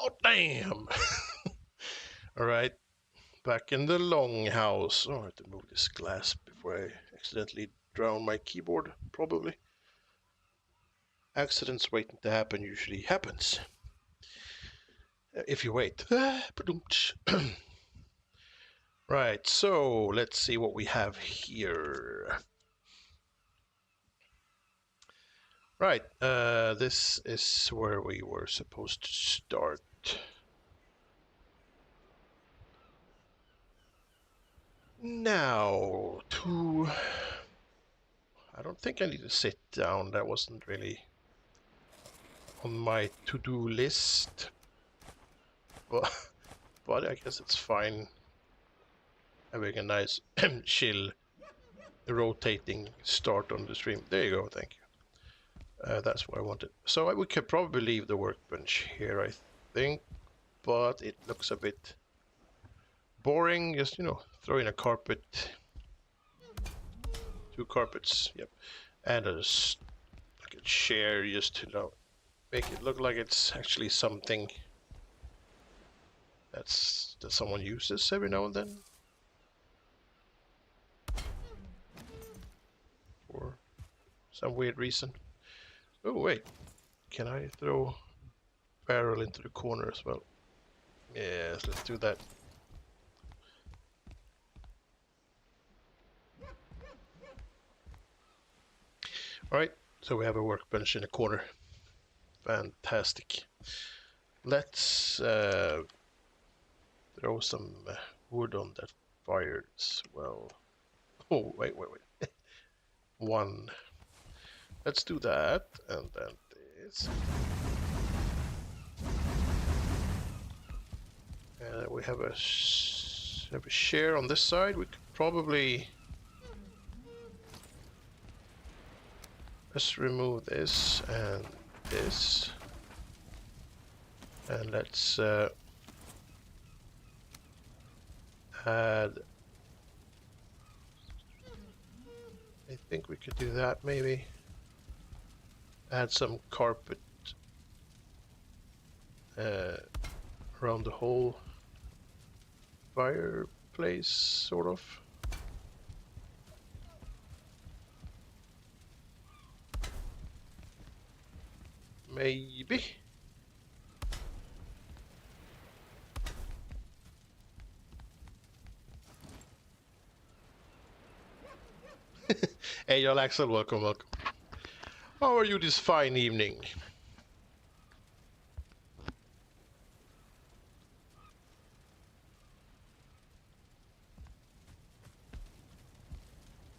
Hot damn! Alright, back in the Longhouse. Oh, I have to move this glass before I accidentally drown my keyboard, probably. Accidents waiting to happen usually happens. If you wait. Right, so let's see what we have here. Right, this is where we were supposed to start. Now, I don't think I need to sit down. That wasn't really on my to-do list. But I guess it's fine having a nice chill rotating start on the stream. There you go, thank you. That's what I wanted. So we could probably leave the workbench here, I think, but it looks a bit boring. Just, throw in a carpet, 2 carpets, yep, and like a chair just to make it look like it's actually something that someone uses every now and then. For some weird reason. Oh wait, can I throw barrel into the corner as well? Yes, let's do that. Alright, so we have a workbench in the corner. Fantastic. Let's throw some wood on that fire as well. Oh, wait. 1. Let's do that, and then this. And we have a share on this side. We could probably let's remove this and this, and let's add. I think we could do that maybe. Add some carpet around the whole fireplace, sort of. Maybe. Hey, y'all, Axel, welcome. How are you this fine evening?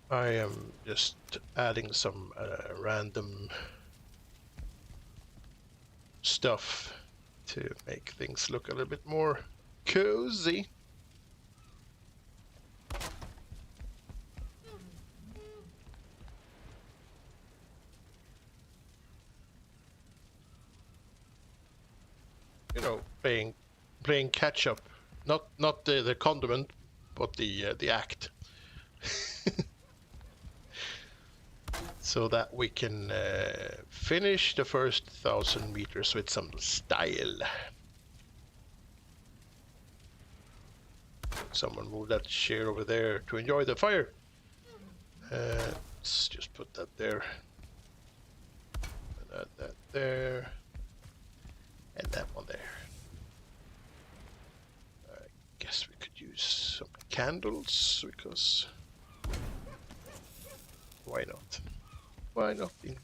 I am just adding some random stuff to make things look a little bit more cozy. Playing catch up, not the condiment, but the act. So that we can finish the first 1,000 meters with some style. Someone move that chair over there to enjoy the fire. Let's just put that there. And add that there. And that one there. I guess we could use some candles, because why not? Why not indeed?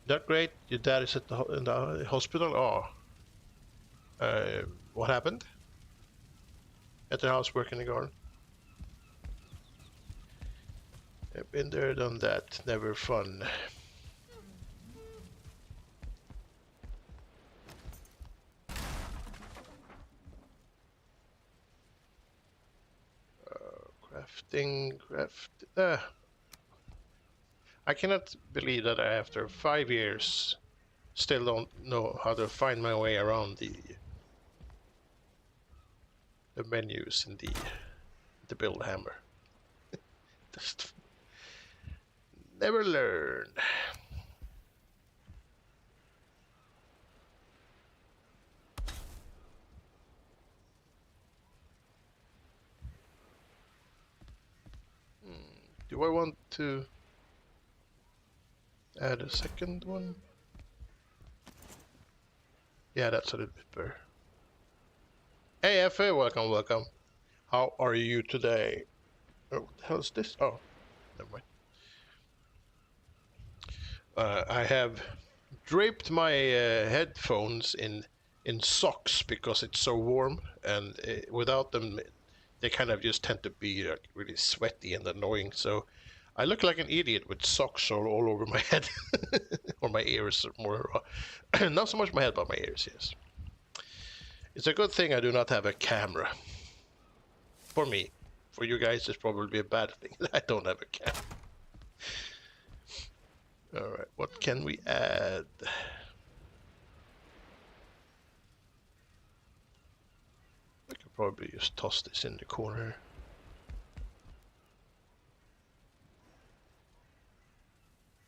That great? Your dad is in the hospital? Oh. What happened? At the house, working in the garden? I've been there, done that. Never fun. I cannot believe that after 5 years still don't know how to find my way around the menus in the build hammer. Just never learned. Do I want to add a second one? Yeah, that's a little bit better. Hey, FA, welcome, welcome. How are you today? Oh, what the hell is this? Oh, never mind. I have draped my headphones in socks because it's so warm, and without them, they kind of just tend to be really sweaty and annoying. So I look like an idiot with socks all over my head, or my ears, more. Not so much my head, but my ears. Yes, it's a good thing I do not have a camera. For me, for you guys, it's probably a bad thing that I don't have a camera. All right, what can we add? I could probably just toss this in the corner.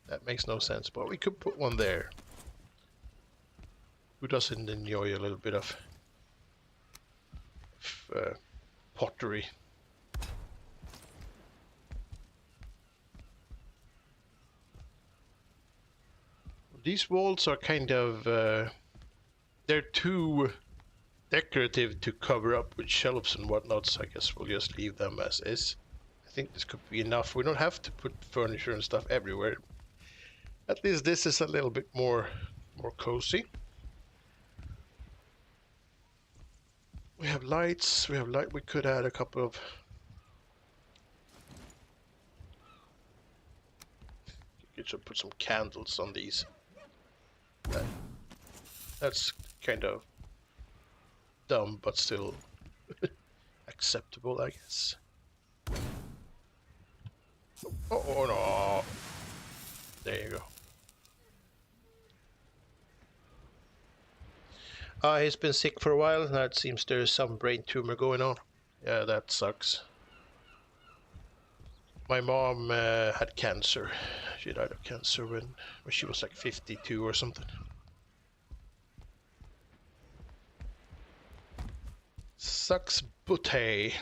That makes no sense, but we could put one there. Who doesn't enjoy a little bit of pottery? These walls are kind of... they're too decorative to cover up with shelves and whatnot, so I guess we'll just leave them as is. I think this could be enough. We don't have to put furniture and stuff everywhere. At least this is a little bit more cozy. We have lights, we have light. We could add a couple of... You should put some candles on these. That's kind of dumb, but still acceptable, I guess. Oh no! There you go. He's been sick for a while. Now it seems there's some brain tumor going on. Yeah, that sucks. My mom had cancer. She died of cancer when she was like 52 or something. Sucks, but hey.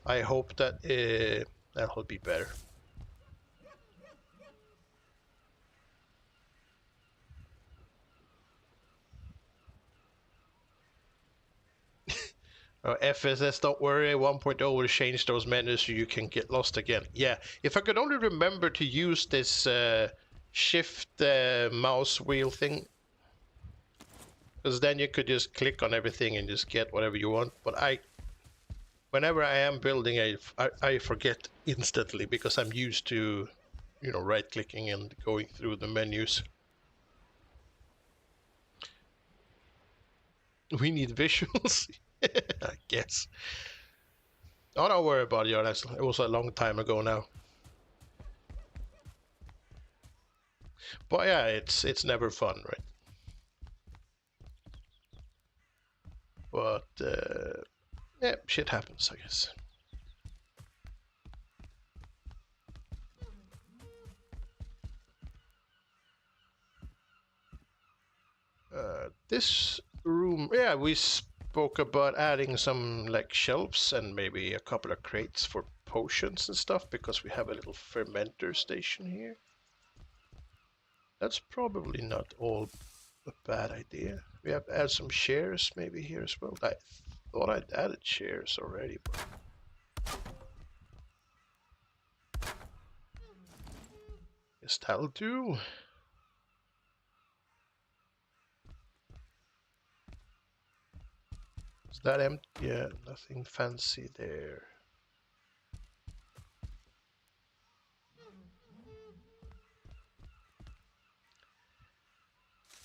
I hope that that'll be better. FSS, don't worry, 1.0 will change those menus so you can get lost again. Yeah, if I could only remember to use this shift mouse wheel thing, because then you could just click on everything and just get whatever you want. But whenever I am building, I forget instantly because I'm used to, you know, right-clicking and going through the menus. We need visuals, I guess. Oh, don't worry about it, honestly. It was a long time ago now. But yeah, it's never fun, right? But yeah, shit happens, I guess. This room, yeah, we spoke about adding some like shelves and maybe a couple of crates for potions and stuff because we have a little fermenter station here. That's probably not all a bad idea. We have to add some chairs maybe here as well. I thought I'd added chairs already, but guess that'll do. Is that empty? Yeah, nothing fancy there.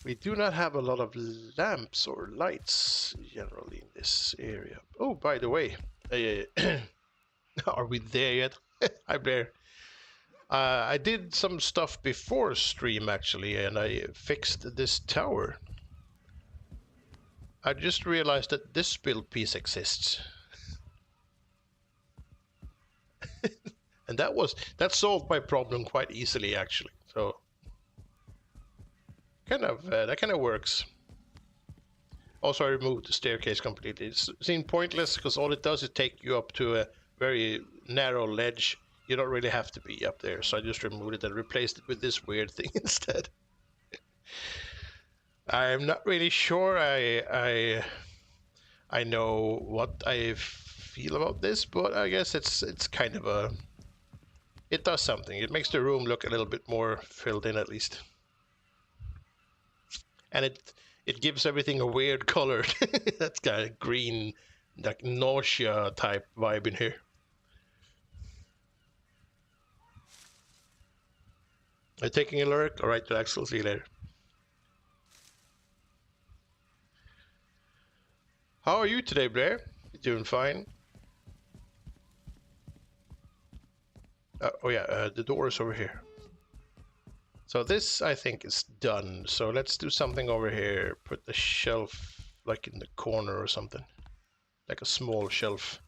We do not have a lot of lamps or lights generally in this area. Oh, by the way, are we there yet? Hi, Blair. I did some stuff before stream actually, and I fixed this tower. I just realized that this build piece exists. And that solved my problem quite easily, actually. So that kind of works. Also, I removed the staircase completely. It seemed pointless because all it does is take you up to a very narrow ledge. You don't really have to be up there, so I just removed it and replaced it with this weird thing instead. I'm not really sure I know what I feel about this, but I guess it's kind of it does something. It makes the room look a little bit more filled in, at least. And it gives everything a weird color. That's got a green, like nausea type vibe in here. Are you taking a lurk? All right, Axel. See you later. How are you today, Blair? You doing fine? Oh yeah, the door is over here. So this, I think, is done. So let's do something over here. Put the shelf like in the corner or something. Like a small shelf.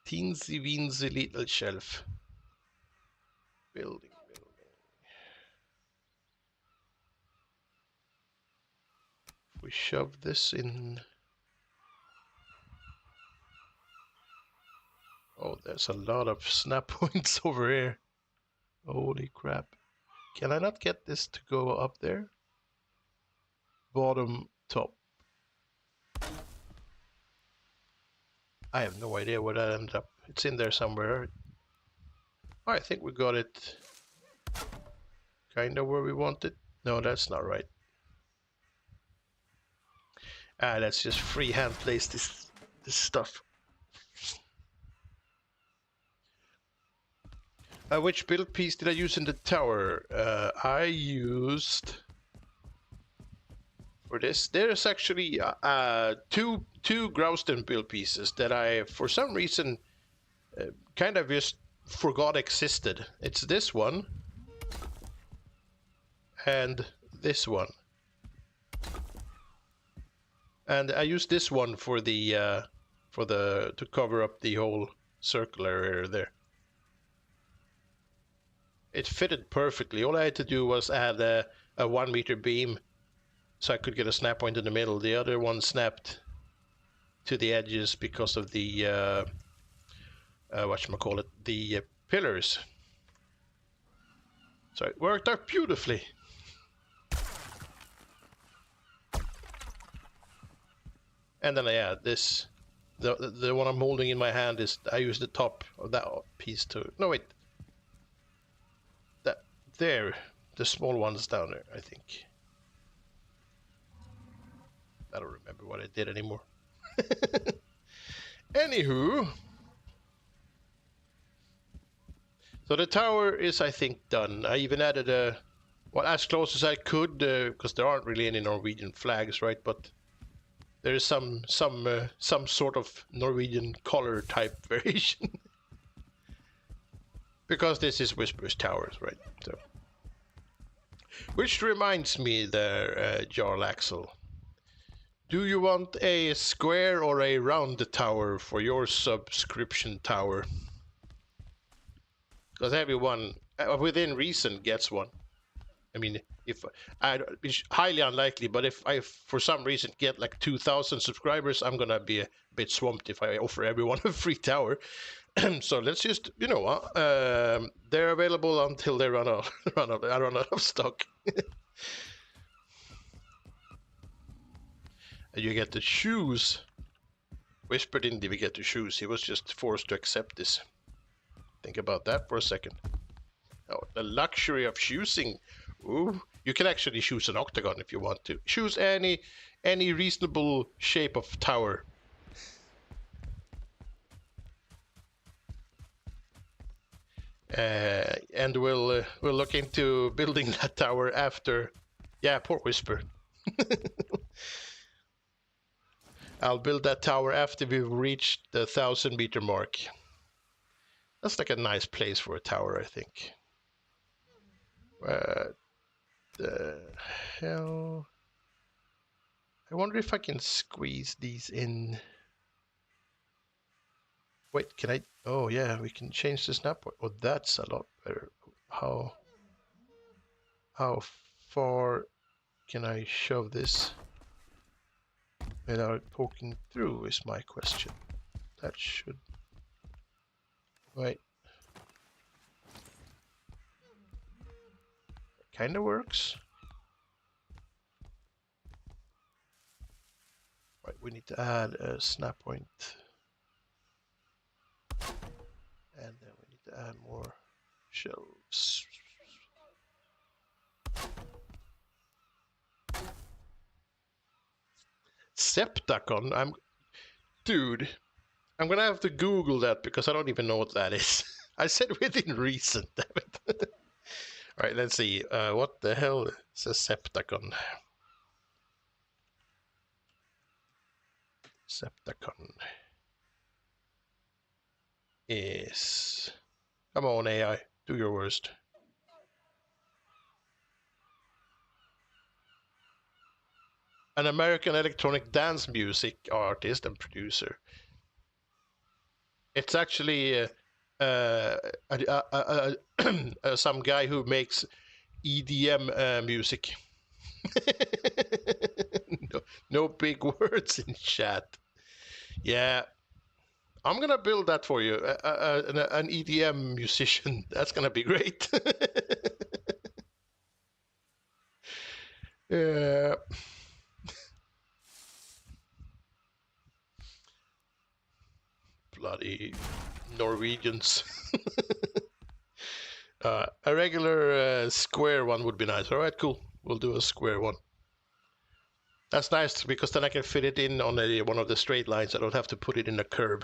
Teensy weensy little shelf. Building. If we shove this in... Oh, there's a lot of snap points over here. Holy crap. Can I not get this to go up there? Bottom, top. I have no idea where that ended up. It's in there somewhere. Oh, I think we got it kind of where we want it. No, that's not right. Let's just freehand place this stuff. Which build piece did I use in the tower? I used... For this, there's actually two Growston build pieces that I, for some reason, kind of just forgot existed. It's this one and this one, and I used this one for the to cover up the whole circular area there. It fitted perfectly. All I had to do was add a 1 meter beam, so I could get a snap point in the middle. The other one snapped to the edges because of the whatchamacallit, the pillars. So it worked out beautifully. And then yeah, this, the one I'm holding in my hand is, I use the top of that piece to, no wait, that there, the small one's down there, I think. I don't remember what I did anymore. Anywho, so the tower is, I think, done. I even added a, well, as close as I could, because there aren't really any Norwegian flags, right? But there is some sort of Norwegian color type variation. Because this is Whisper's Towers, right? So, which reminds me there, Jarl Axel. Do you want a square or a round tower for your subscription tower? Because everyone within reason gets one. I mean, if it's highly unlikely, but if I for some reason get like 2,000 subscribers, I'm gonna be a bit swamped if I offer everyone a free tower. So let's just, you know, they're available until they run out of stock. And you get to choose. Whisper didn't even get to choose. He was just forced to accept this. Think about that for a second. Oh, the luxury of choosing. Ooh, you can actually choose an octagon if you want to. Choose any reasonable shape of tower. And we'll look into building that tower after. Yeah, poor Whisper. I'll build that tower after we've reached the 1,000 meter mark. That's like a nice place for a tower, I think. What the hell? I wonder if I can squeeze these in. Wait, can I? Oh yeah, we can change the snap point. Oh, that's a lot better. How far can I shove this without poking through is my question. That should... Wait. Kind of works. Right, we need to add a snap point. And then we need to add more shelves. Septacon? Dude, I'm gonna have to Google that because I don't even know what that is. I said within reason, damn it. Alright, let's see. What the hell is a Septacon? Septacon is... Come on, AI. Do your worst. An American electronic dance music artist and producer. It's actually some guy who makes EDM music. No big words in chat. Yeah, I'm gonna build that for you. An EDM musician. That's gonna be great. Yeah. Bloody Norwegians. A regular square one would be nice. All right, cool. We'll do a square one. That's nice because then I can fit it in on one of the straight lines. I don't have to put it in a curve.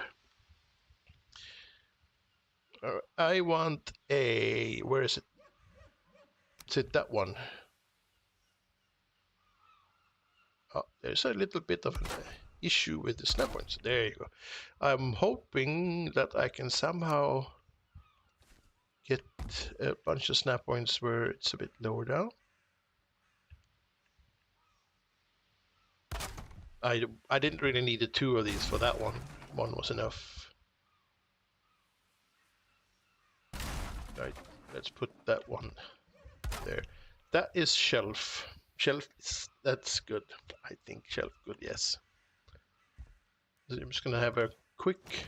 I want a... Where is it? Is it that one? Oh, there's a little bit of an issue with the snap points. There you go. I'm hoping that I can somehow get a bunch of snap points where it's a bit lower down. I didn't really need the two of these for that one. One was enough. Right, let's put that one there. That is shelf. Shelf, that's good. I think shelf good, yes. I'm just gonna have a quick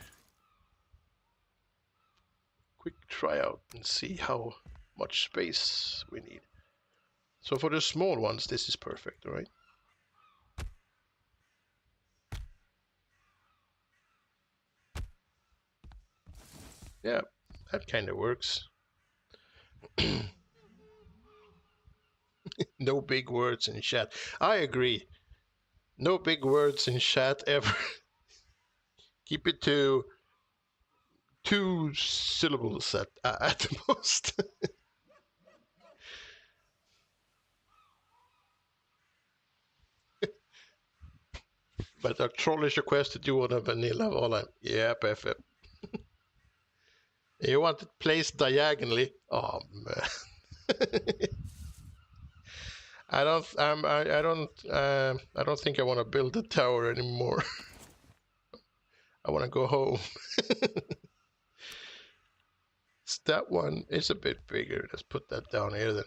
tryout and see how much space we need. So for the small ones, this is perfect, all right? Yeah, that kind of works. No big words in chat. I agree. No big words in chat ever. Keep it to 2 syllables at the most. But a trollish request to do on a vanilla Valheim. Yeah, perfect. You want it placed diagonally? Oh man. I don't think I want to build a tower anymore. I want to go home. That one is a bit bigger. Let's put that down here then.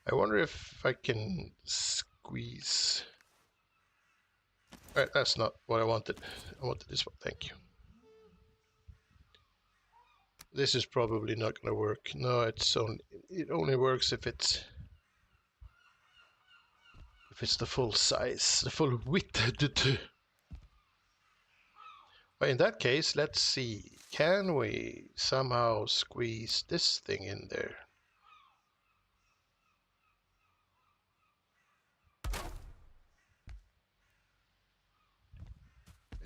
I wonder if I can squeeze. All right, that's not what I wanted. I wanted this one. Thank you. This is probably not going to work. No, it only works if it's the full size, the full width. But in that case, let's see. Can we somehow squeeze this thing in there?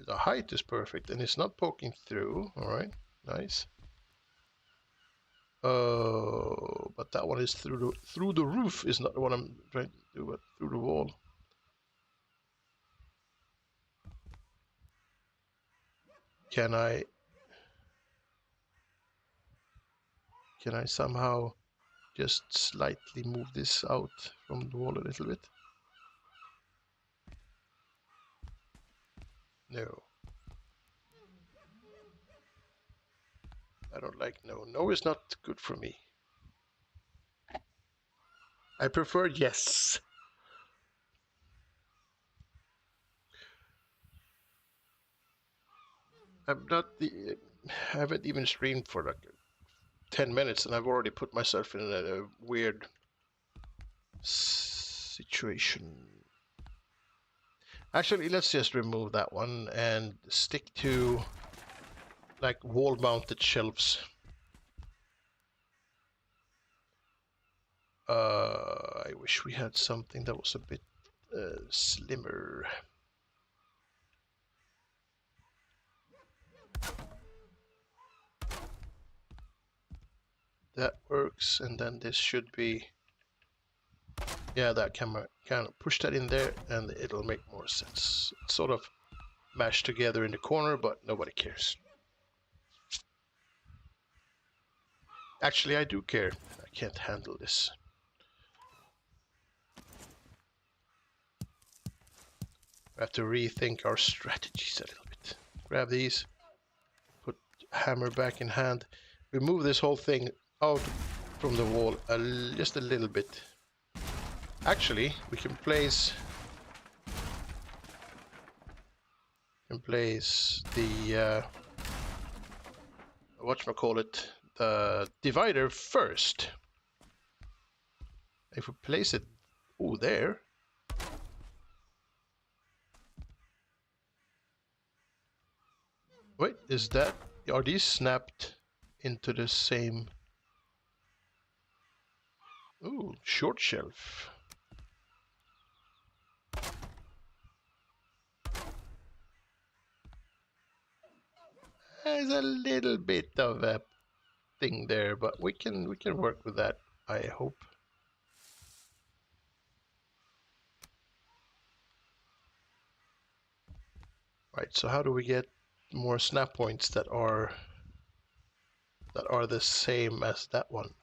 The height is perfect and it's not poking through. All right, nice. Oh, but that one is through the roof is not what I'm trying to do, but through the wall. Can I somehow just slightly move this out from the wall a little bit? No. I don't like no. No is not good for me. I prefer yes. I haven't even streamed for like 10 minutes and I've already put myself in a weird situation. Actually, let's just remove that one and stick to like wall-mounted shelves. I wish we had something that was a bit slimmer. That works, and then this should be, yeah, that camera can push that in there and it'll make more sense. It's sort of mashed together in the corner, but nobody cares. Actually, I do care. I can't handle this. We have to rethink our strategies a little bit. Grab these, put hammer back in hand. We move this whole thing out from the wall just a little bit. Actually, we can place the whatchamacallit, the divider first. If we place it, oh, there. Wait, is that, are these snapped into the same? Ooh, short shelf. There's a little bit of a thing there, but we can work with that, I hope. Right, so how do we get more snap points that are the same as that one?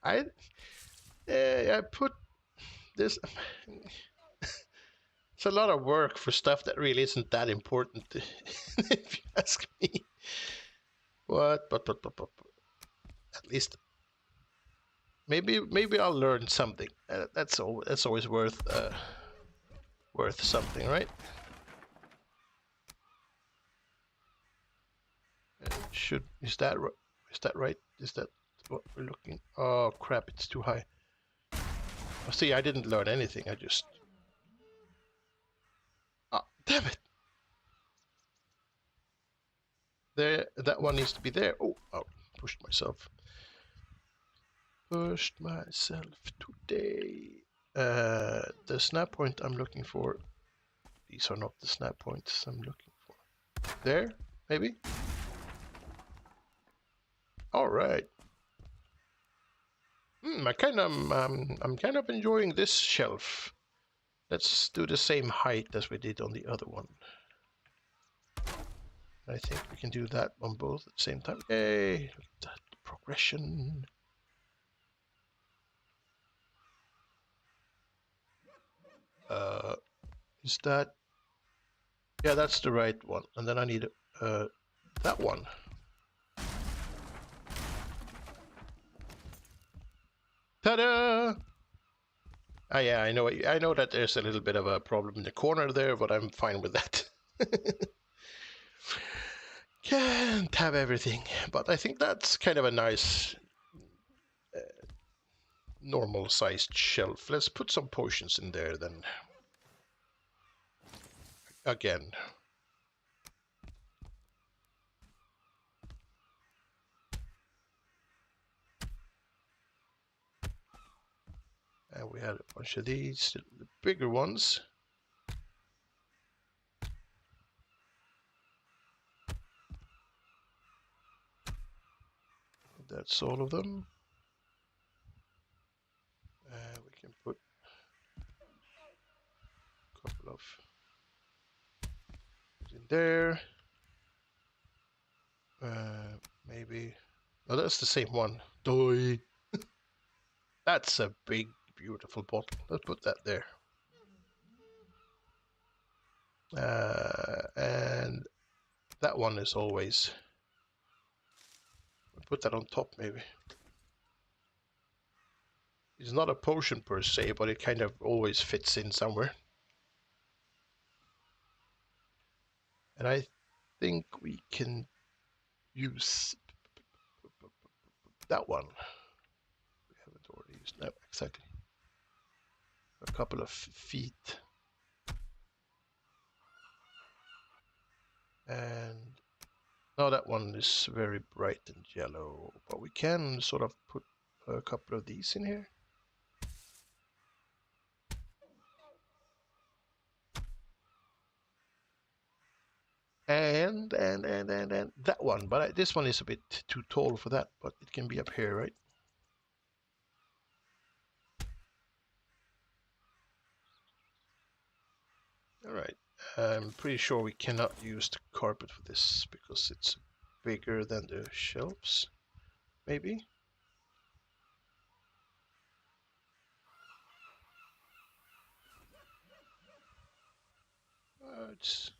I put this. It's a lot of work for stuff that really isn't that important, if you ask me. What? But at least maybe I'll learn something. That's always worth something, right? Is that right? Is that what we're looking? Oh crap! It's too high. Oh, see, I didn't learn anything. I just. Oh, damn it! There, that one needs to be there. Oh, pushed myself. Pushed myself today. The snap point I'm looking for. These are not the snap points I'm looking for. There, maybe. All right. I'm kind of enjoying this shelf. Let's do the same height as we did on the other one. I think we can do that on both at the same time. Yay! Look at that progression. Is that? Yeah, that's the right one. And then I need that one. Ta-da! Ah, yeah, I know that there's a little bit of a problem in the corner there, but I'm fine with that. Can't have everything, but I think that's kind of a nice normal sized shelf. Let's put some potions in there then. Again. And we had a bunch of these, the bigger ones. That's all of them. We can put a couple of in there. Maybe. Oh, that's the same one. Doi. That's a big, beautiful bottle. Let's put that there. And that one is always. Put that on top, maybe. It's not a potion per se, but it kind of always fits in somewhere. And I think we can use that one. We haven't already used. No, exactly. A couple of feet. And now that one is very bright and yellow, but we can sort of put a couple of these in here. And that one, but this one is a bit too tall for that, but it can be up here, right? All right. I'm pretty sure we cannot use the carpet for this because it's bigger than the shelves, maybe? It's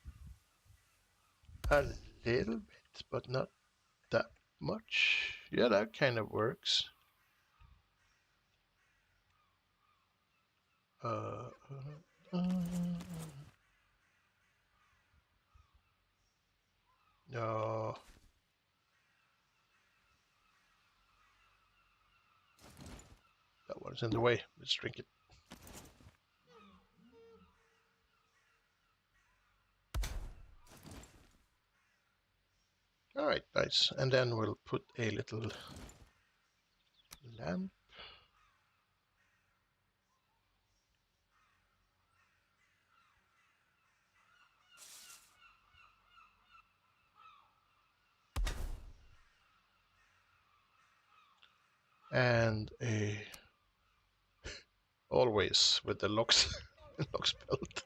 a little bit, but not that much. Yeah, that kind of works. Uh, no. That one's in the way. Let's drink it. All right, nice. And then we'll put a little lamp. And a always with the locks locks belt.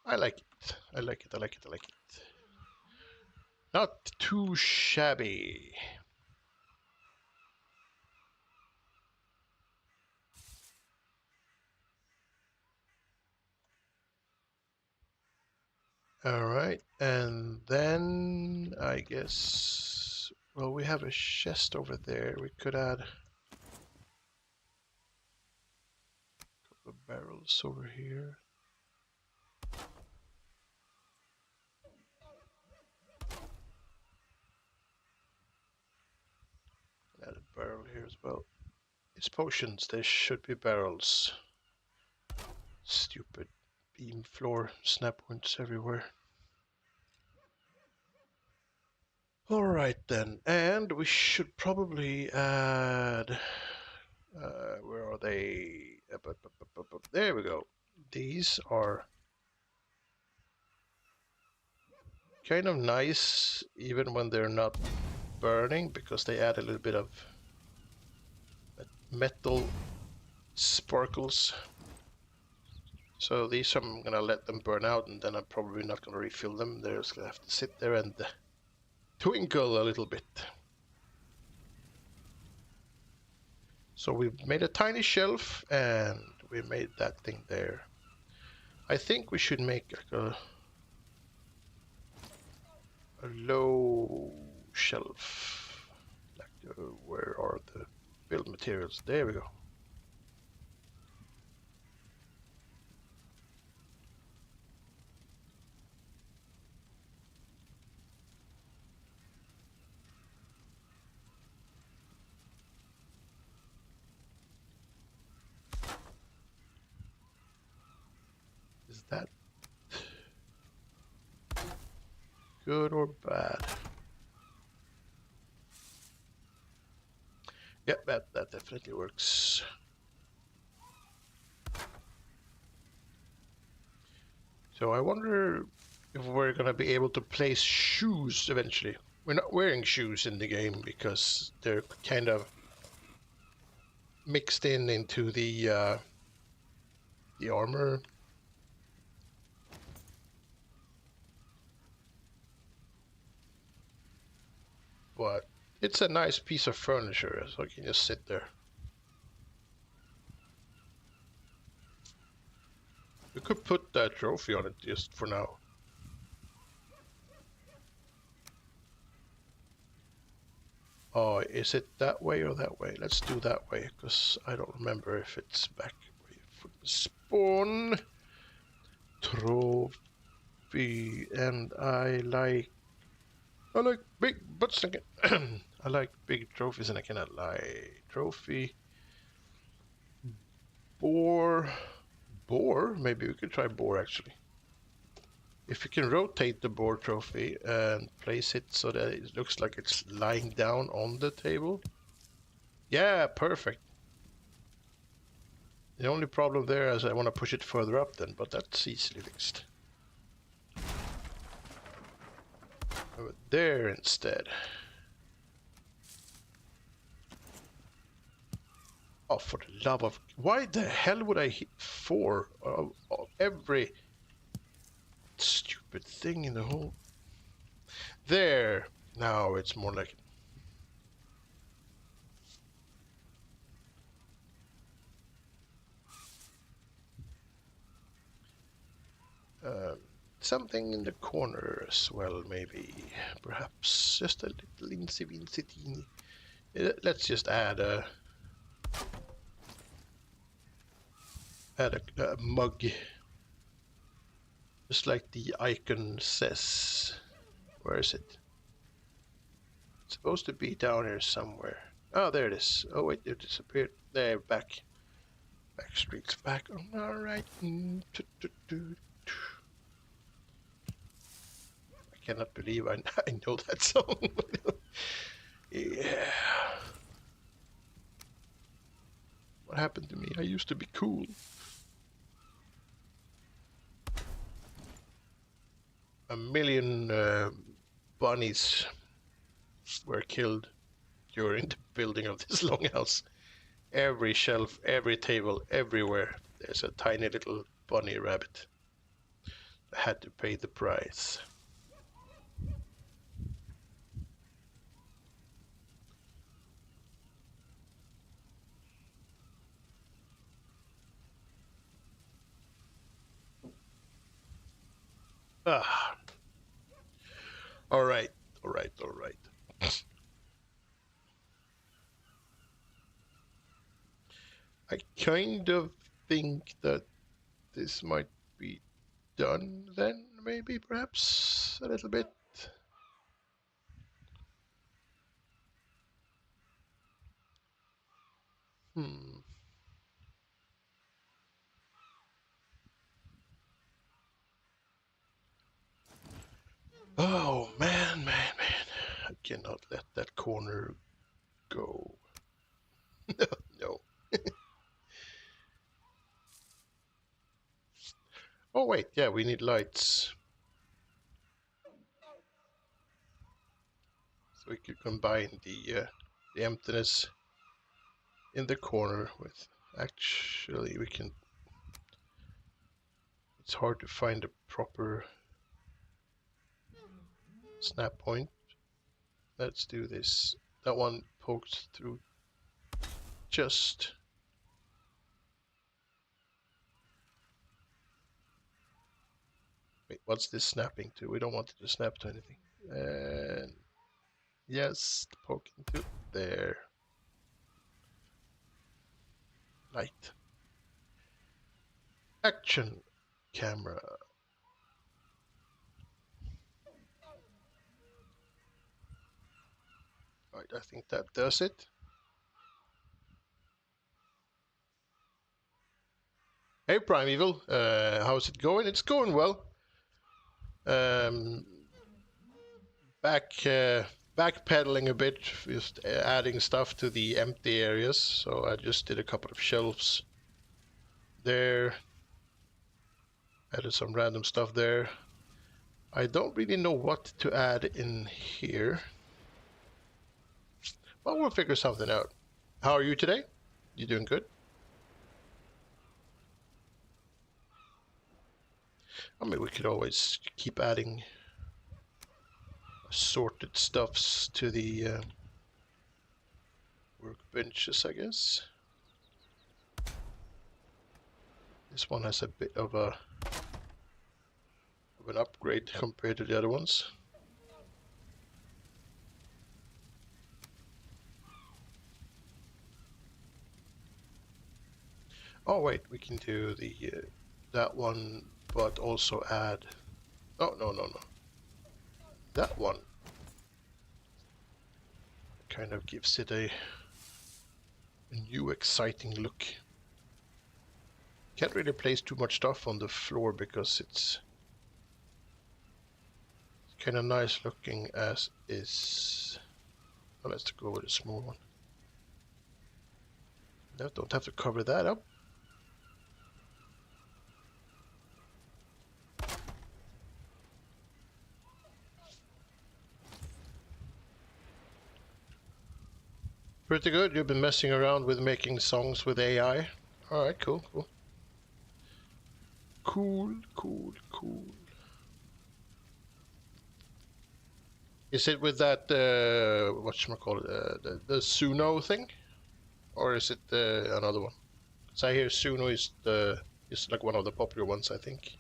I like it. I like it. I like it. I like it. Not too shabby. All right, and then I guess, well, we have a chest over there. We could add a couple of barrels over here. Add a barrel here as well. It's potions. There should be barrels. Stupid beam floor snap points everywhere. All right then, and we should probably add. Where are they? There we go. These are kind of nice even when they're not burning because they add a little bit of metal sparkles. So these I'm gonna let them burn out and then I'm probably not gonna refill them. They're just gonna have to sit there and twinkle a little bit. So we've made a tiny shelf and we made that thing there. I think we should make like a low shelf. Like where are the build materials? There we go. Is that good or bad? Yep, that definitely works. So I wonder if we're gonna be able to place shoes eventually. We're not wearing shoes in the game because they're kind of mixed into the armor. But it's a nice piece of furniture, so I can just sit there. We could put that trophy on it just for now. Oh, is it that way or that way? Let's do that way, because I don't remember if it's back. Spawn trophy, and I like big butts. I like big trophies, and I cannot lie. Trophy boar, boar. Maybe we could try boar actually. If you can rotate the boar trophy and place it so that it looks like it's lying down on the table. Yeah, perfect. The only problem there is I want to push it further up then, but that's easily fixed. Over there instead. Oh, for the love of... Why the hell would I hit 4 of every stupid thing in the whole... There! Now it's more like... something in the corner as well, maybe. Perhaps just a little incy-wincy. Let's just add a mug. Just like the icon says. Where is it? It's supposed to be down here somewhere. Oh, there it is. Oh wait, it disappeared. There, back. Back streets back. Alright. I cannot believe I know that song. Yeah. What happened to me? I used to be cool. A million bunnies were killed during the building of this longhouse. Every shelf, every table, everywhere, there's a tiny little bunny rabbit. I had to pay the price. Ah. All right, all right, all right. I kind of think that this might be done then, maybe, perhaps, a little bit. Oh, man, man, man. I cannot let that corner go. No. Oh, wait, yeah, we need lights. So we could combine the emptiness in the corner with... Actually, we can... It's hard to find a proper snap point. Let's do this. That one pokes through just... Wait, what's this snapping to? We don't want it to snap to anything. And yes, poking to there. Light. Action camera. Right, I think that does it. Hey Primeval, how's it going? It's going well. Backpedaling a bit, just adding stuff to the empty areas. So I just did a couple of shelves there. Added some random stuff there. I don't really know what to add in here. Well, we'll figure something out. How are you today? You doing good? I mean, we could always keep adding assorted stuffs to the workbenches, I guess. This one has a bit of an upgrade compared to the other ones. Oh wait, we can do the that one, but also add. Oh no, that one kind of gives it a new exciting look. Can't really place too much stuff on the floor because it's kind of nice looking as is. Oh, let's go with a small one. No, don't have to cover that up. Pretty good. You've been messing around with making songs with AI. All right, cool. Cool. Is it with that whatchamacallit, the Suno thing, or is it another one? Because I hear Suno is like one of the popular ones, I think.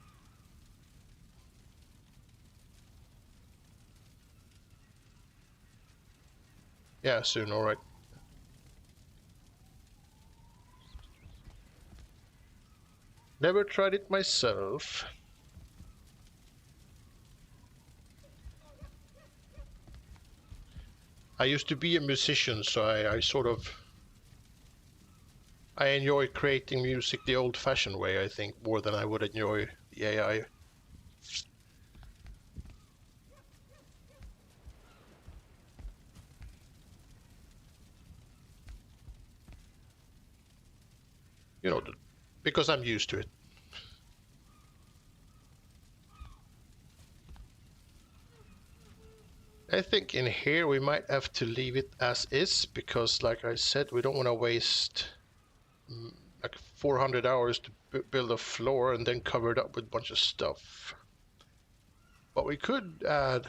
Yeah, Suno, right? Never tried it myself. I used to be a musician, so I enjoy creating music the old-fashioned way, I think, more than I would enjoy the AI. You know, because I'm used to it. I think in here we might have to leave it as is, because like I said, we don't want to waste like 400 hours to build a floor and then cover it up with a bunch of stuff. But we could add...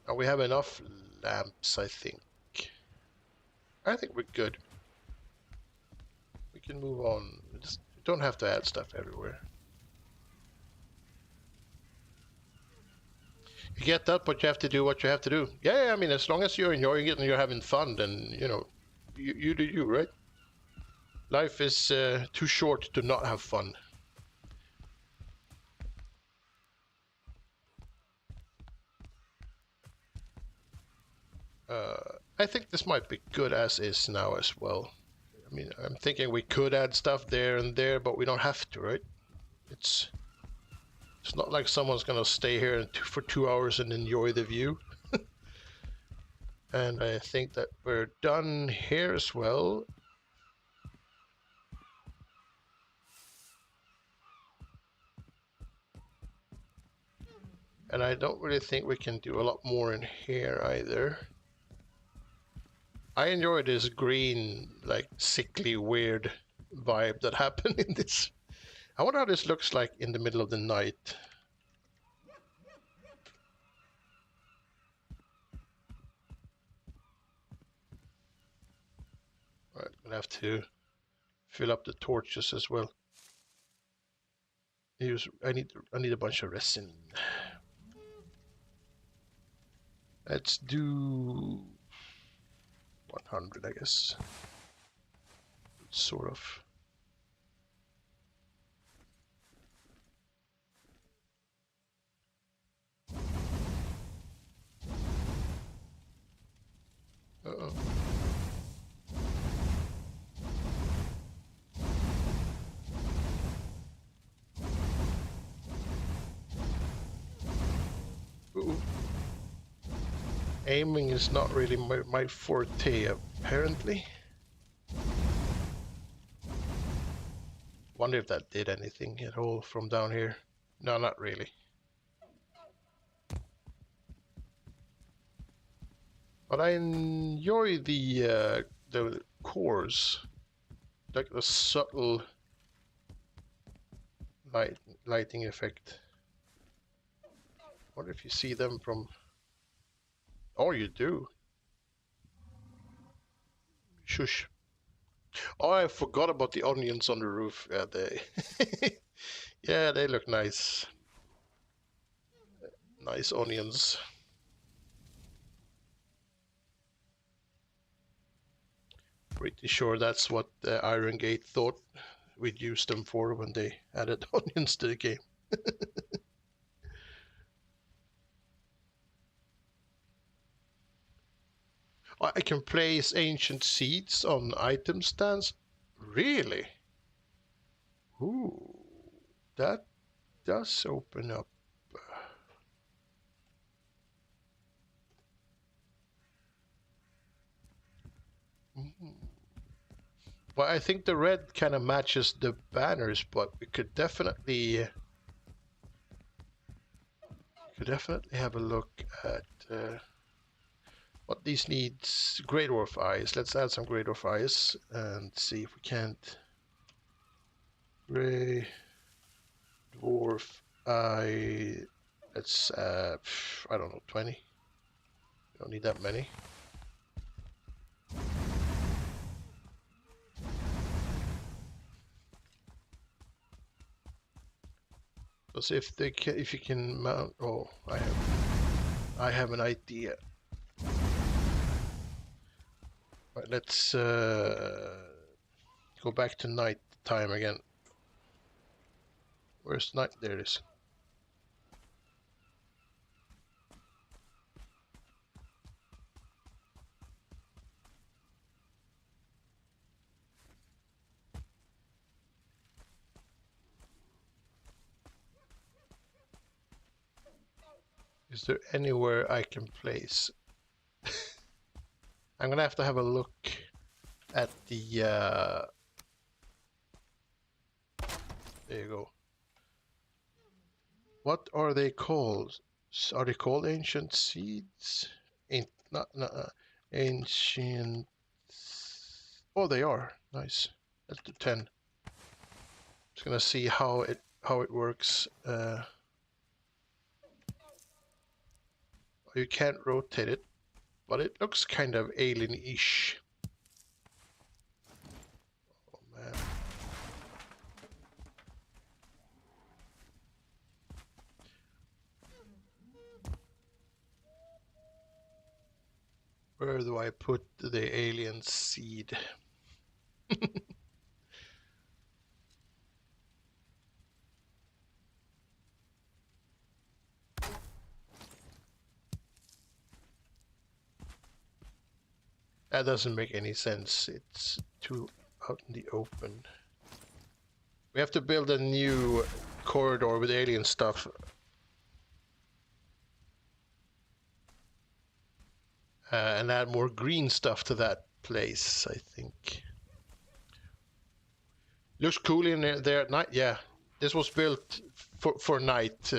Oh, we have enough lamps, I think. I think we're good. We can move on. We just don't have to add stuff everywhere. You get that, but you have to do what you have to do. Yeah, I mean, as long as you're enjoying it and you're having fun, then, you know, you do you, right? Life is too short to not have fun. I think this might be good as is now as well. I mean, I'm thinking we could add stuff there and there, but we don't have to, right? It's not like someone's gonna stay here for 2 hours and enjoy the view. And I think that we're done here as well. And I don't really think we can do a lot more in here either. I enjoy this green, like sickly, weird vibe that happened in this. I wonder how this looks like in the middle of the night. Right, I'm gonna have to fill up the torches as well. I need a bunch of resin. Let's do 100, I guess. Sort of. Uh-oh. Ooh. Aiming is not really my forte, apparently. Wonder if that did anything at all from down here. No, not really. But I enjoy the the cores, like a subtle lighting effect. What if you see them from? Oh, you do. Shush. Oh, I forgot about the onions on the roof. Yeah, they, yeah, they look nice. Nice onions. Pretty sure that's what Iron Gate thought we'd use them for when they added onions to the game. I can place ancient seeds on item stands. Really? Ooh, that does open up. Well, I think the red kind of matches the banners, but we could definitely have a look at what these needs. Grey dwarf eyes. Let's add some grey dwarf eyes and see if we can't. Grey dwarf eye. Let's I don't know, 20. Don't need that many. Let's see if you can mount. Oh, I have an idea. Right, let's go back to night time again. Where's night? There it is. Is there anywhere I can place? I'm gonna have to have a look at the there you go. What are they called? Are they called ancient seeds? Not ancient. Oh, they are. Nice. Let's do 10. Just gonna see how it works. You can't rotate it, but it looks kind of alien-ish. Oh man. Where do I put the alien seed? That doesn't make any sense. It's too out in the open. We have to build a new corridor with alien stuff. And add more green stuff to that place, I think. Looks cool in there at night. Yeah, this was built for night,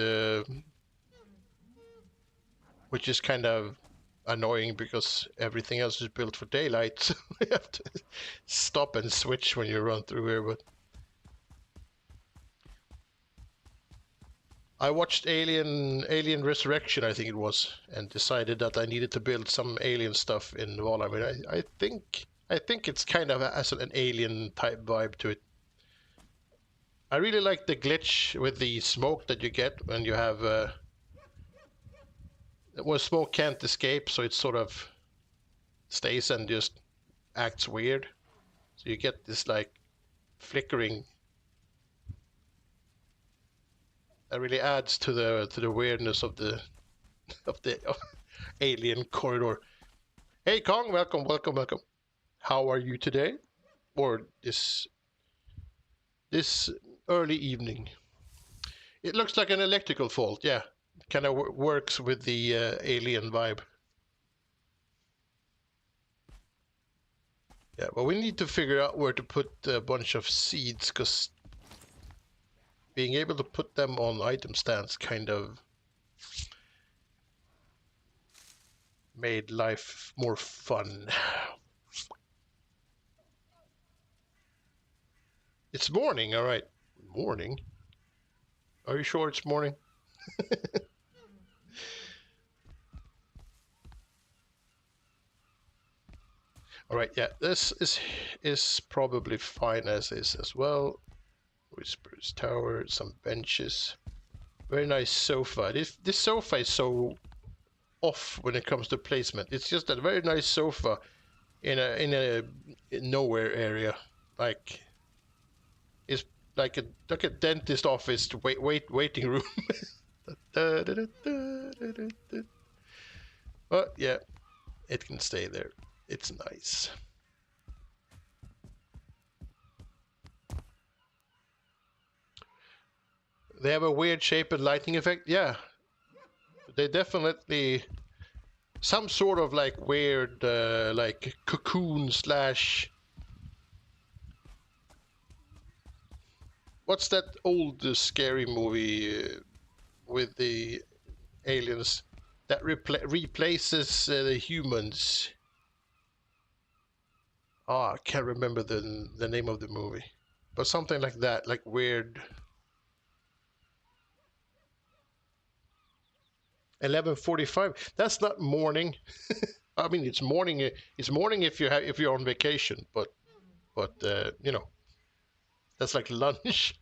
which is kind of annoying because everything else is built for daylight. So you have to stop and switch when you run through here. But I watched Alien Resurrection, I think it was, and decided that I needed to build some alien stuff in Valheim. I mean, I think it's kind of has an alien type vibe to it. I really like the glitch with the smoke that you get when you have well, smoke can't escape, so it sort of stays and just acts weird. So you get this like flickering that really adds to the weirdness of the alien corridor. Hey Kong, welcome. How are you today? Or this early evening? It looks like an electrical fault. Yeah, kind of works with the alien vibe. Yeah, well, we need to figure out where to put a bunch of seeds, because being able to put them on item stands kind of made life more fun. It's morning, all right. Morning? Are you sure it's morning? All right, yeah, this is probably fine as is as well. Whispers Tower, some benches. Very nice sofa. This sofa is so off when it comes to placement. It's just a very nice sofa in a nowhere area. Like it's like a dentist office waiting room. But yeah, it can stay there. It's nice. They have a weird shape and lighting effect. Yeah, they definitely some sort of like weird like cocoon slash. What's that old scary movie with the aliens that replaces the humans? Ah, I can't remember the name of the movie, but something like that, like weird. 11:45. That's not morning. I mean, it's morning. It's morning if you're on vacation, but you know, that's like lunch.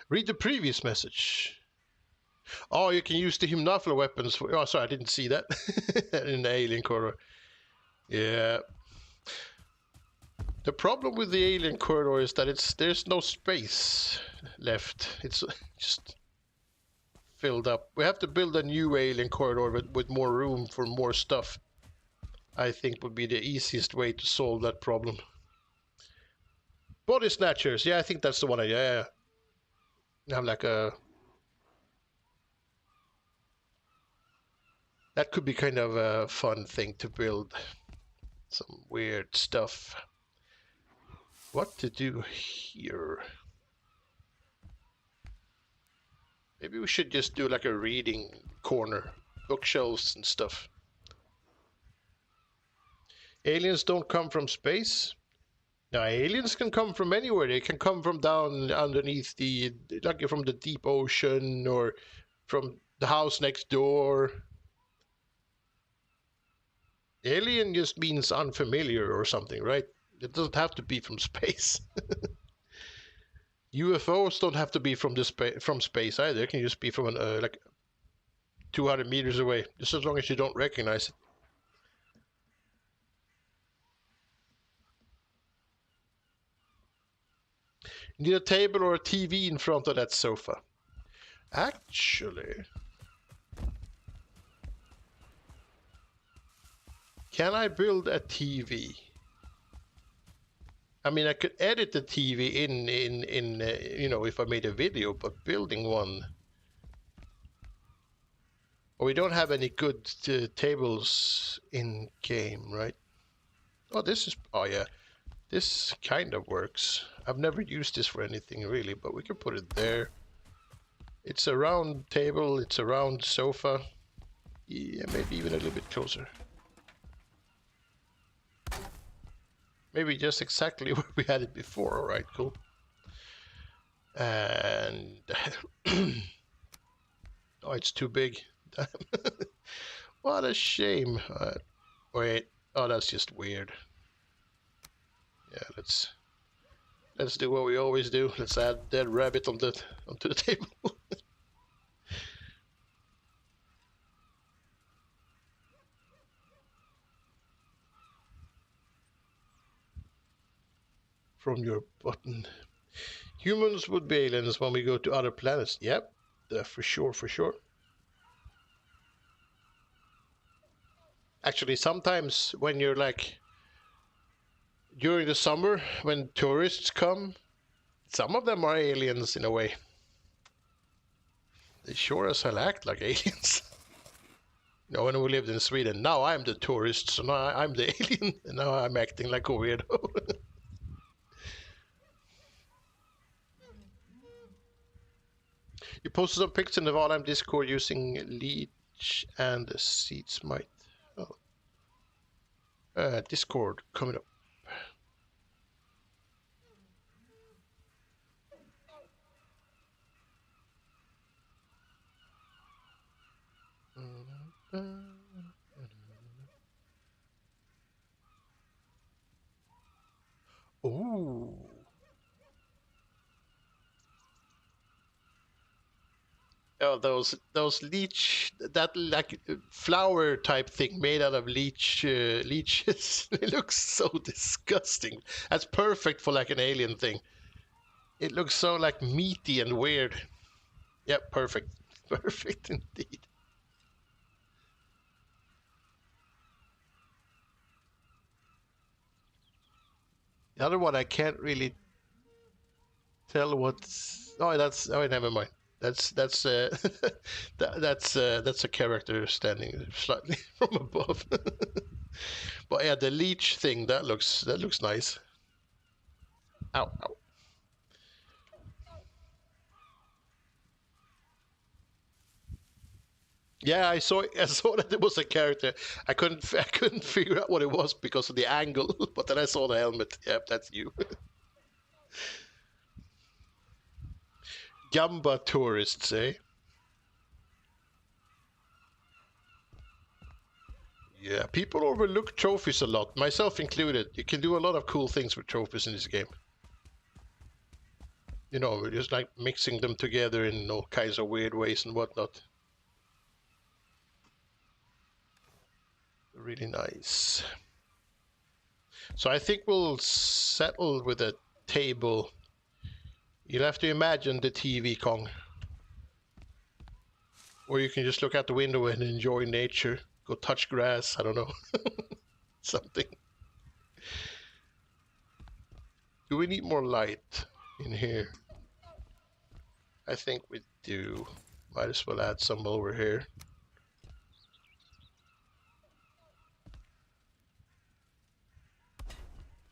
Read the previous message. Oh, you can use the Hymnafla weapons. Oh, sorry, I didn't see that in the alien corridor. Yeah. The problem with the alien corridor is that there's no space left. It's just filled up. We have to build a new alien corridor with more room for more stuff. I think would be the easiest way to solve that problem. Body snatchers. Yeah, I think that's the one. Yeah. Have like a. That could be kind of a fun thing to build. Some weird stuff. What to do here? Maybe we should just do like a reading corner, bookshelves and stuff. Aliens don't come from space. Now, aliens can come from anywhere. They can come from down underneath like from the deep ocean or from the house next door. Alien just means unfamiliar or something, right? It doesn't have to be from space. UFOs don't have to be from space either. It can just be from like 200 meters away, just as long as you don't recognize it. You need a table or a TV in front of that sofa. Actually, can I build a TV? I mean, I could edit the TV in you know, if I made a video, but building one. Well, we don't have any good tables in game, right? Oh, this is. Oh, yeah. This kind of works. I've never used this for anything really, but we can put it there. It's a round table. It's a round sofa. Yeah, maybe even a little bit closer. Maybe just exactly where we had it before. All right, cool. And oh, it's too big. What a shame. Wait. Oh, that's just weird. Yeah, let's do what we always do. Let's add dead rabbit onto the table. From your button. Humans would be aliens when we go to other planets. Yep, for sure, for sure. Actually, sometimes when you're like during the summer when tourists come, some of them are aliens in a way. They sure as hell act like aliens. You know, when we lived in Sweden, now I'm the tourist, so now I'm the alien, and now I'm acting like a weirdo. You posted some pics in the Valheim Discord using Leech and the Seeds Might. Oh. Discord coming up. Ooh. Oh, those leech, that like flower type thing made out of leeches. It looks so disgusting. That's perfect for like an alien thing. It looks so like meaty and weird. Yep, perfect. Perfect indeed. The other one I can't really tell what's. Oh, that's. Oh, never mind. That's that's a character standing slightly from above. But yeah, the leech thing that looks nice. Ow, ow. Yeah, I saw that it was a character. I couldn't figure out what it was because of the angle, but then I saw the helmet. Yep, that's you. Gamba tourists, eh? Yeah, people overlook trophies a lot, myself included. You can do a lot of cool things with trophies in this game. You know, just like mixing them together in all kinds of weird ways and whatnot. Really nice. So I think we'll settle with a table. You'll have to imagine the TV, Kong. Or you can just look out the window and enjoy nature. Go touch grass, I don't know. Something. Do we need more light in here? I think we do. Might as well add some over here.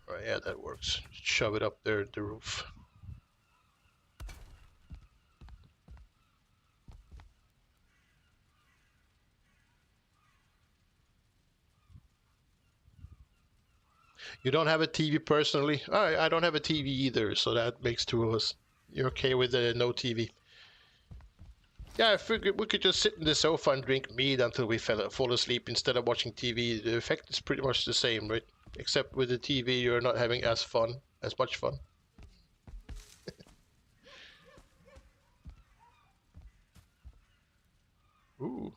All right, yeah, that works. Shove it up there at the roof. You don't have a TV personally? I don't have a TV either, so that makes two of us. You're okay with no TV? Yeah, I figured we could just sit in the sofa and drink mead until we fall asleep instead of watching TV. The effect is pretty much the same, right? Except with the TV, you're not having as much fun. Ooh.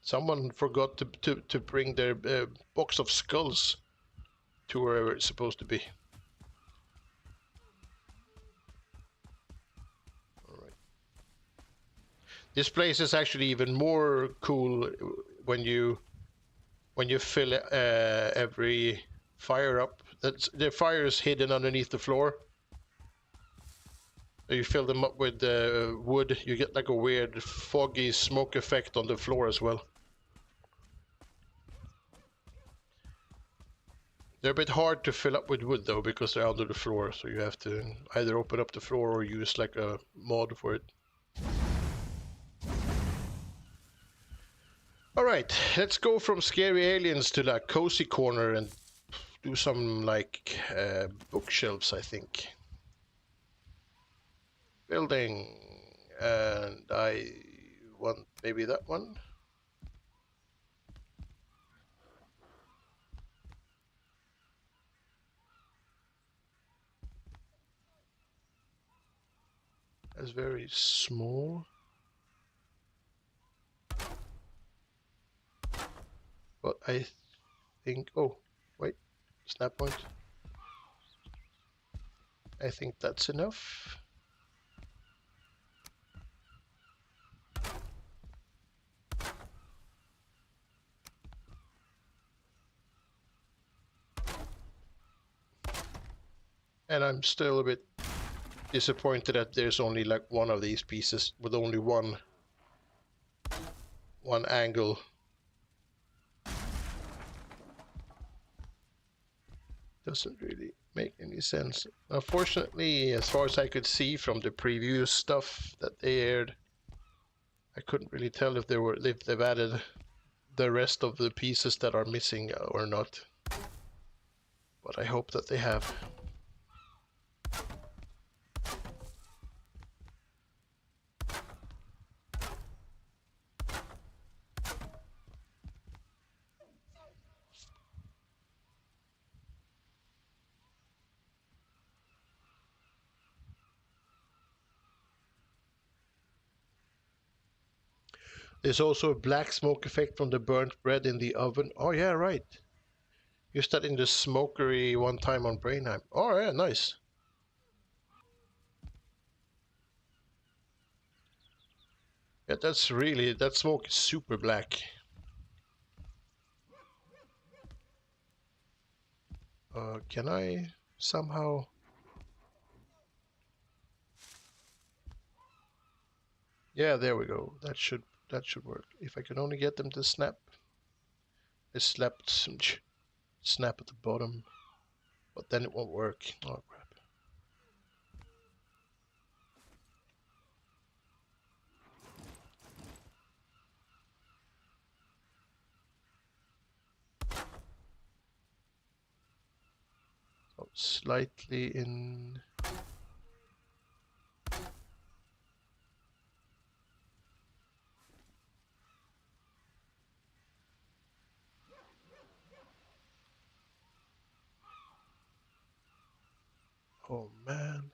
Someone forgot to bring their box of skulls to wherever it's supposed to be. All right. This place is actually even more cool when you fill every fire up. The fire is hidden underneath the floor. You fill them up with wood, you get like a weird foggy smoke effect on the floor as well. They're a bit hard to fill up with wood though because they're under the floor, so you have to either open up the floor or use like a mod for it. Alright, let's go from scary aliens to like cozy corner and do some like bookshelves, I think. Building, and I want maybe that one. That's very small. But I think, oh, wait, snap point. I think that's enough. And I'm still a bit disappointed that there's only like one of these pieces with only one angle. Doesn't really make any sense. Unfortunately, as far as I could see from the previous stuff that they aired, I couldn't really tell if they've added the rest of the pieces that are missing or not. But I hope that they have. There's also a black smoke effect from the burnt bread in the oven. Oh yeah, right. Used that in the smokery one time on Brainheim. Oh yeah, nice. Yeah, that's really, that smoke is super black. Can I somehow... Yeah, there we go. That should work. If I can only get them to snap. They slapped some snap at the bottom, but then it won't work. Oh crap. Oh, slightly in... Oh man.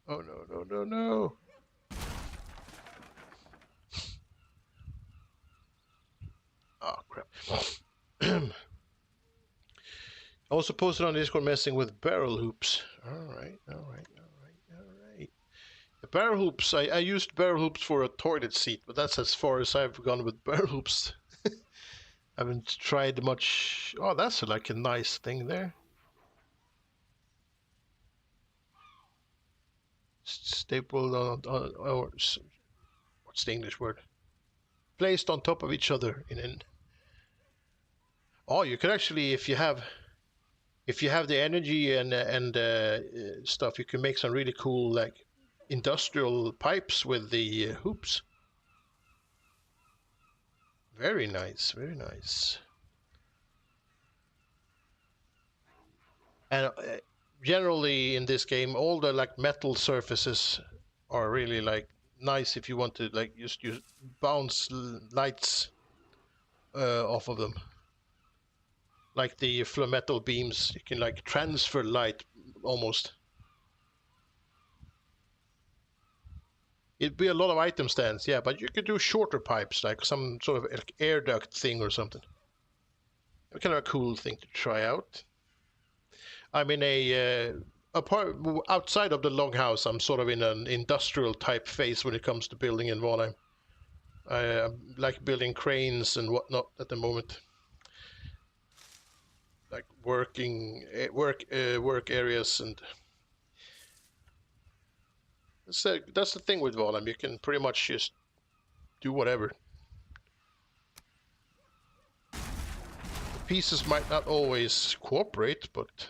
Oh no, no, no, no. Oh crap. I also posted on Discord messing with barrel hoops. Alright, alright, alright, alright. The barrel hoops, I used barrel hoops for a toilet seat, but that's as far as I've gone with barrel hoops. I haven't tried much. Oh, that's like a nice thing there. Stapled on or what's the English word? Placed on top of each other in an... Oh, you could actually, if you have the energy and stuff, you can make some really cool like industrial pipes with the hoops. Very nice, very nice. And generally in this game, all the like metal surfaces are really like nice if you want to like just use bounce lights off of them. Like the metal beams, you can like transfer light almost. It'd be a lot of item stands, yeah, but you could do shorter pipes, like some sort of air duct thing or something. Kind of a cool thing to try out. I'm in a outside of the Longhouse. I'm sort of in an industrial type phase when it comes to building in Valheim. I like building cranes and whatnot at the moment, like work areas, and that's the thing with Valheim. You can pretty much just do whatever. The pieces might not always cooperate, but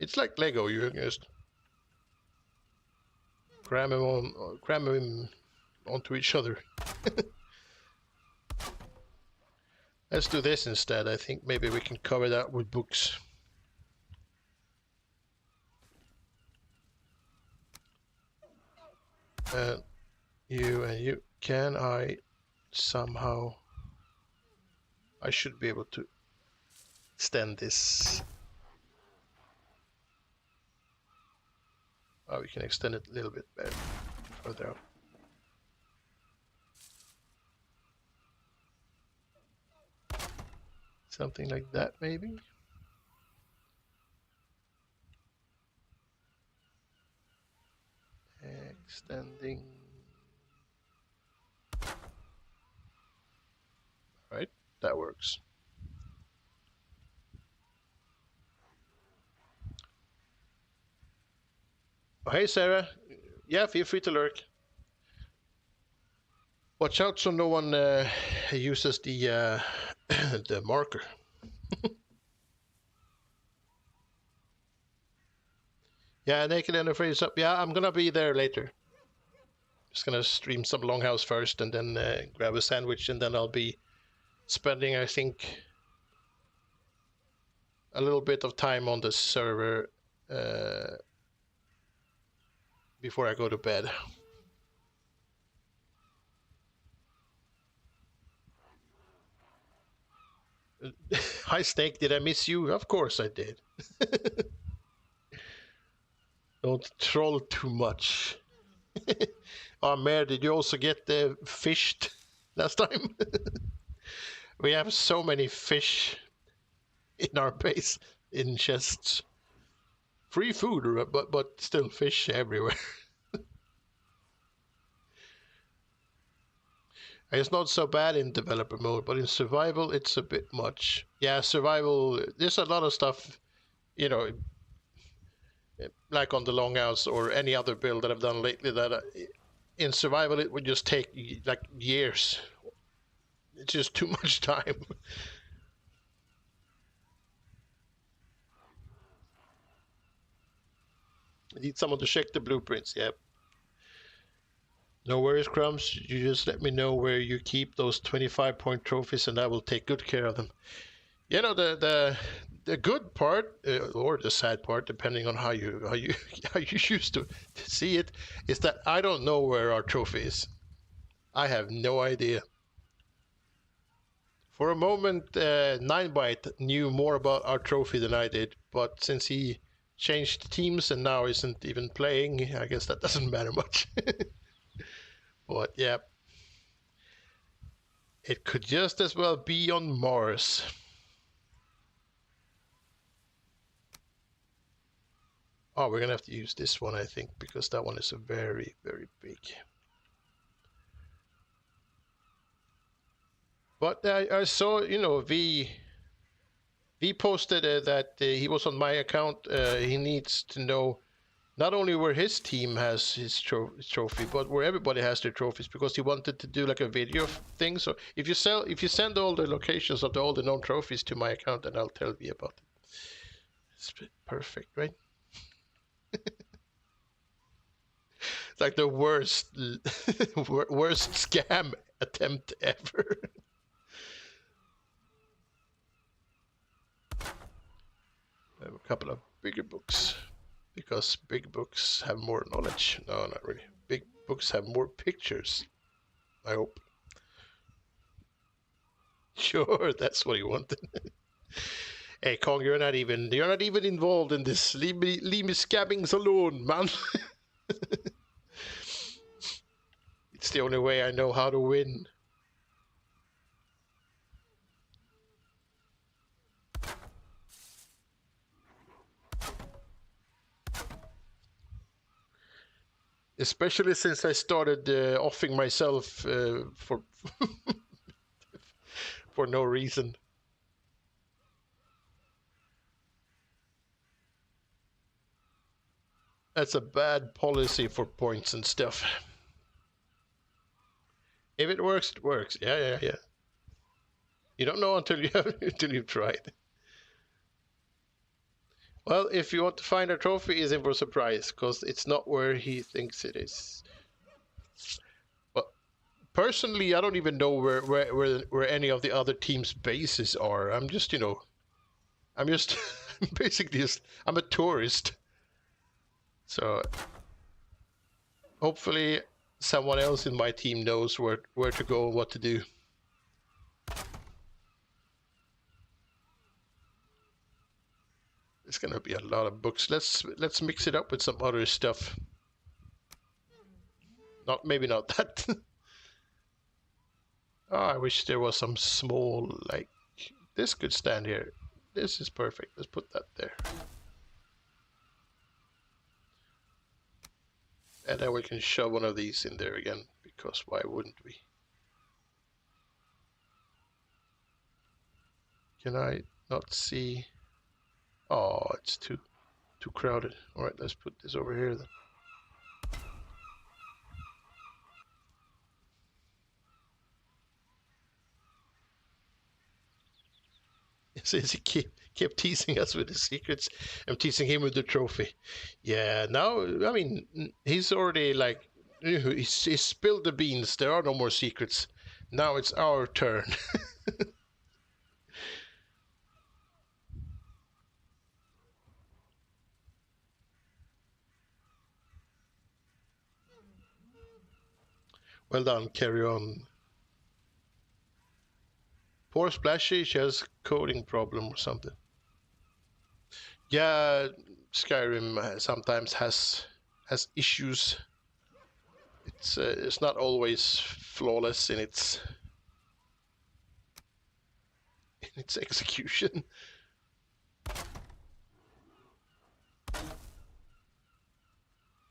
it's like Lego. You can just cram them onto each other. Let's do this instead. I think maybe we can cover that with books. And you. Can I somehow... I should be able to extend this. Oh, we can extend it a little bit better further up. Something like that, maybe. Extending. Right, that works. Oh, hey, Sarah. Yeah, feel free to lurk. Watch out so no one uses the the marker. Yeah, naked and afraid is up. Yeah, I'm gonna be there later. Just gonna stream some Longhouse first, and then grab a sandwich, and then I'll be spending, I think, a little bit of time on the server before I go to bed. Hi, Snake. Did I miss you? Of course I did. Don't troll too much. Oh, Mare, did you also get fished last time? We have so many fish in our base, in chests. Free food, but still fish everywhere. It's not so bad in developer mode, but in survival, it's a bit much. Yeah, survival, there's a lot of stuff, you know, like on the Longhouse or any other build that I've done lately, that in survival, it would just take like years. It's just too much time. I need someone to check the blueprints, yep. No worries, Crumbs. You just let me know where you keep those 25-point trophies, and I will take good care of them. You know, the good part, or the sad part, depending on how you how you choose to see it, is that I don't know where our trophy is. I have no idea. For a moment, 9byte knew more about our trophy than I did, but since he changed teams and now isn't even playing, I guess that doesn't matter much. But yeah, it could just as well be on Mars. Oh, we're gonna have to use this one, I think, because that one is a very, very big. But I saw, you know, V posted that he was on my account. He needs to know not only where his team has his trophy, but where everybody has their trophies, because he wanted to do like a video thing. So if you send all the locations of all the known trophies to my account, then I'll tell you about it. It's perfect, right? It's like the worst worst scam attempt ever. I have a couple of bigger books, because big books have more knowledge. No, not really. Big books have more pictures, I hope. Sure, that's what he wanted. Hey, Kong, you're not even involved in this. Leave me scabbings alone, man. It's the only way I know how to win. Especially since I started offing myself for for no reason. That's a bad policy for points and stuff. If it works, it works. Yeah. You don't know until you've tried. Well, if you want to find a trophy, is in for a surprise, because it's not where he thinks it is. But personally, I don't even know where any of the other teams' bases are. I'm just, basically just, I'm a tourist. So hopefully someone else in my team knows where to go and what to do. It's gonna be a lot of books. Let's mix it up with some other stuff. Maybe not that. Oh, I wish there was some small, like, this could stand here. This is perfect. Let's put that there. And then we can shove one of these in there again, because why wouldn't we? Can I not see? Oh, it's too crowded. All right, let's put this over here then. Since he kept teasing us with his secrets, I'm teasing him with the trophy. Yeah, now, I mean, he's already, like, He spilled the beans. There are no more secrets. Now it's our turn. Well done, carry on. Poor Splashy, she has coding problem or something. Yeah, Skyrim sometimes has issues. It's not always flawless in its execution.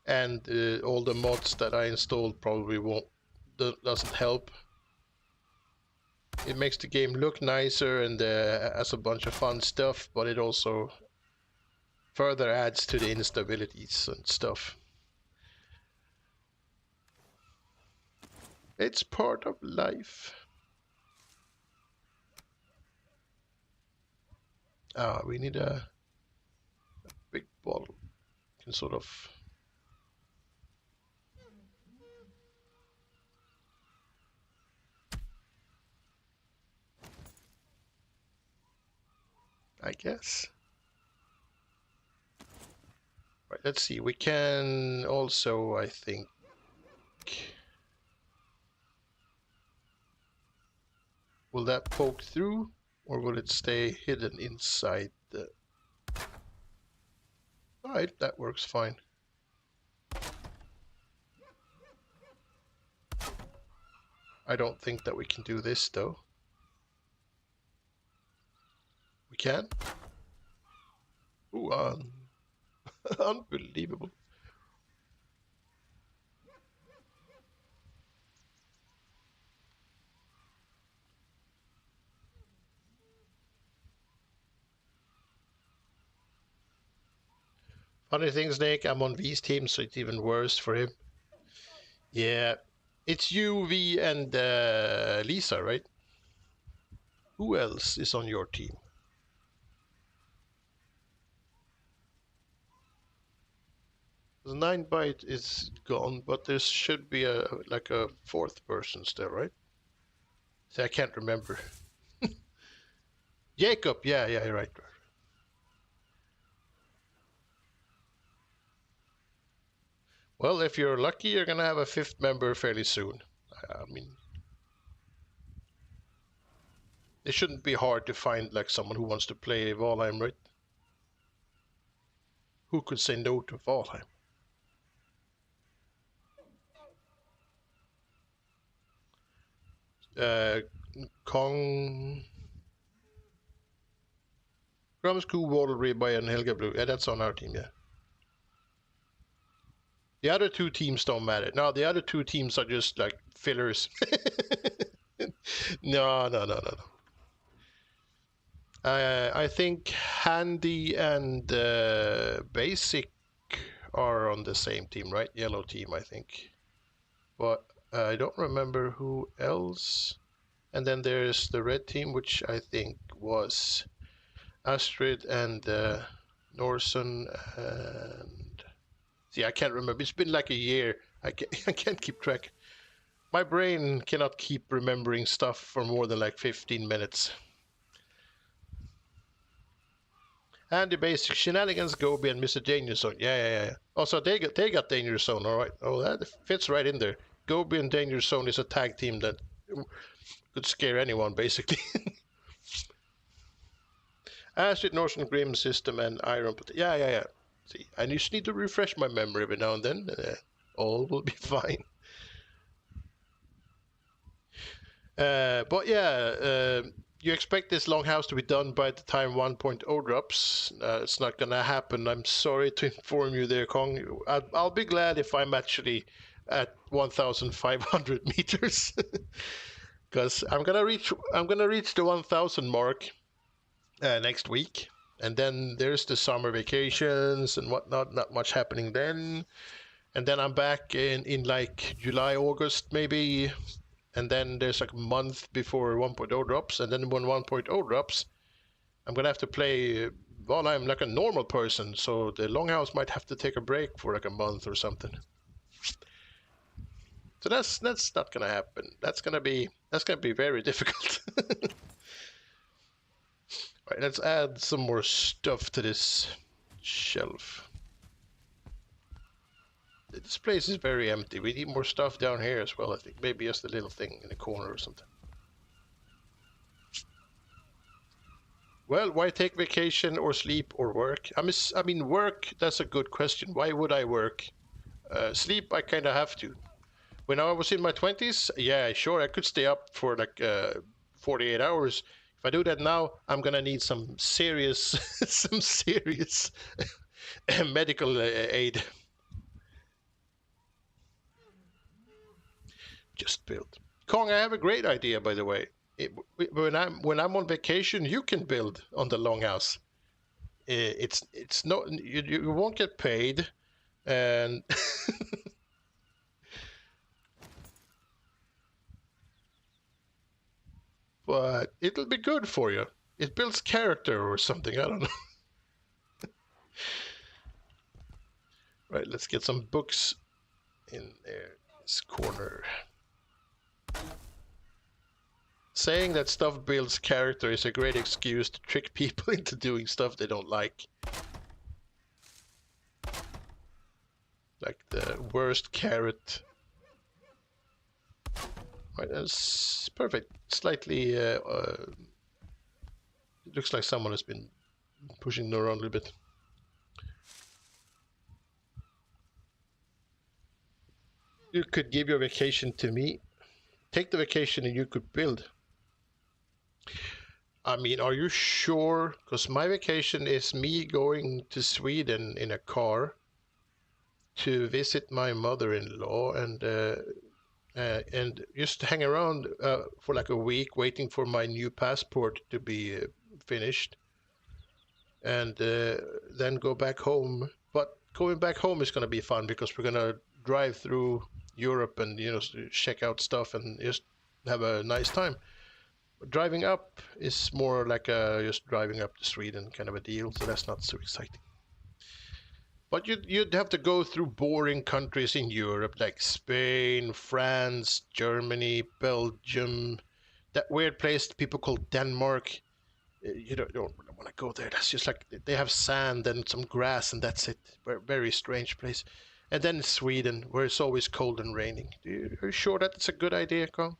And all the mods that I installed probably doesn't help. It makes the game look nicer and has a bunch of fun stuff, but it also further adds to the instabilities and stuff. It's part of life. We need a big bottle. Can sort of. I guess. Right, let's see. We can also, I think. Will that poke through, or will it stay hidden inside the... Alright, that works fine. I don't think that we can do this, though. We can? Ooh, unbelievable. Funny thing, Snake, I'm on V's team, so it's even worse for him. Yeah, it's you, V, and Lisa, right? Who else is on your team? The 9-byte is gone, but there should be a fourth person still, right? See, I can't remember. Jacob, yeah, you're right. Well, if you're lucky, you're gonna have a fifth member fairly soon. I mean, it shouldn't be hard to find like someone who wants to play Valheim, right? Who could say no to Valheim? Kong, Crumbs, Waddle, Rebuy, and Helga Blue. Yeah, that's on our team, yeah. The other two teams don't matter. No, the other two teams are just like fillers. No. I think Handy and Basic are on the same team, right? Yellow team, I think. But I don't remember who else. And then there's the red team, which I think was Astrid and Norson and... See, I can't remember. It's been like a year. I can't keep track. My brain cannot keep remembering stuff for more than like 15 minutes. And the basic shenanigans, Gobi and Mr. Danger Zone. Yeah. Oh, so they got Danger Zone, all right. Oh, that fits right in there. Gobi and Danger Zone is a tag team that could scare anyone, basically. Acid, Northern Grim System, and Iron. Yeah. See, I just need to refresh my memory every now and then. All will be fine. But yeah, you expect this Longhouse to be done by the time 1.0 drops. It's not gonna happen. I'm sorry to inform you there, Kong. I'll be glad if I'm actually at 1,500 meters, because I'm gonna reach the 1,000 mark next week, and then there's the summer vacations and whatnot. Not much happening then, and then I'm back in like July, August maybe. And then there's like a month before 1.0 drops, and then when 1.0 drops, I'm gonna have to play Valheim like a normal person, so the Longhouse might have to take a break for like a month or something. So that's not gonna happen. That's gonna be very difficult. Right, let's add some more stuff to this shelf. This place is very empty. We need more stuff down here as well, I think. Maybe just a little thing in the corner or something. Well, why take vacation or sleep or work? I mean, work, that's a good question. Why would I work? Sleep, I kind of have to. When I was in my 20s, yeah, sure, I could stay up for like 48 hours. If I do that now, I'm gonna need some serious, some serious medical aid. Just build. Kong, I have a great idea, by the way. When I'm on vacation, you can build on the Longhouse. It's no you won't get paid, and but it'll be good for you. It builds character or something. I don't know. Right, let's get some books in there. This corner. Saying that stuff builds character is a great excuse to trick people into doing stuff they don't like. Like the worst carrot. Right, that's perfect. Slightly, it looks like someone has been pushing it around a little bit. You could give your vacation to me. Take the vacation and you could build. I mean, are you sure? Because my vacation is me going to Sweden in a car to visit my mother-in-law and just hang around for like a week, waiting for my new passport to be finished, and then go back home. But going back home is going to be fun because we're going to drive through Europe and check out stuff and just have a nice time. Driving up is more like just driving up to Sweden kind of a deal, so that's not so exciting. But you'd have to go through boring countries in Europe like Spain, France, Germany, Belgium, that weird place people call Denmark. You don't want to go there. That's just like they have sand and some grass and that's it. Very strange place. And then Sweden, where it's always cold and raining. Are you sure that's a good idea, Carl?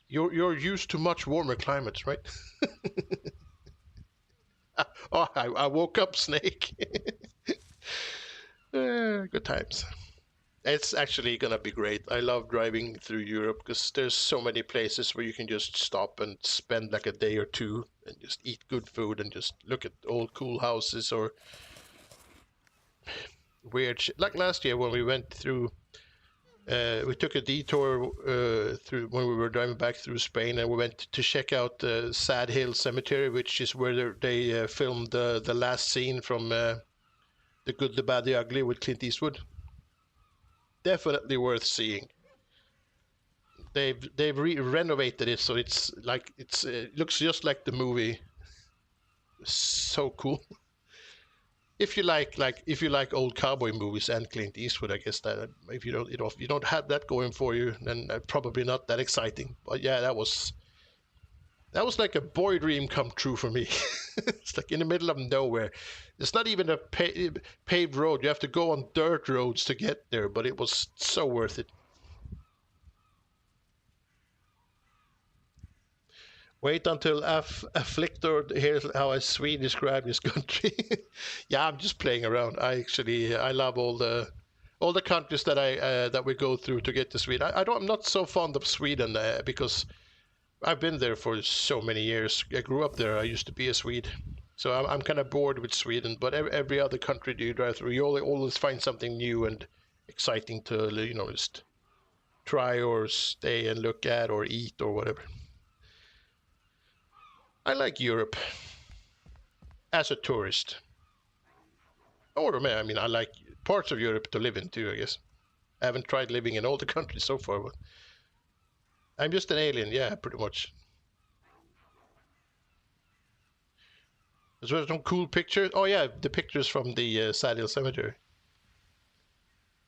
You're used to much warmer climates, right? Oh, I woke up, Snake. Good times. It's actually gonna be great. I love driving through Europe because there's so many places where you can just stop and spend like a day or two and just eat good food and just look at old cool houses or weird shit. Like last year when we went through, we took a detour through when we were driving back through Spain, and we went to check out Sad Hill Cemetery, which is where they filmed the last scene from The Good, the Bad, the Ugly with Clint Eastwood. Definitely worth seeing. They've renovated it so it's like it looks just like the movie. So cool. If you like old cowboy movies and Clint Eastwood, I guess that if you don't have that going for you, then probably not that exciting. But yeah, that was like a boy dream come true for me. It's like in the middle of nowhere. It's not even a paved road. You have to go on dirt roads to get there, but it was so worth it. Wait until Afflictor hears how a Swede described his country. Yeah, I'm just playing around. I love all the countries that that we go through to get to Sweden. I'm not so fond of Sweden because I've been there for so many years. I grew up there. I used to be a Swede. So I'm kind of bored with Sweden, but every other country you drive through, you always find something new and exciting to just try or stay and look at or eat or whatever. I like Europe as a tourist. Or I mean, I like parts of Europe to live in too, I guess. I haven't tried living in all the countries so far, but I'm just an alien, yeah, pretty much. There's some cool pictures. Oh yeah, the pictures from the Sad Hill Cemetery.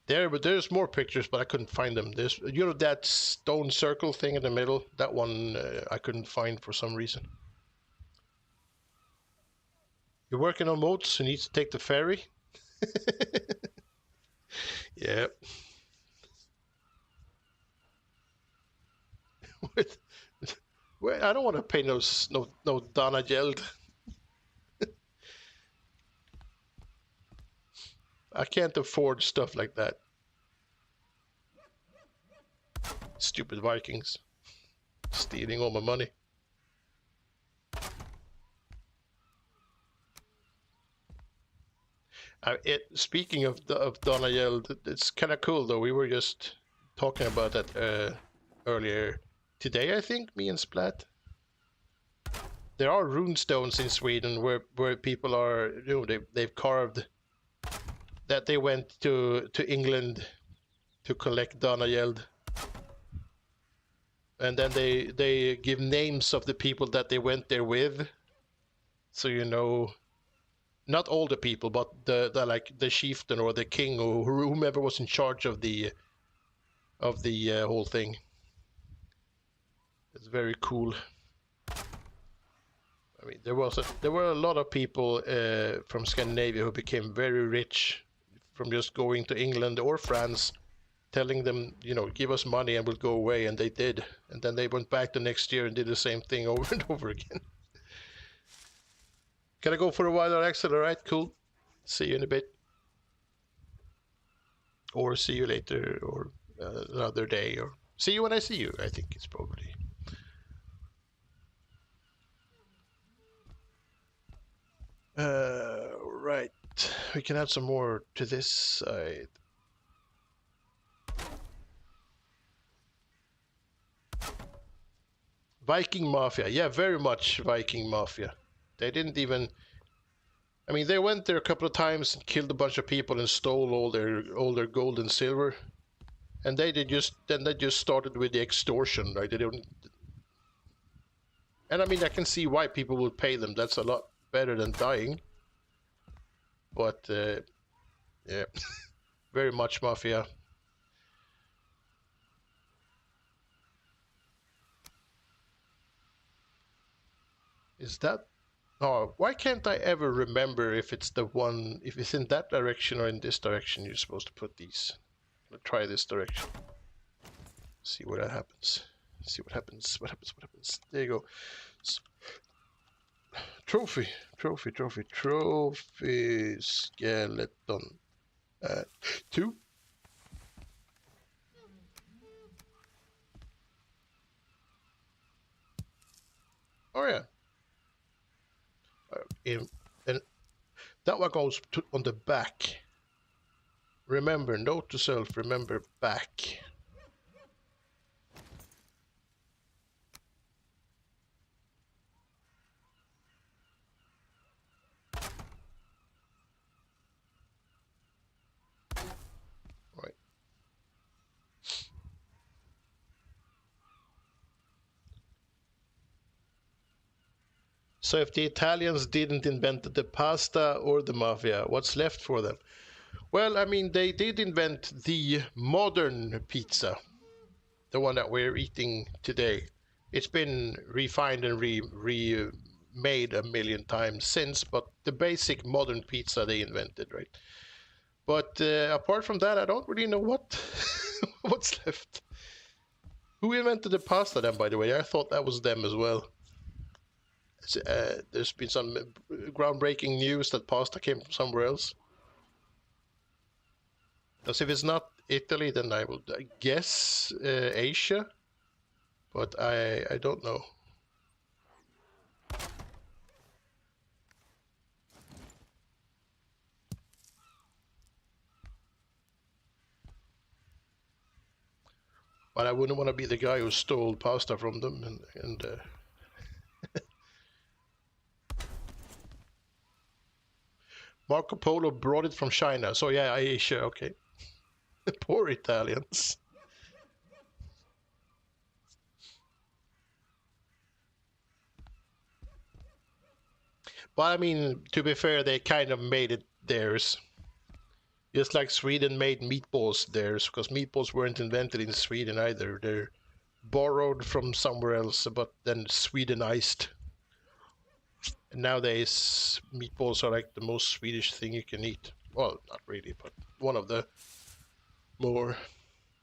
But there's more pictures, but I couldn't find them. There's, you know, that stone circle thing in the middle. That one I couldn't find for some reason. You're working on moats. You need to take the ferry. Yeah. Well, I don't want to pay no Dana Geld. I can't afford stuff like that. Stupid Vikings. Stealing all my money. Speaking of Dana Geld, it's kind of cool though. We were just talking about that earlier today, I think, me and Splat. There are runestones in Sweden where people are, you know, they've carved that they went to England to collect Dana Geld, and then they give names of the people that they went there with, so you know, not all the people, but the like the chieftain or the king or whomever was in charge of the whole thing. It's very cool. I mean, there were a lot of people from Scandinavia who became very rich from just going to England or France, telling them, you know, give us money and we'll go away, and they did. And then they went back the next year and did the same thing over and over again. Can I go for a while, Axel? All right, cool. See you in a bit. Or see you later, or another day, or see you when I see you, I think it's probably. Right. We can add some more to this side. Viking Mafia. Yeah, very much Viking Mafia. They didn't even... I mean, they went there a couple of times and killed a bunch of people and stole all their gold and silver. And they just started with the extortion, right? They don't... And I mean, I can see why people would pay them. That's a lot better than dying. But, yeah, very much Mafia. Is that... Oh, why can't I ever remember if it's the one, if it's in that direction or in this direction you're supposed to put these? I'm gonna try this direction. See what happens. See what happens. What happens. There you go. Trophy skeleton. 2. Oh yeah. And that one goes on the back. Remember, note to self, remember back. Right. So if the Italians didn't invent the pasta or the mafia, what's left for them? Well, I mean, they did invent the modern pizza, the one that we're eating today. It's been refined and remade a million times since, but the basic modern pizza they invented, right? But apart from that, I don't really know what's left. Who invented the pasta then, by the way? I thought that was them as well. There's been some groundbreaking news that pasta came from somewhere else. Because if it's not Italy, then I will guess Asia, but I don't know. But I wouldn't want to be the guy who stole pasta from them and Marco Polo brought it from China. So yeah, Asia, okay. Poor Italians. But I mean, to be fair, they kind of made it theirs. Just like Sweden made meatballs there, because meatballs weren't invented in Sweden either. They're borrowed from somewhere else, but then Swedenized. And nowadays, meatballs are like the most Swedish thing you can eat. Well, not really, but one of the more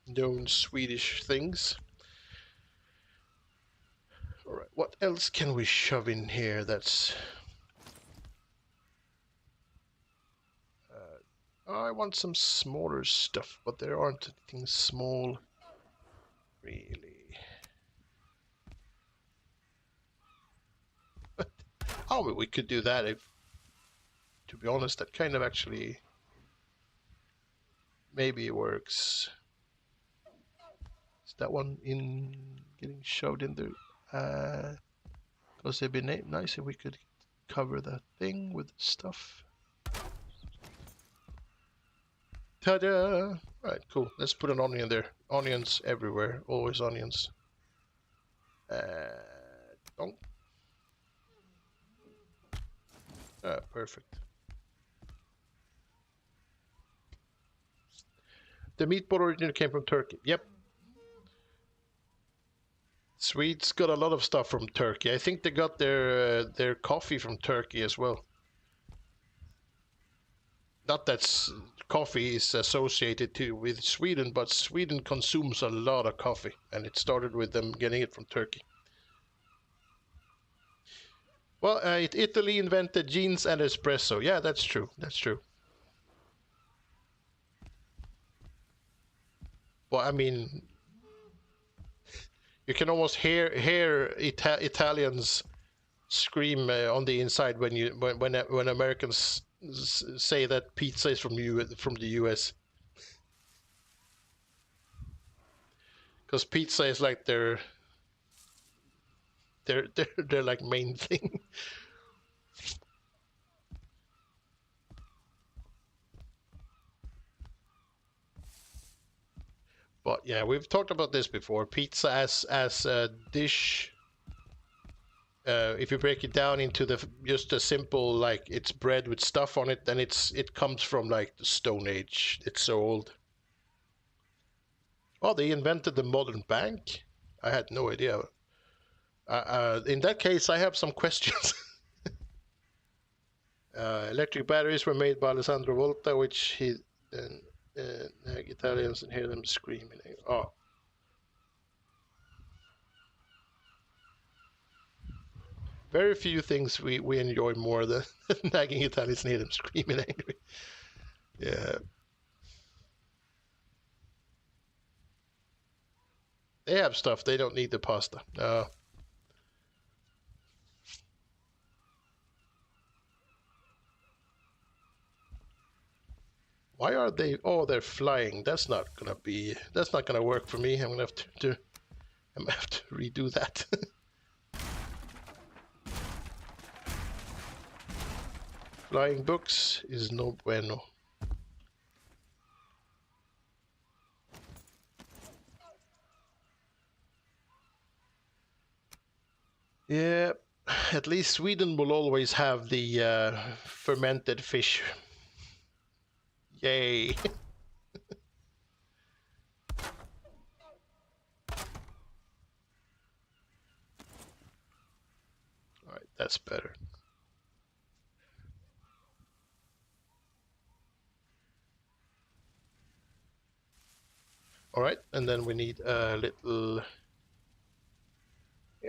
known Swedish things. All right, what else can we shove in here that's... I want some smaller stuff, but there aren't anything small, really. Oh, we could do that if... To be honest, that kind of actually maybe works. Is that one in getting shoved in there? Because it'd be nice if we could cover that thing with stuff. Ta-da! Alright, cool. Let's put an onion there. Onions everywhere. Always onions. Donk. Perfect. The meatball originally came from Turkey. Yep. Swedes got a lot of stuff from Turkey. I think they got their coffee from Turkey as well. Not that coffee is associated with Sweden, but Sweden consumes a lot of coffee, and it started with them getting it from Turkey. Well, Italy invented jeans and espresso. Yeah, that's true. That's true. Well, I mean, you can almost hear Italians scream on the inside when Americans say that pizza is from the U.S. Because pizza is like their like main thing. But yeah, we've talked about this before. Pizza as a dish. If you break it down into just a simple, like, it's bread with stuff on it, then it comes from like the Stone Age. It's so old. Oh, they invented the modern bank? I had no idea. In that case, I have some questions. Electric batteries were made by Alessandro Volta, which he then Italians and hear them screaming. Oh. Very few things we enjoy more than nagging Italians and hear them screaming angry. Yeah. They have stuff. They don't need the pasta. Why are they? Oh, they're flying. That's not gonna work for me. I'm gonna have to redo that. Flying books is no bueno. Yeah, at least Sweden will always have the fermented fish. Yay. Alright, that's better. Alright, and then we need a little...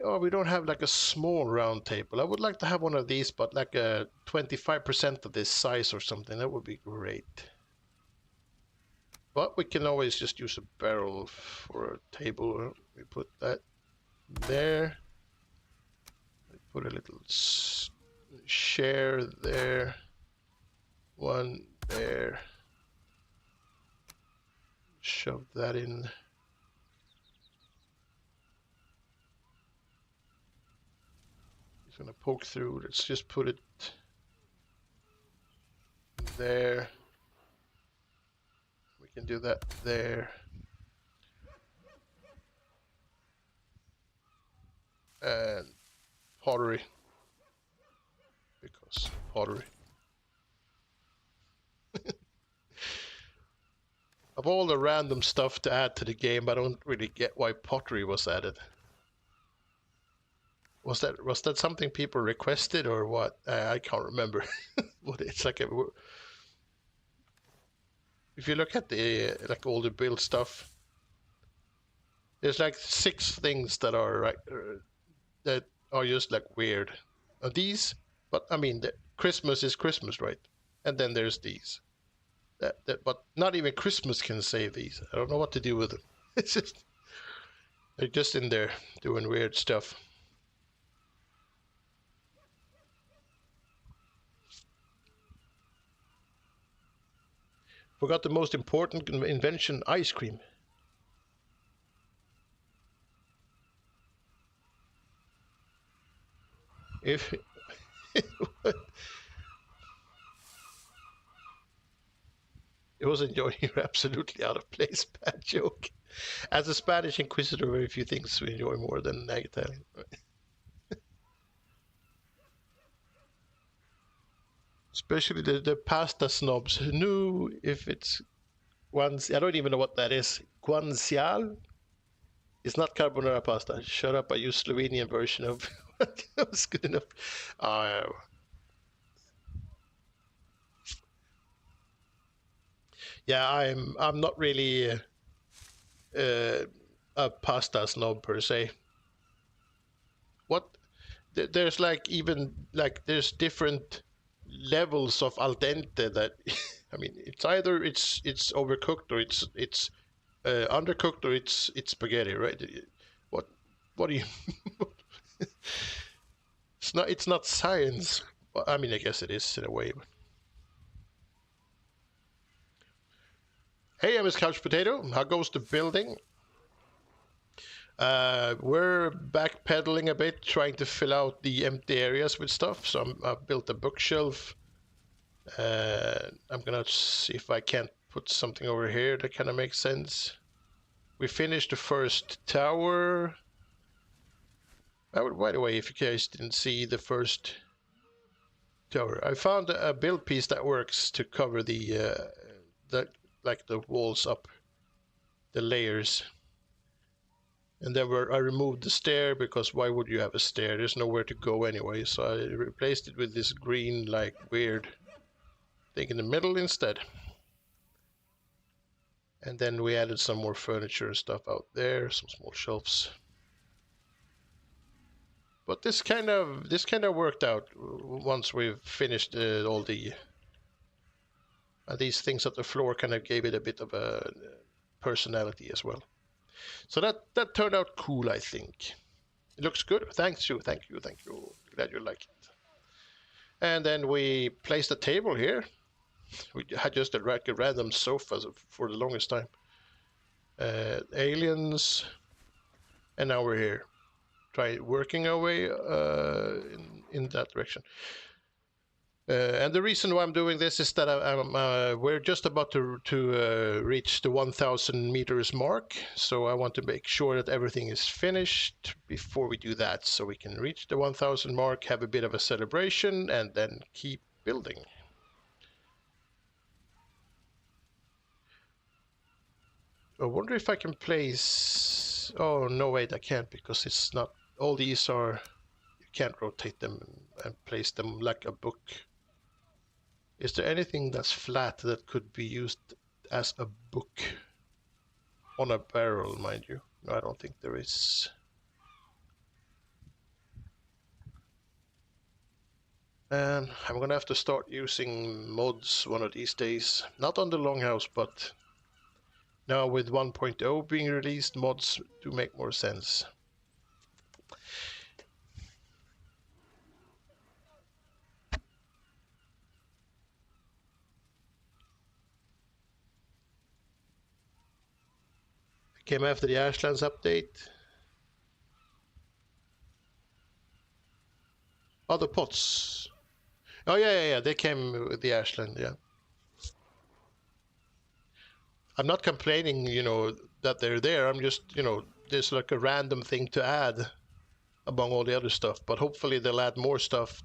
Oh, we don't have like a small round table. I would like to have one of these, but like a 25% of this size or something. That would be great. But we can always just use a barrel for a table. We put that there. We put a little chair there. One there. Shove that in. It's gonna poke through. Let's just put it there. We can do that there. And pottery. Because pottery. of all the random stuff to add to the game, I don't really get why pottery was added. Was that something people requested or what? I can't remember. What it's like. If you look at the like all the build stuff, there's like 6 things that are that are just like weird. These, but I mean, Christmas is Christmas, right? And then there's these. But not even Christmas can save these. I don't know what to do with them. It's just they're just in there doing weird stuff. Forgot the most important invention: ice cream. If it was enjoying, you're absolutely out of place. Bad joke. As a Spanish inquisitor, very few things we enjoy more than Italian. Especially the pasta snobs. No, if it's I don't even know what that is. Guanciale? It's not carbonara pasta. Shut up, I use Slovenian version of that was good enough. Yeah, I'm not really a pasta snob per se. What there's like even like there's different levels of al dente that I mean it's either it's overcooked or it's undercooked or it's spaghetti, right? What what do you? It's not science. Well, I mean, I guess it is in a way. But... Hey, I'm Couch Potato. How goes the building? We're backpedaling a bit, trying to fill out the empty areas with stuff. So I've built a bookshelf. I'm gonna see if I can't put something over here that kind of makes sense. We finished the first tower. By the way, if you guys didn't see the first tower, I found a build piece that works to cover the like the walls up, the layers. And then I removed the stair because why would you have a stair? There's nowhere to go anyway. So I replaced it with this green, like weird thing in the middle instead. And then we added some more furniture and stuff out there, some small shelves. But this kind of worked out once we've finished all the these things at the floor. Kind of gave it a bit of a personality as well. So that turned out cool, I think. It looks good. Thank you. Glad you like it. And then we placed a table here. We had just a random sofa for the longest time. Aliens, and now we're here. Try working our way in that direction. And the reason why I'm doing this is that we're just about to reach the 1,000 meters mark. So I want to make sure that everything is finished before we do that. So we can reach the 1,000 mark, have a bit of a celebration, and then keep building. I wonder if I can place... Oh, no, wait, I can't because it's not... All these are... You can't rotate them and place them like a book. Is there anything that's flat that could be used as a book? On a barrel, mind you. No, I don't think there is. And I'm gonna have to start using mods one of these days. Not on the Longhouse, but now with 1.0 being released, mods do make more sense. Came after the Ashlands update. Oh, the pots. Oh, yeah. They came with the Ashland, yeah. I'm not complaining, that they're there. I'm just, there's like a random thing to add among all the other stuff. But hopefully they'll add more stuff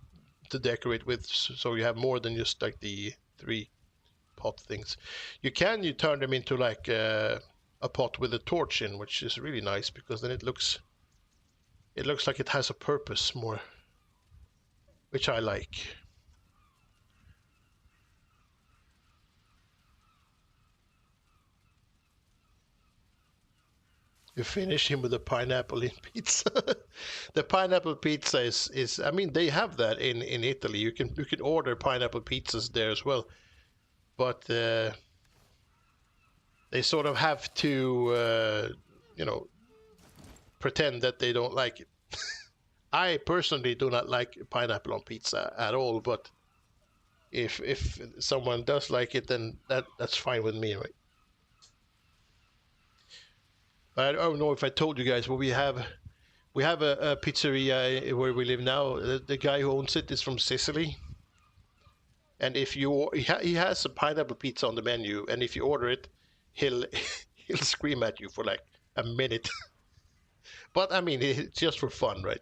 to decorate with, so you have more than just like the 3 pot things. You turn them into like a pot with a torch in, which is really nice because then it looks like it has a purpose more, which I like. You finish him with a pineapple in pizza. The pineapple pizza is I mean, they have that in Italy. You can order pineapple pizzas there as well, but they sort of have to pretend that they don't like it. I personally do not like pineapple on pizza at all, but if someone does like it, then that's fine with me, right? I don't know if I told you guys, but we have a pizzeria where we live now. The guy who owns it is from Sicily, and if he has a pineapple pizza on the menu, and if you order it, he'll he'll scream at you for like a minute. But I mean, it's just for fun, right?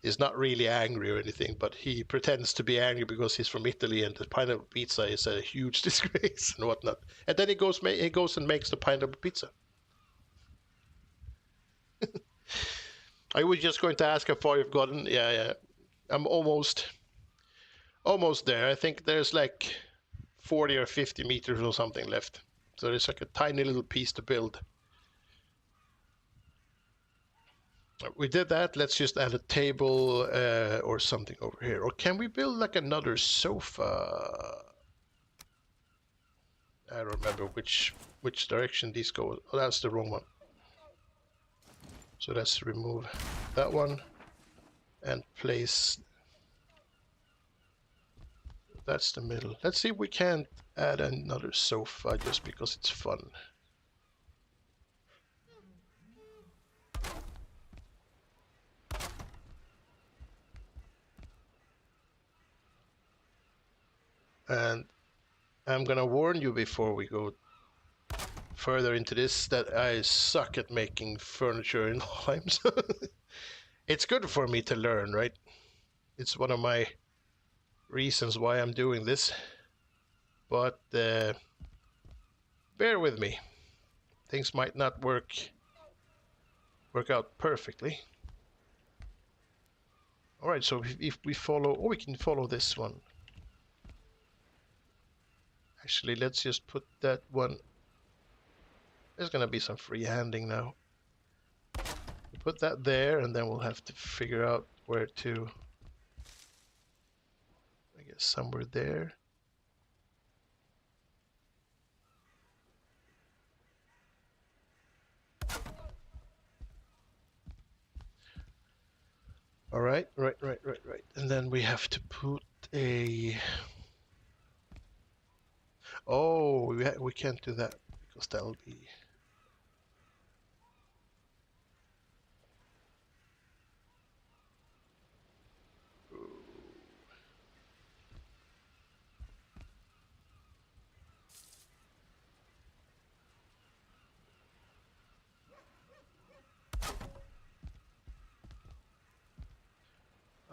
He's not really angry or anything, but he pretends to be angry because he's from Italy and the pineapple pizza is a huge disgrace and whatnot. And then he goes and makes the pineapple pizza. I was just going to ask how far you've gotten. Yeah. I'm almost there. I think there's like 40 or 50 meters or something left. So there's like a tiny little piece to build. We did that. Let's just add a table or something over here. Or can we build like another sofa? I don't remember which direction these go. Oh, that's the wrong one. So let's remove that one and place. That's the middle. Let's see if we can't add another sofa just because it's fun. And I'm gonna warn you before we go further into this that I suck at making furniture in Valheim. It's good for me to learn, right? It's one of my reasons why I'm doing this. But bear with me. Things might not work out perfectly. All right, so if we follow, or we can follow this one. Actually, let's just put that one. There's gonna be some freehanding now. We put that there, and then we'll have to figure out where to. I guess somewhere there. All right. And then we have to put a. Oh, we can't do that because that'll be.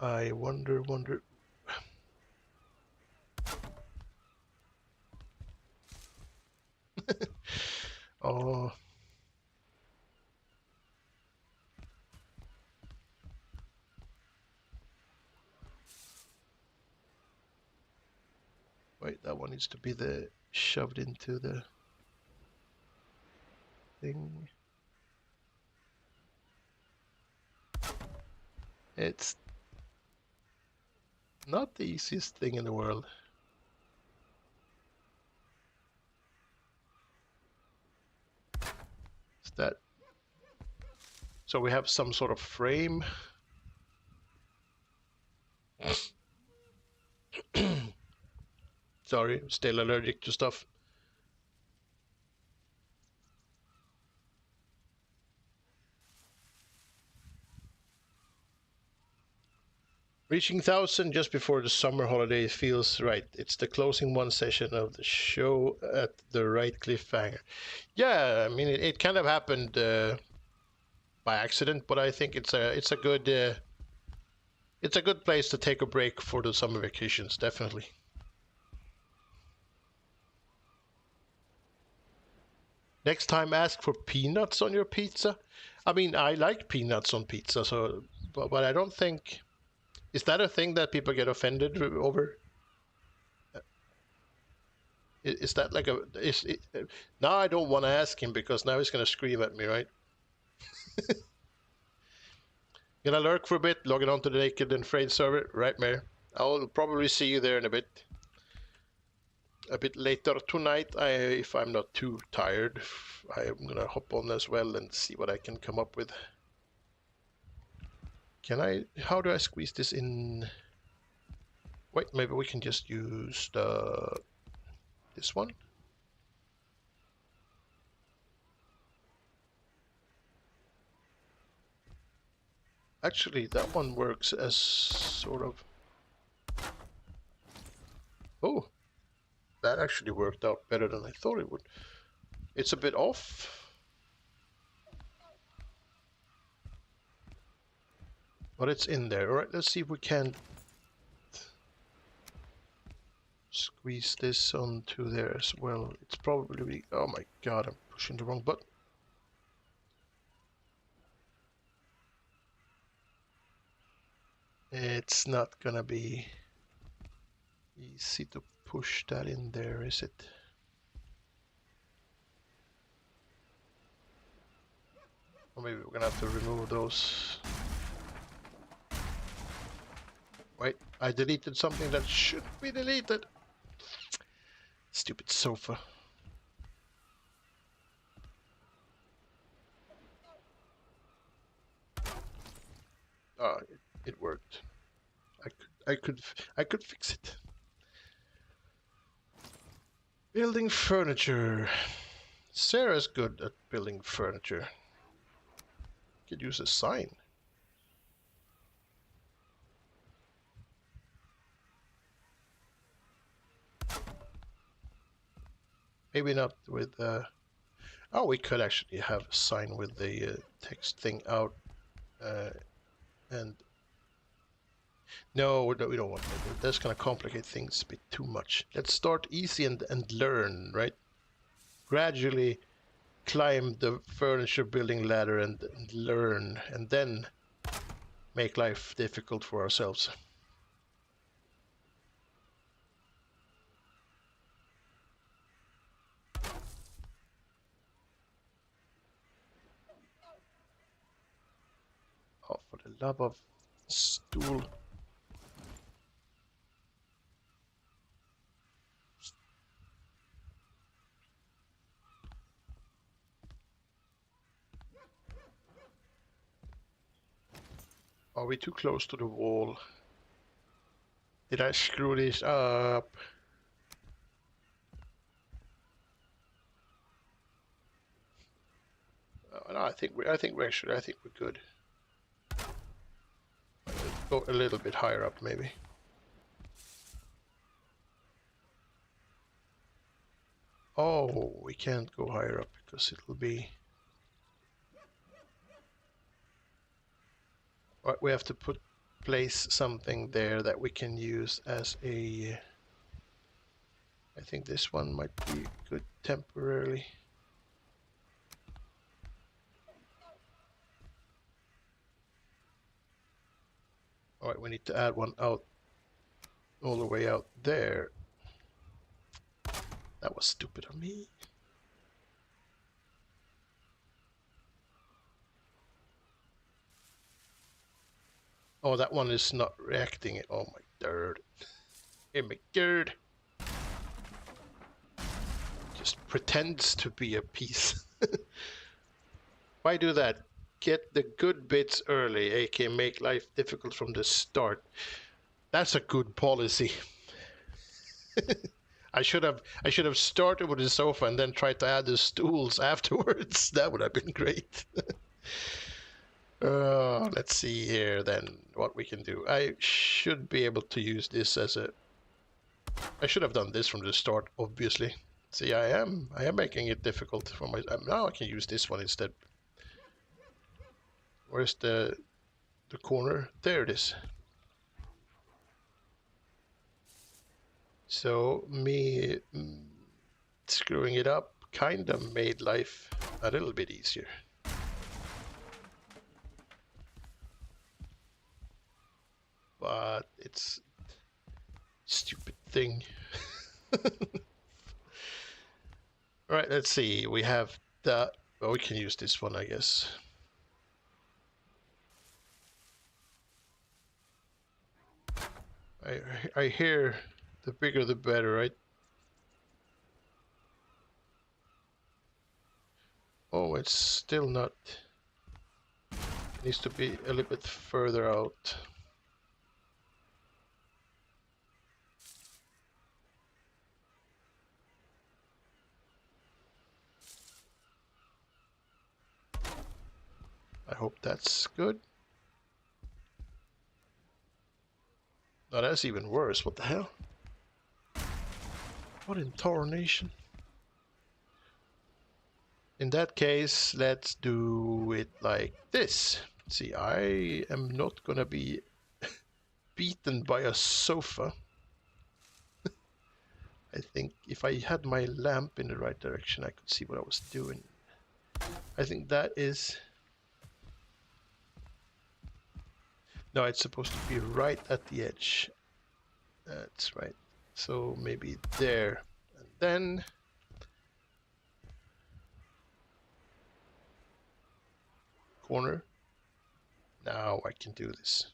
I wonder. Oh. Wait, that one needs to be shoved into the thing. It's not the easiest thing in the world. Is that so? We have some sort of frame. Sorry, I'm still allergic to stuff. Reaching 1,000 just before the summer holiday feels right. It's the closing one session of the show at the right cliffhanger. Yeah, I mean it kind of happened by accident, but I think it's a good place to take a break for the summer vacations, definitely. Next time, ask for peanuts on your pizza. I mean, I like peanuts on pizza, so but I don't think, is that a thing that people get offended over? Is that like a is it, now I don't want to ask him because now he's gonna scream at me, right? Gonna lurk for a bit, logging on to the Naked and Afraid server, right, Mayor? I'll probably see you there in a bit. A bit later tonight, if I'm not too tired, I'm gonna hop on as well and see what I can come up with. Can I? How do I squeeze this in? Wait, maybe we can just use this one. Actually, that one works as sort of. Oh, that actually worked out better than I thought it would. It's a bit off, but it's in there. All right, let's see if we can squeeze this onto there as well. It's probably. Oh my god, I'm pushing the wrong button. It's not gonna be easy to push that in there, is it? Or maybe we're gonna have to remove those. Wait, I deleted something that shouldn't be deleted. Stupid sofa. Ah, it worked. I could fix it. Building furniture. Sarah's good at building furniture. Could use a sign. Maybe not with. Oh, we could actually have a sign with the text thing out. And no, we don't want that. That's gonna complicate things a bit too much. Let's start easy and learn, right? Gradually climb the furniture building ladder and learn, and then make life difficult for ourselves. Oh, for the love of stool. Are we too close to the wall? Did I screw this up? No, I think we're good. Go a little bit higher up, maybe. Oh, we can't go higher up because it'll be. Right, we have to place something there that we can use as a. I think this one might be good temporarily. All right, we need to add one out, all the way out there. That was stupid of me. Oh, that one is not reacting. Oh my god. Oh my god. Just pretends to be a piece. Why do that? Get the good bits early, aka make life difficult from the start. That's a good policy. I should have started with the sofa and then tried to add the stools afterwards. That would have been great. Let's see here then what we can do. I should be able to use this as a. I should have done this from the start, obviously. See, I am making it difficult for my. Now I can use this one instead. Where's the corner? There it is. So me screwing it up kind of made life a little bit easier. But it's a stupid thing. All right, let's see. We have that. Well, we can use this one, I guess. I hear the bigger the better, right? Oh, it's still not. It needs to be a little bit further out. I hope that's good. No, that's even worse. What the hell? What in tarnation? In that case, let's do it like this. See, I am not gonna be beaten by a sofa. I think if I had my lamp in the right direction, I could see what I was doing. I think that is... No, it's supposed to be right at the edge. That's right. So maybe there. And then... corner. Now I can do this.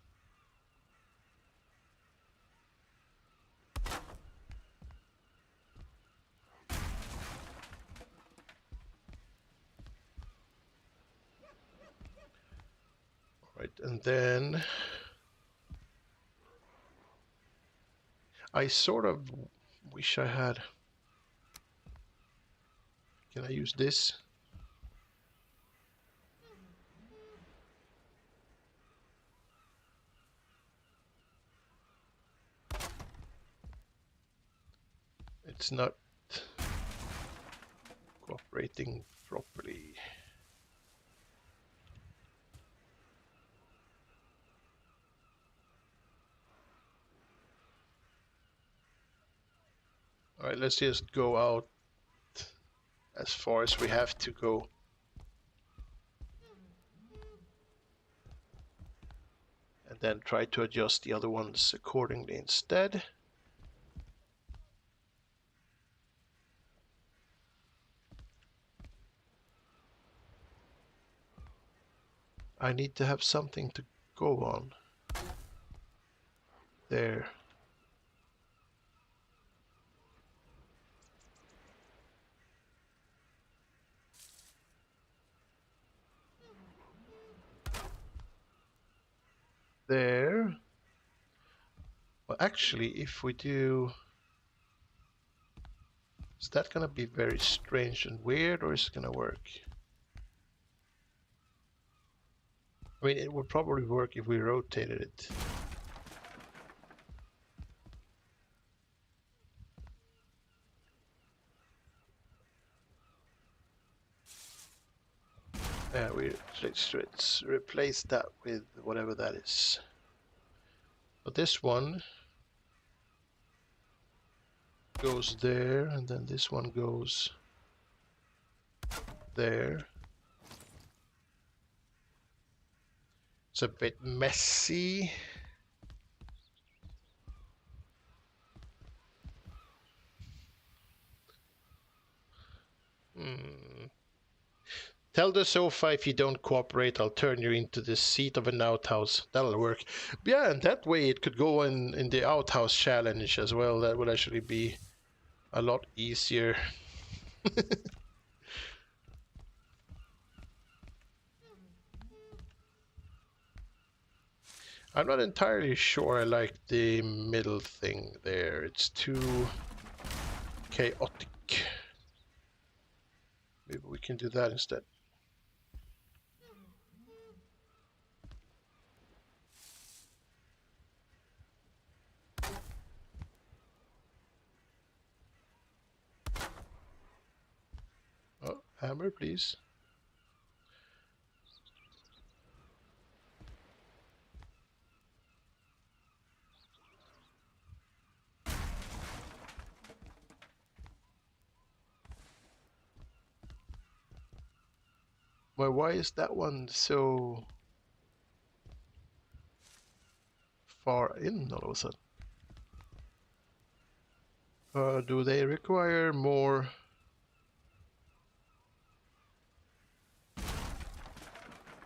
Right, and then I sort of wish I had... Can I use this? It's not cooperating properly. All right, let's just go out as far as we have to go. And then try to adjust the other ones accordingly instead. I need to have something to go on. There. There. Well, actually, if we do... Is that gonna be very strange and weird, or is it gonna work? I mean, it would probably work if we rotated it. Let's replace that with whatever that is. But this one goes there, and then this one goes there. It's a bit messy. Tell the sofa if you don't cooperate, I'll turn you into the seat of an outhouse. That'll work. Yeah, and that way it could go in the outhouse challenge as well. That would actually be a lot easier. I'm not entirely sure I like the middle thing there. It's too chaotic. Maybe we can do that instead. Oh, hammer, please. Well, why is that one so far in all of a sudden? Do they require more?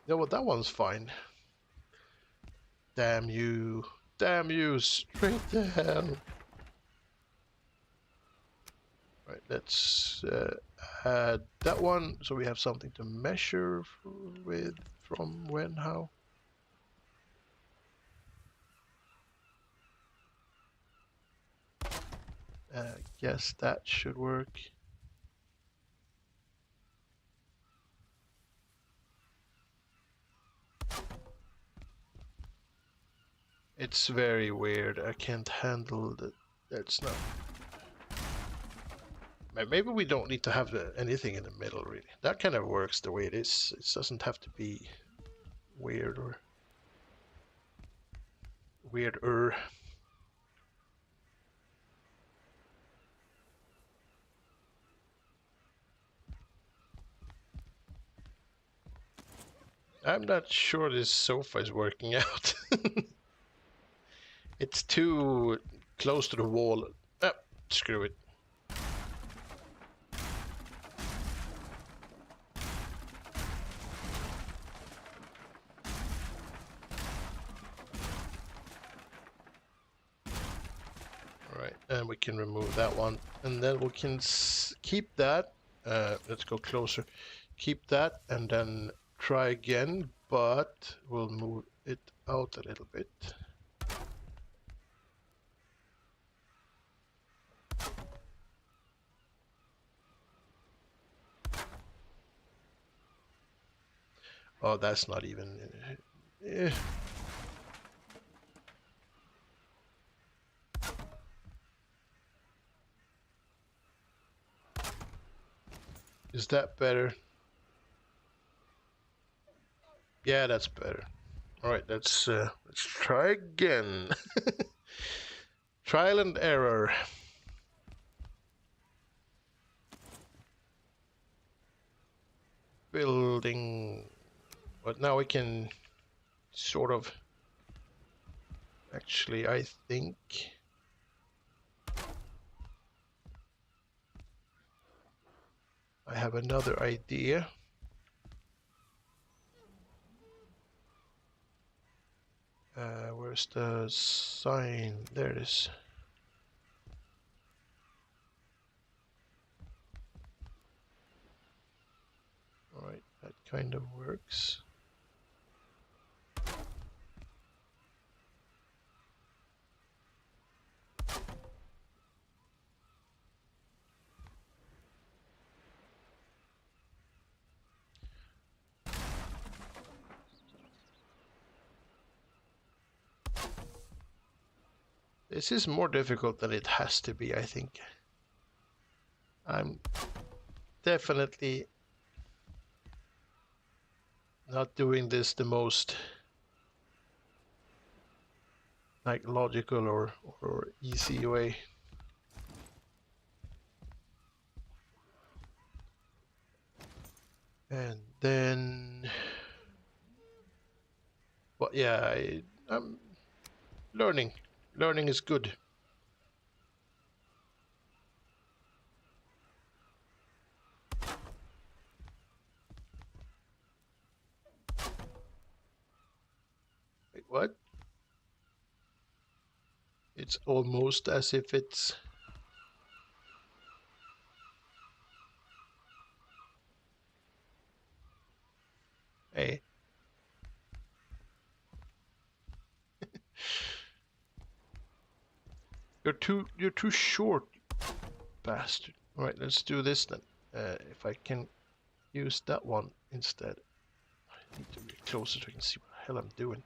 Yeah, well, that one's fine. Damn you. Damn you, straight to hell. Right, let's add that one so we have something to measure with from when, how. Guess that should work. It's very weird. I can't handle that. That's not. Maybe we don't need to have anything in the middle, really. That kind of works the way it is. It doesn't have to be weird or weirder. I'm not sure this sofa is working out. It's too close to the wall. Ah, screw it. Alright, and we can remove that one. And then we can keep that. Let's go closer. Keep that and then try again, but we'll move it out a little bit. Oh, that's not even... Is that better? Yeah, that's better. All right, let's try again. Trial and error. Building. But now we can sort of. Actually, I think I have another idea. Where's the sign? There it is. All right, that kind of works. This is more difficult than it has to be, I think. I'm definitely not doing this the most like logical or easy way. And then, but yeah, I'm learning. Learning is good. Wait, what? It's almost as if it's... Hey. You're too short, bastard. All right, let's do this then. If I can use that one instead. I need to get closer so I can see what the hell I'm doing.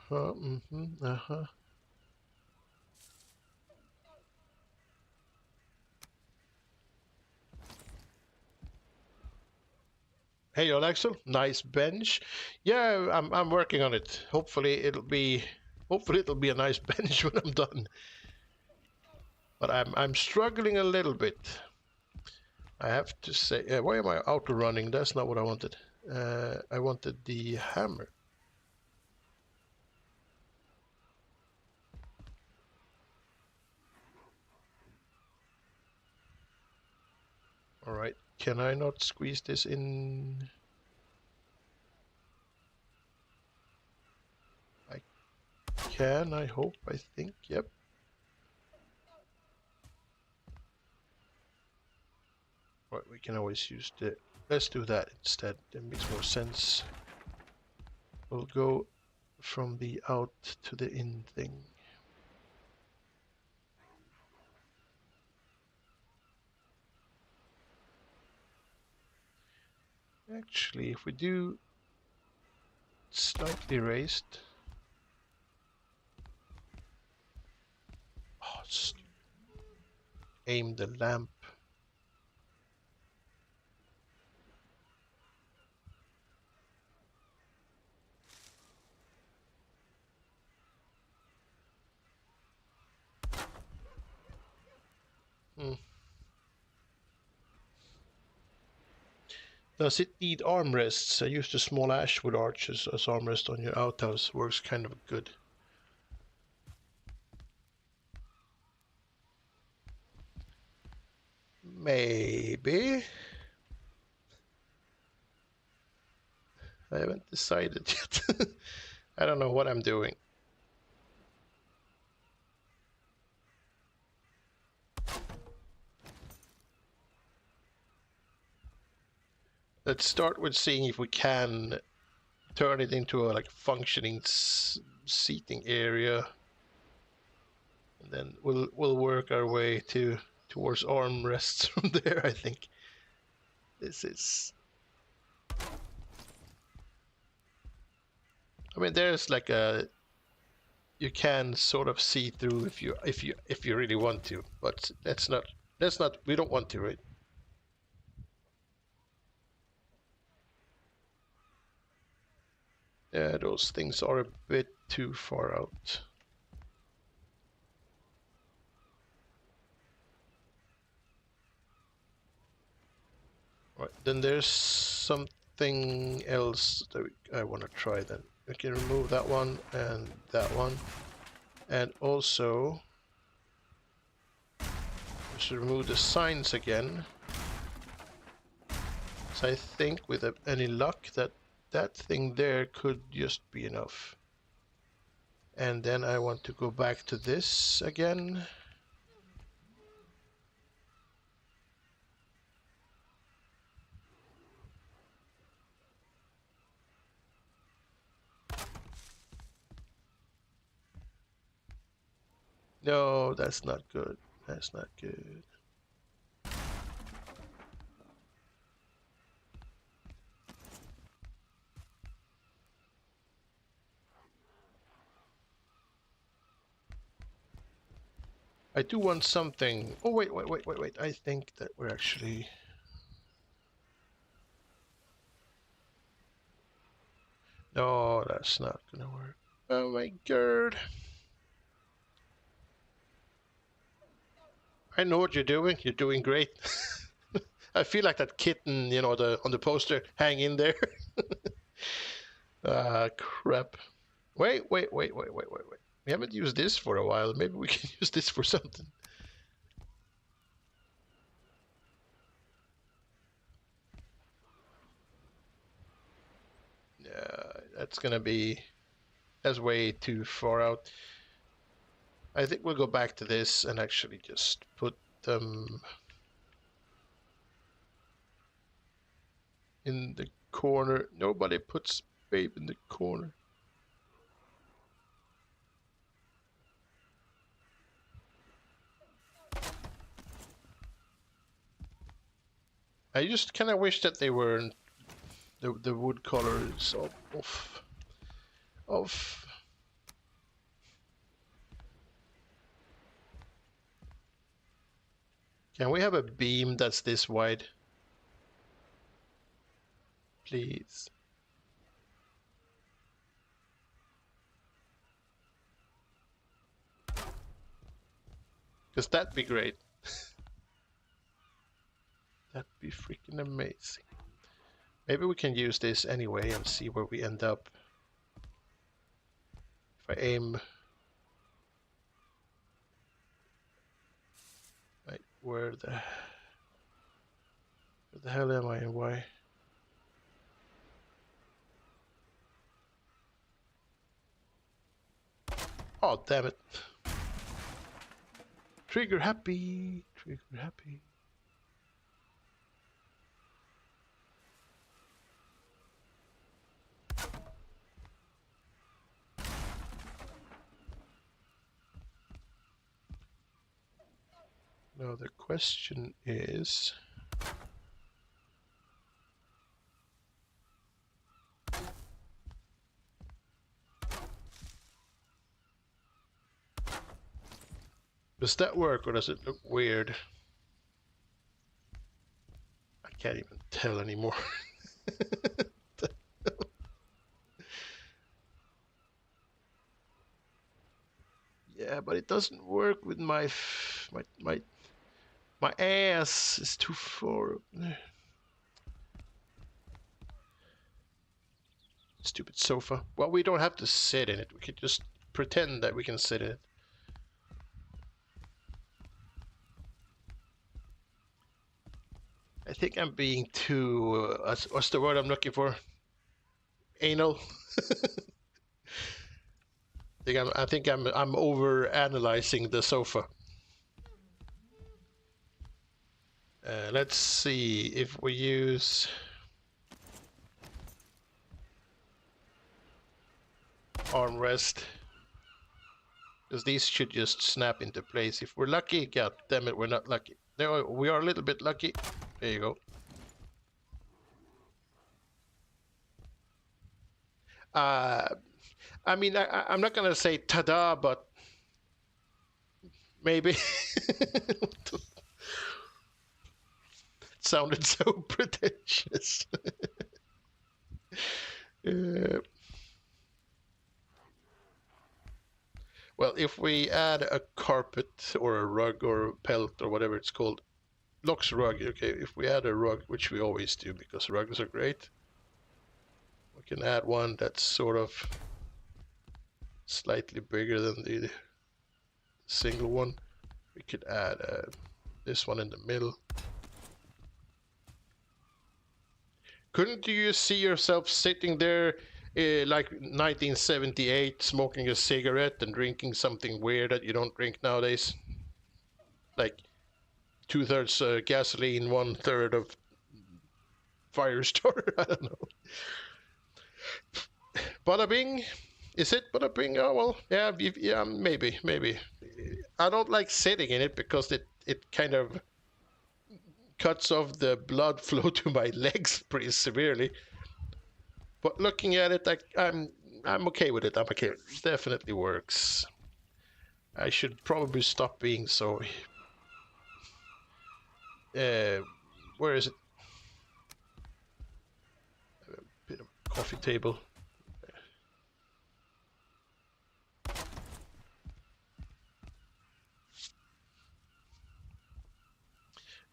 Uh-huh, uh-huh. Hey, Axel, nice bench. Yeah, I'm working on it. Hopefully it'll be a nice bench when I'm done. But I'm struggling a little bit. I have to say, why am I auto running? That's not what I wanted. I wanted the hammer. All right, can I not squeeze this in? I can, I hope, I think, yep. Right, we can always use let's do that instead. It makes more sense. We'll go from the out to the in thing. Actually, if we do slightly raised. Oh, aim the lamp. Hmm. Does it need armrests? I used the small ashwood arches as armrest on your outhouse. Works kind of good. Maybe. I haven't decided yet. I don't know what I'm doing. Let's start with seeing if we can turn it into a like functioning seating area, and then we'll work our way towards armrests from there. I think this is. I mean, there's like a you can sort of see through if you really want to, but that's not we don't want to, right? Yeah, those things are a bit too far out. Right, then there's something else that I want to try then. I can remove that one and that one. And also, we should remove the signs again. So I think with any luck that thing there could just be enough. And then I want to go back to this again. No, that's not good. That's not good. I do want something. Oh, wait. I think that we're actually... No, that's not gonna work. Oh my god. I know what you're doing. You're doing great. I feel like that kitten, on the poster. Hang in there. Ah, crap. Wait. We haven't used this for a while. Maybe we can use this for something. That's gonna be... That's way too far out. I think we'll go back to this and actually just put them in the corner. Nobody puts Babe in the corner. I just kind of wish that they weren't the wood colors of. Can we have a beam that's this wide? please. Because that'd be great. That'd be freaking amazing. Maybe we can use this anyway and see where we end up. If I aim... Wait, where the hell am I and why? Oh, damn it. Trigger happy. Trigger happy. Now the question is... Does that work or does it look weird? I can't even tell anymore. Yeah, but it doesn't work with my ass is too far. Stupid sofa. Well, we don't have to sit in it. We could just pretend that we can sit in it. I think I'm being too, what's the word I'm looking for? Anal. I think I'm over analyzing the sofa. Let's see if we use armrest, because these should just snap into place. If we're lucky, god damn it, we're not lucky. No, we are a little bit lucky. There you go. I mean, I'm not gonna say ta-da, but maybe. It sounded so pretentious. Well, if we add a carpet or a rug or a pelt or whatever it's called, Lock's rug, okay, if we add a rug, which we always do because rugs are great, we can add one that's sort of slightly bigger than the single one. We could add this one in the middle. Couldn't you see yourself sitting there like 1978 smoking a cigarette and drinking something weird that you don't drink nowadays? Like 2/3 gasoline, 1/3 of fire starter. I don't know. Bada bing. Is it bada bing? Oh well, yeah, maybe. I don't like sitting in it because it kind of cuts off the blood flow to my legs pretty severely. But looking at it, I'm okay with it. I'm okay. It definitely works. I should probably stop being so. Where is it? A bit of coffee table.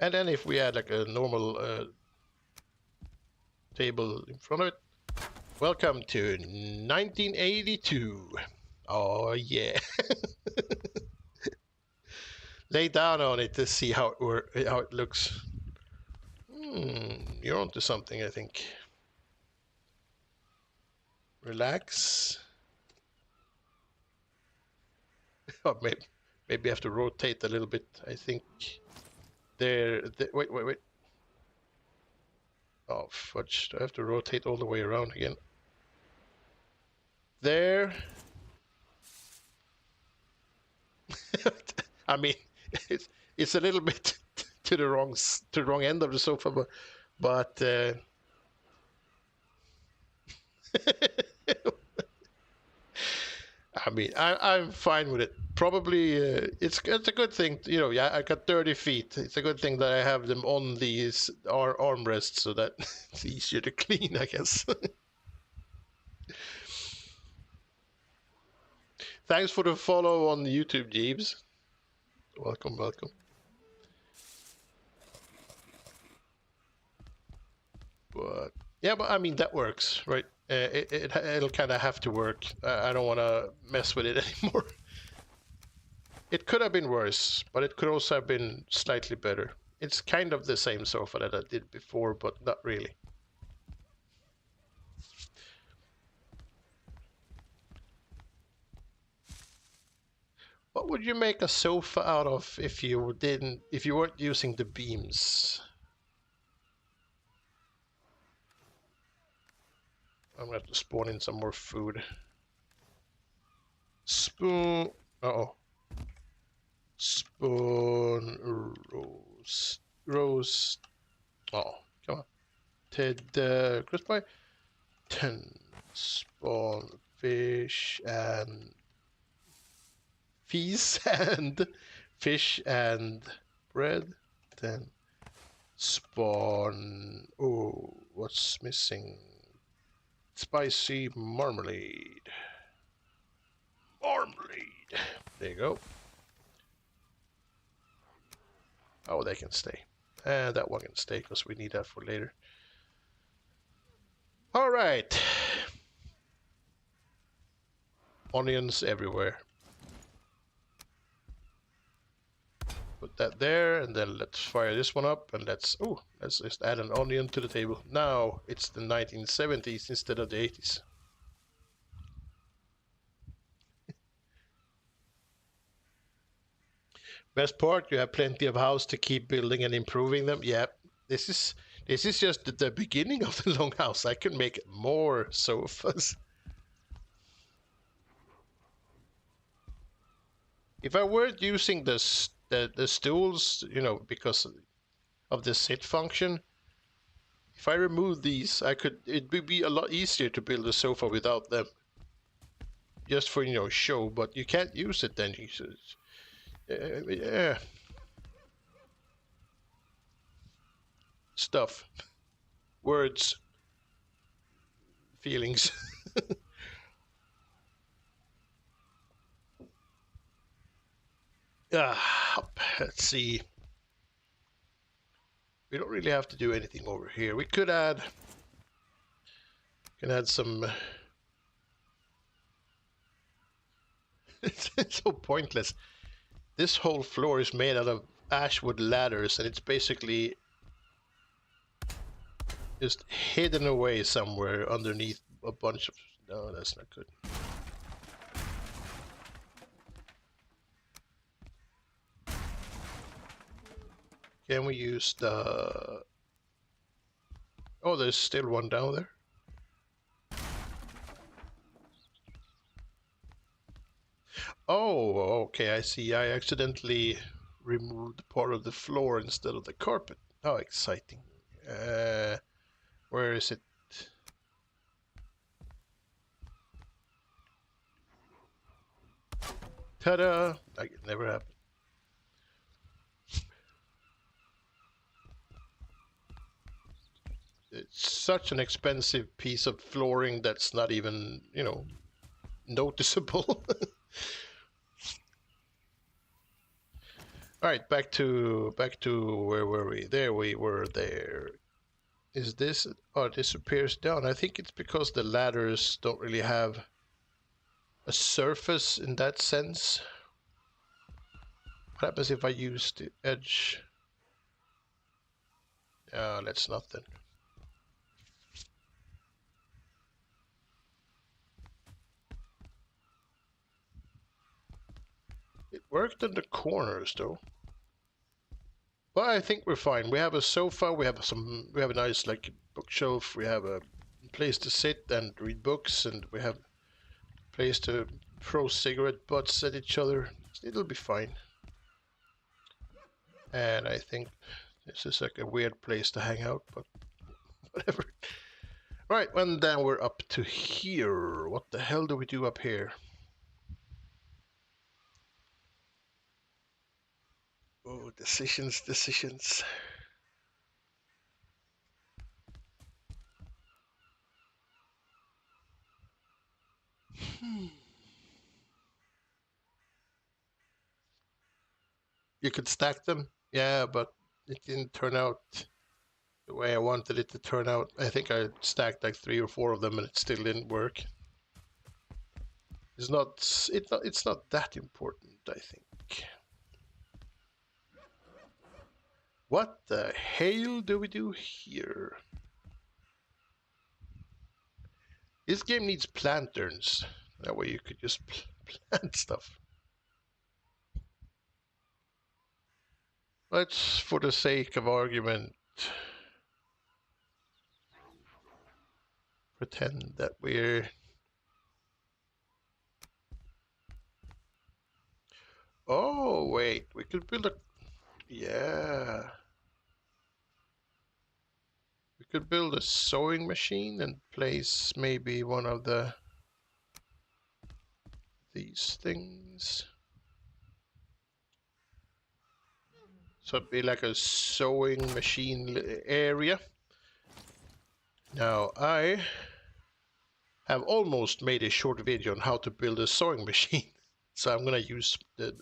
And then if we add like a normal table in front of it. Welcome to 1982. Oh yeah. Lay down on it to see how it looks. You're onto something, I think. Relax. Oh, maybe I have to rotate a little bit. I think wait. Oh fudge! Do I have to rotate all the way around again? There. I mean, it's a little bit to the wrong end of the sofa, but mean, I'm fine with it. Probably, it's a good thing, you know. Yeah, I got 30 feet. It's a good thing that I have them on these armrests so that it's easier to clean, I guess. Thanks for the follow on YouTube, Jeeves. Welcome, welcome. But yeah, but I mean that works, right? It'll kind of have to work. I don't want to mess with it anymore. It could have been worse, but it could also have been slightly better. It's kind of the same sofa that I did before, but not really. What would you make a sofa out of if you weren't using the beams? I'm gonna have to spawn in some more food. Spoon. Uh-oh. Spoon. Rose. Oh, come on. Ted. Crispy. 10. Spawn. Fish and fees and fish and bread. Then spawn. Oh, what's missing? Spicy marmalade. Marmalade. There you go. Oh, they can stay. And that one can stay because we need that for later. All right. Onions everywhere. Put that there, and then let's fire this one up, and let's just add an onion to the table. Now it's the 1970s instead of the 80s. Best part, you have plenty of house to keep building and improving them. Yeah, this is just the beginning of the Longhouse. I can make more sofas. If I weren't using the stools, you know, because of the sit function, if I remove these, it would be a lot easier to build a sofa without them. Just for, you know, show, but you can't use it then. Yeah. Stuff. Words. Feelings. Let's see. We don't really have to do anything over here. We could add... Can add some... It's so pointless. This whole floor is made out of ashwood ladders, and it's basically just hidden away somewhere underneath a bunch of... No, that's not good. Can we use the... Oh, there's still one down there. Oh, okay, I see. I accidentally removed part of the floor instead of the carpet. How exciting. Where is it? Ta-da! Like it never happened. It's such an expensive piece of flooring that's not even, you know, noticeable. All right, back to where were we? There we were. There. Is this? Oh, it disappears down. I think it's because the ladders don't really have a surface in that sense. What happens if I use the edge? That's nothing. It worked in the corners though. But I think we're fine. We have a sofa, we have a nice like bookshelf, we have a place to sit and read books, and we have a place to throw cigarette butts at each other. It'll be fine. And I think this is like a weird place to hang out, but whatever. Right, and then we're up to here. What the hell do we do up here? Oh, decisions, decisions. You could stack them, yeah, but it didn't turn out the way I wanted it to turn out. I think I stacked like 3 or 4 of them, and it still didn't work. It's not that important, I think. What the hell do we do here? This game needs planters. That way you could just plant stuff. Let's, for the sake of argument, pretend that we're... Oh, wait, we could build a... Yeah. We could build a sewing machine and place maybe one of these things. So it'd be like a sewing machine area. Now, I have almost made a short video on how to build a sewing machine. So I'm gonna use the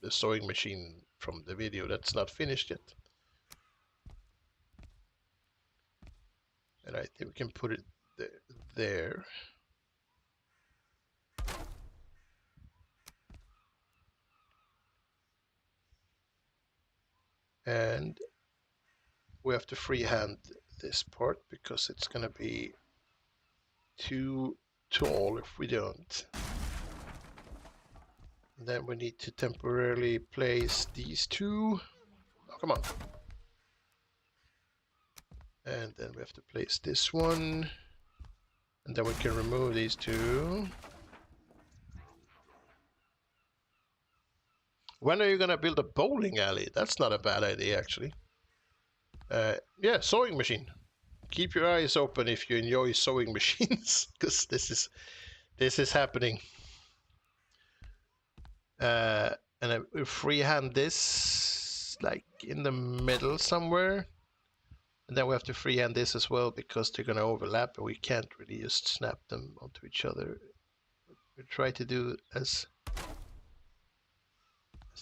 sewing machine from the video that's not finished yet. And I think we can put it there. And we have to freehand this part because it's gonna be too tall if we don't. And then we need to temporarily place these two. Oh, come on. And then we have to place this one. And then we can remove these two. When are you gonna build a bowling alley? That's not a bad idea, actually. Yeah, sewing machine. Keep your eyes open if you enjoy sewing machines, because this is happening. And I freehand this like in the middle somewhere. And then we have to freehand this as well because they're going to overlap and we can't really just snap them onto each other. We try to do as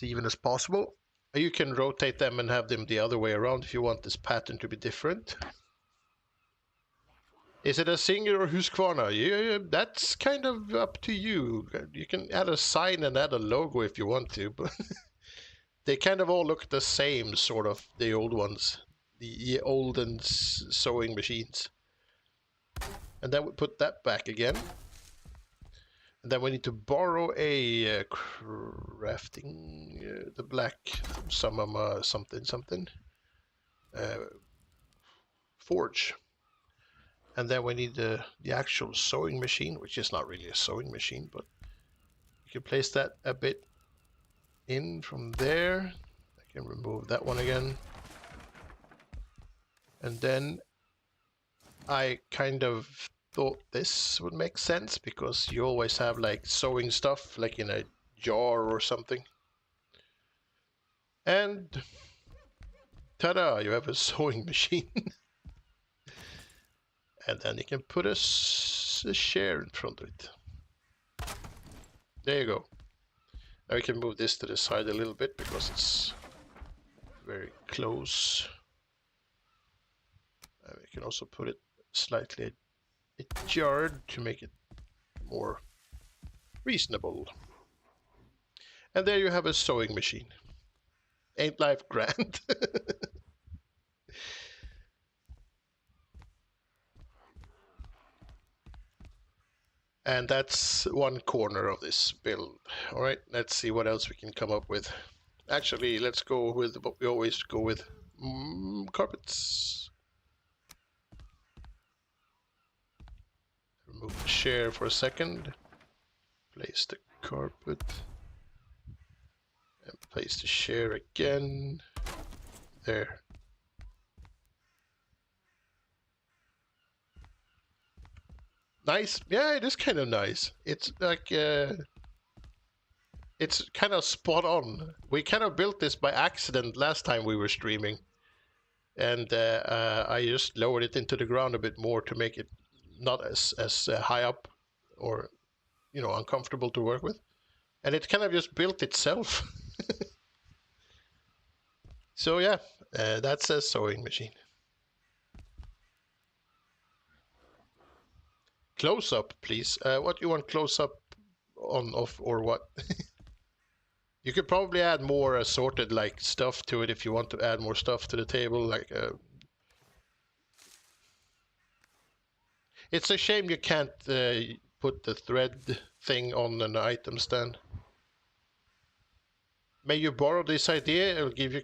even as possible. You can rotate them and have them the other way around if you want this pattern to be different. Is it a Singer or Husqvarna? Yeah, that's kind of up to you. You can add a sign and add a logo if you want to, but they kind of all look the same, sort of, the old ones. The olden sewing machines. And then we put that back again. And then we need to borrow a crafting, the black something. Forge. And then we need the actual sewing machine, which is not really a sewing machine, but you can place that a bit in from there. I can remove that one again. And then I kind of thought this would make sense because you always have like sewing stuff like in a jar or something. And ta-da, you have a sewing machine. And then you can put a chair in front of it. There you go. Now we can move this to the side a little bit because it's very close. We can also put it slightly jarred to make it more reasonable. And there you have a sewing machine. Ain't life grand? And that's one corner of this build. All right, let's see what else we can come up with. Actually, let's go with what we always go with. Carpets. Remove the chair for a second. Place the carpet. And place the chair again. There. Nice. Yeah, it is kind of nice. It's like it's kind of spot on. We kind of built this by accident last time we were streaming, and I just lowered it into the ground a bit more to make it not as high up or uncomfortable to work with, and it kind of just built itself. So yeah, that's a sewing machine. Close up, please. What you want close up on, off, or what? You could probably add more assorted like stuff to it if you want to add more stuff to the table. Like, it's a shame you can't put the thread thing on an item stand. May you borrow this idea? I'll give you.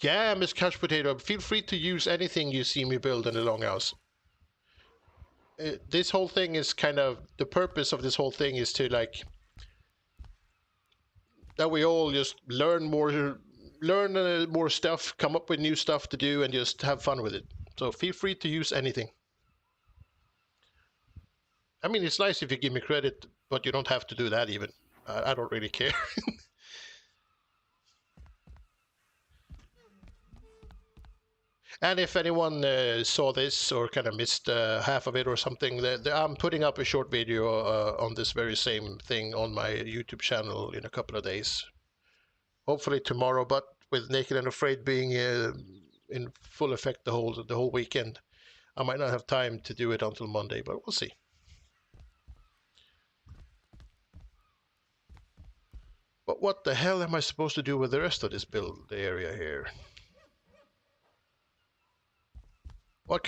Yeah, Miss Couch Potato. Feel free to use anything you see me build in the Longhouse. This whole thing is kind of the purpose of this whole thing is to like that we all just learn more stuff, come up with new stuff to do, and just have fun with it. So feel free to use anything. I mean, it's nice if you give me credit, but you don't have to do that even. I don't really care. And if anyone saw this or kind of missed half of it or something, I'm putting up a short video on this very same thing on my YouTube channel in a couple of days. Hopefully tomorrow, but with Naked and Afraid being in full effect the whole weekend, I might not have time to do it until Monday, but we'll see. But what the hell am I supposed to do with the rest of this build area here? What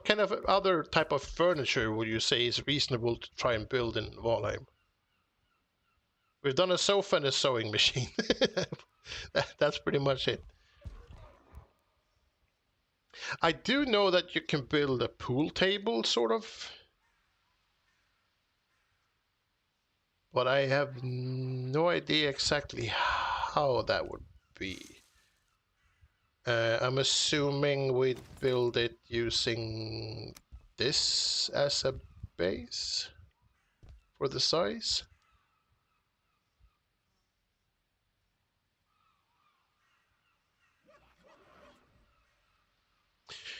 kind of other type of furniture would you say is reasonable to try and build in Valheim? We've done a sofa and a sewing machine. That's pretty much it. I do know that you can build a pool table, sort of. But I have no idea exactly how that would be. I'm assuming we'd build it using this as a base for the size.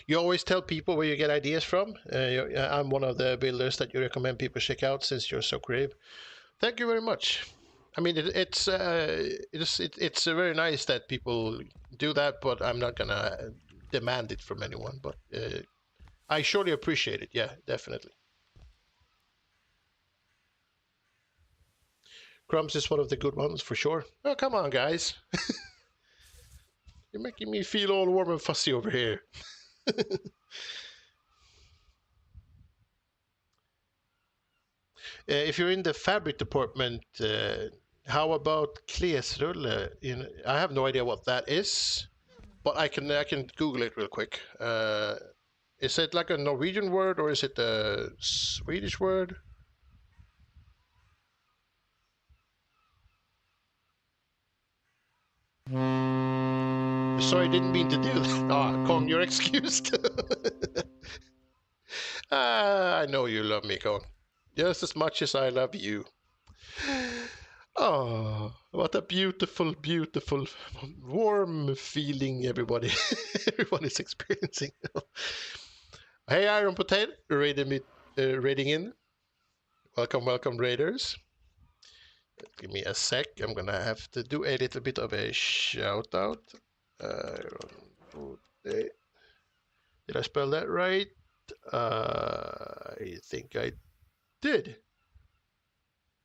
You always tell people where you get ideas from. I'm one of the builders that you recommend people check out since you're so creative. Thank you very much. I mean, it's very nice that people do that, but I'm not gonna demand it from anyone. But I surely appreciate it. Yeah, definitely. Crumbs is one of the good ones for sure. Oh, come on, guys. You're making me feel all warm and fuzzy over here. If you're in the fabric department, how about klesrulle? I have no idea what that is, but I can Google it real quick. Is it like a Norwegian word or is it a Swedish word? Sorry, didn't mean to do that. Ah, Kong, you're excused. I know you love me, Kong, just as much as I love you. Oh, what a beautiful, beautiful, warm feeling everybody is experiencing. Hey, Iron Potato, raiding in. Welcome, welcome, raiders. Give me a sec. I'm gonna have to do a little bit of a shout out. Did I spell that right? I think I did.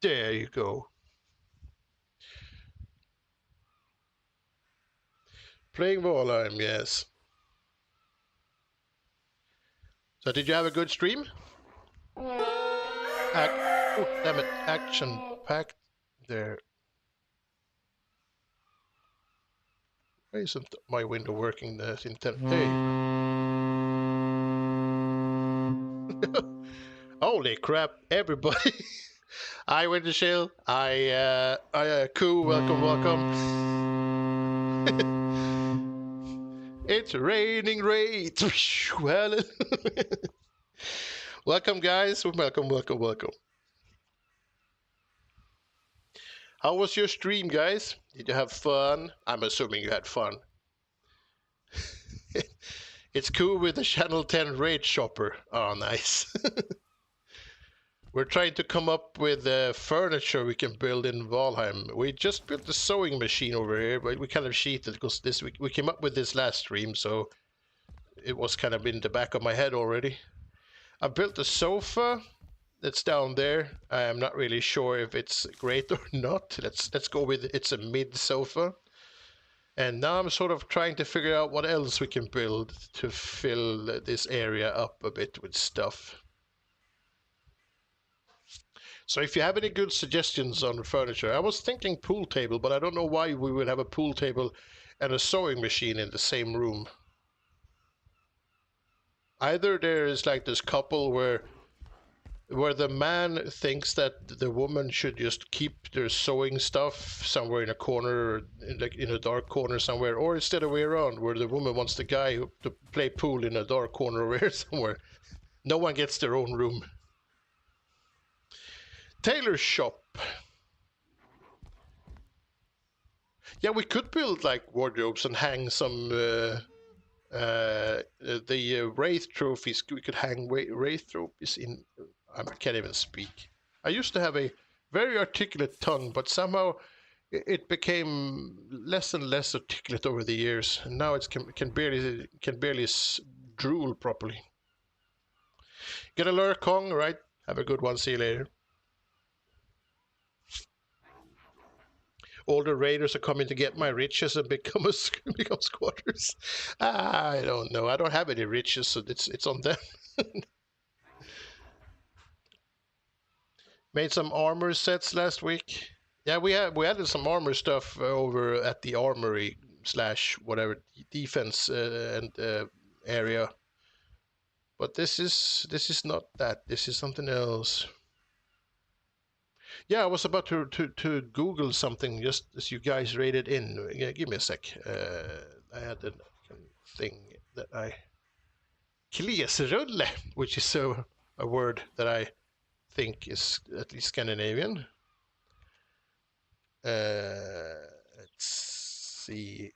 There you go. Playing Valheim, yes. So did you have a good stream? Oh, damn it, action packed there. Why isn't my window working this intent? Hey. Holy crap, everybody. I went to chill. Cool, welcome, welcome. It's raining raid. Welcome, guys. Welcome, welcome, welcome. How was your stream, guys? Did you have fun? I'm assuming you had fun. It's cool with the Channel 10 raid shopper. Oh, nice. We're trying to come up with furniture we can build in Valheim. We just built a sewing machine over here, but we kind of cheated because this we came up with this last stream, so it was kind of in the back of my head already. I built a sofa that's down there. I'm not really sure if it's great or not. Let's go with it's a mid sofa. And now I'm sort of trying to figure out what else we can build to fill this area up a bit with stuff. So if you have any good suggestions on furniture, I was thinking pool table, but I don't know why we would have a pool table and a sewing machine in the same room. Either there is like this couple where the man thinks that the woman should just keep their sewing stuff somewhere in a corner, in a dark corner somewhere, or it's the other way around, where the woman wants the guy to play pool in a dark corner over here somewhere. No one gets their own room. Tailor shop. Yeah, we could build like wardrobes and hang some the wraith trophies. We could hang wraith trophies in. I can't even speak. I used to have a very articulate tongue, but somehow it became less and less articulate over the years, and now it can barely drool properly. Get a lure, Kong. Right. Have a good one. See you later. All the raiders are coming to get my riches and become squatters. I don't know. I don't have any riches, so it's on them. Made some armor sets last week. Yeah, we added some armor stuff over at the armory / whatever defense and area. But this is not that. This is something else. Yeah, I was about to Google something just as you guys raided in. Yeah, give me a sec. I had a thing that I... Klesrulle, which is a word that I think is at least Scandinavian. Let's see.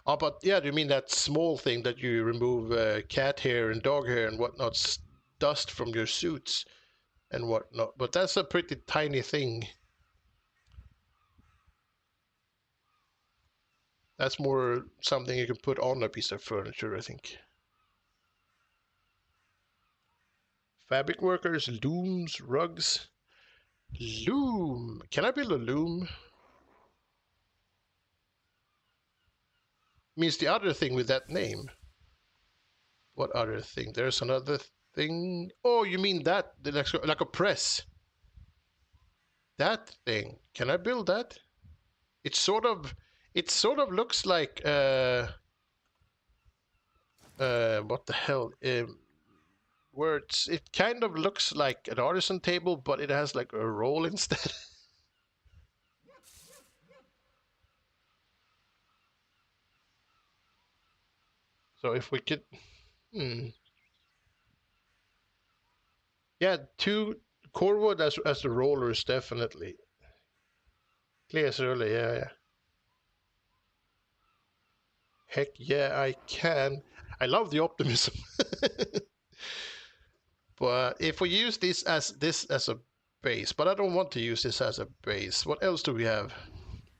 Oh, but yeah, do you mean that small thing that you remove cat hair and dog hair and whatnot, dust from your suits and whatnot? But that's a pretty tiny thing. That's more something you can put on a piece of furniture, I think. Fabric workers, looms, rugs. Loom. Can I build a loom? Means the other thing with that name. What other thing? There's another thing. Oh, you mean that? Like a press. That thing. Can I build that? It sort of looks like what the hell? Words. It kind of looks like an artisan table, but it has like a roll instead. So if we could, yeah, 2 core wood as the rollers definitely. Clears early, yeah. Heck yeah, I can. I love the optimism. But if we use this as a base, but I don't want to use this as a base. What else do we have?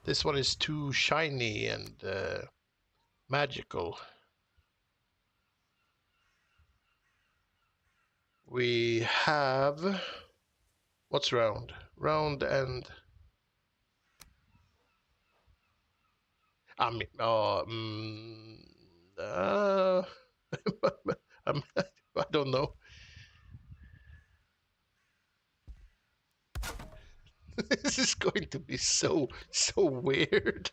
This one is too shiny and magical. We have... What's round? Round and... I mean, I don't know. This is going to be so weird.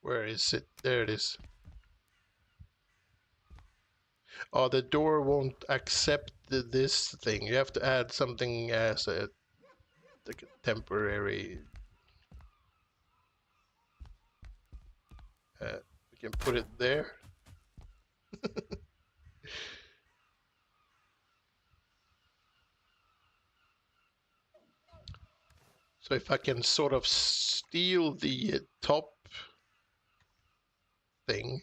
Where is it? There it is. Oh, the door won't accept this thing. You have to add something as a like a temporary. We can put it there. So if I can sort of steal the top thing.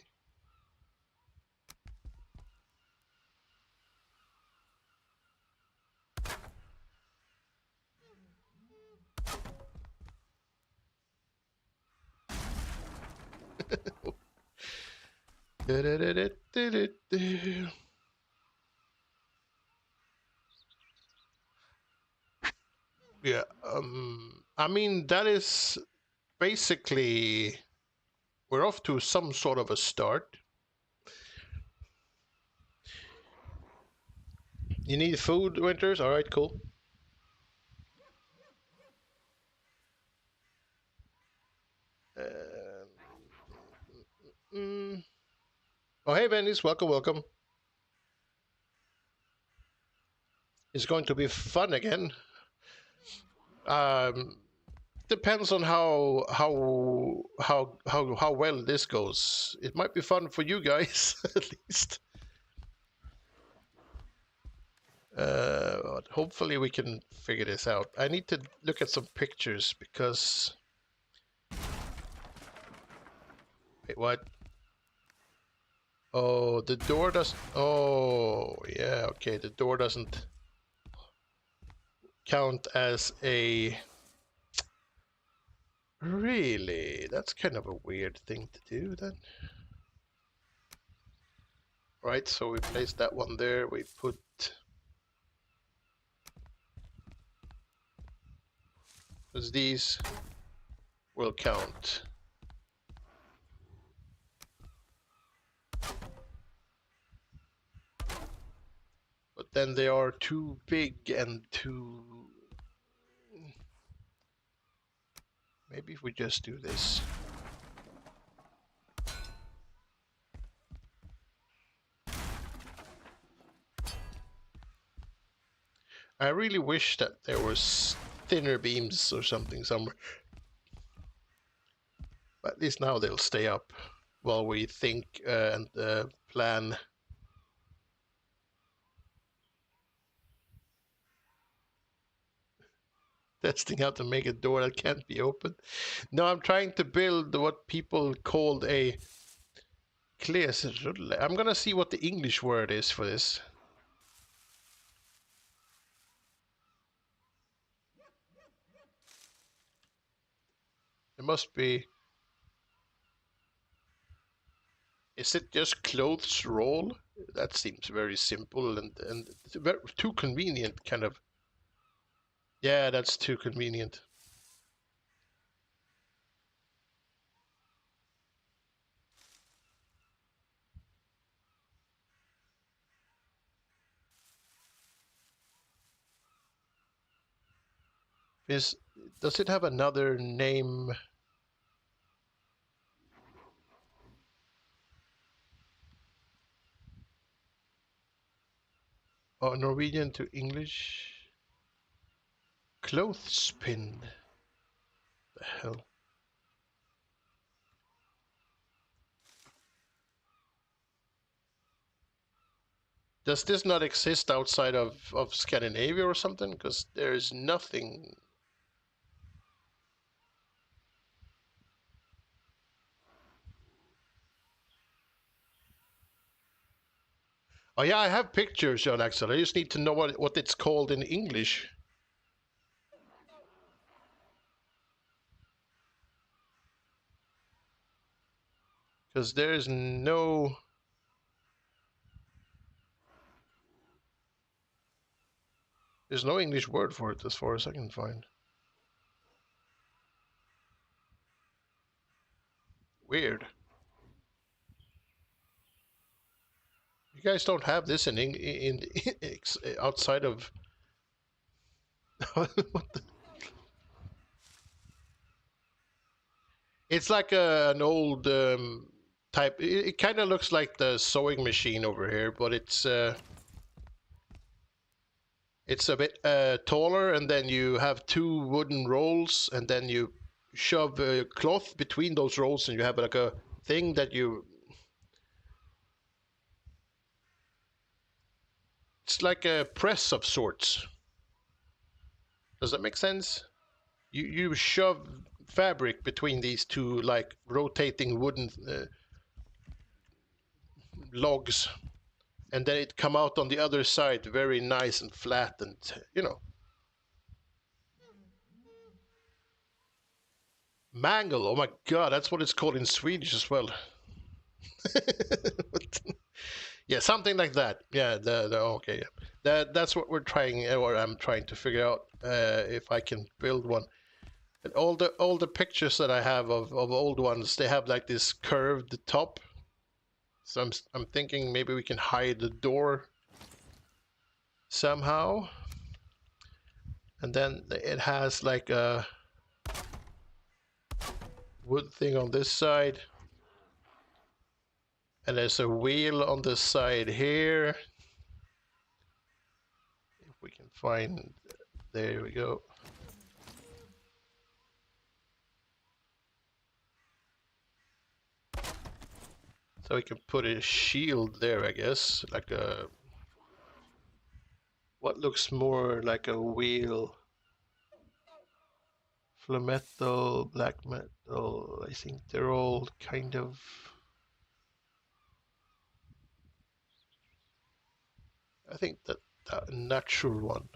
Yeah, I mean, that is basically, we're off to some sort of a start. You need food, Winters? All right, cool. Mm. Oh, hey, Venice, welcome, welcome. It's going to be fun again. Um, Depends on how well this goes. It might be fun for you guys, at least. But hopefully we can figure this out. I need to look at some pictures because... Wait, what? Oh, the door doesn't... Oh, yeah, okay. The door doesn't count as a... Really? That's kind of a weird thing to do then. Right, so we place that one there. We put... Because these will count. But then they are too big and too... Maybe if we just do this. I really wish that there was thinner beams or something somewhere. But at least now they'll stay up while we think and plan. Testing how to make a door that can't be opened. No, I'm trying to build what people called a klesrulle. I'm gonna see what the English word is for this. It must be... Is it just clothes roll? That seems very simple and it's very, too convenient, kind of. Yeah, that's too convenient. Does it have another name? Oh, Norwegian to English? Clothespin. The hell? Does this not exist outside of Scandinavia or something? Because there's nothing. Oh yeah, I have pictures, John Axel. I just need to know what it's called in English. Because there's no... There's no English word for it as far as I can find. Weird. You guys don't have this in outside of... What the... It's like an old type. It kind of looks like the sewing machine over here, but it's a bit taller, and then you have two wooden rolls, and then you shove cloth between those rolls, and you have like a thing that you... It's like a press of sorts. Does that make sense? You shove fabric between these two like rotating wooden logs, and then it come out on the other side very nice and flat, and you know. Mangle, oh my god, that's what it's called in Swedish as well. Yeah, something like that. Yeah, okay, yeah. That's what we're trying, or I'm trying to figure out if I can build one. And all the pictures that I have of old ones, they have like this curved top. So I'm thinking maybe we can hide the door somehow. And then it has like a wood thing on this side. And there's a wheel on this side here. If we can find, there we go. So we can put a shield there, I guess, like a, what looks more like a wheel. Flame metal, black metal, I think they're all kind of, I think that natural one.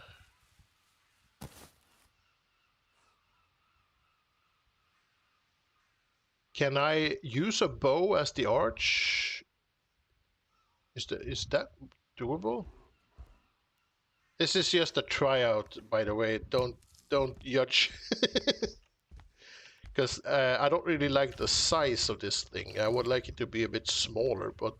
Can I use a bow as the arch? Is that doable? This is just a tryout, by the way. Don't judge. Because I don't really like the size of this thing. I would like it to be a bit smaller, but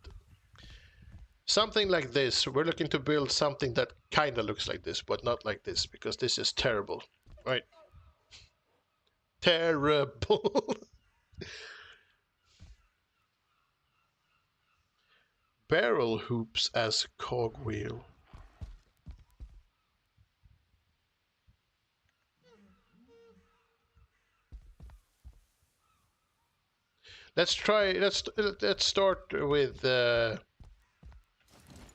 something like this. We're looking to build something that kind of looks like this, but not like this, because this is terrible. Right? Terrible. Barrel hoops as cogwheel. Let's try. Let's start with. I'm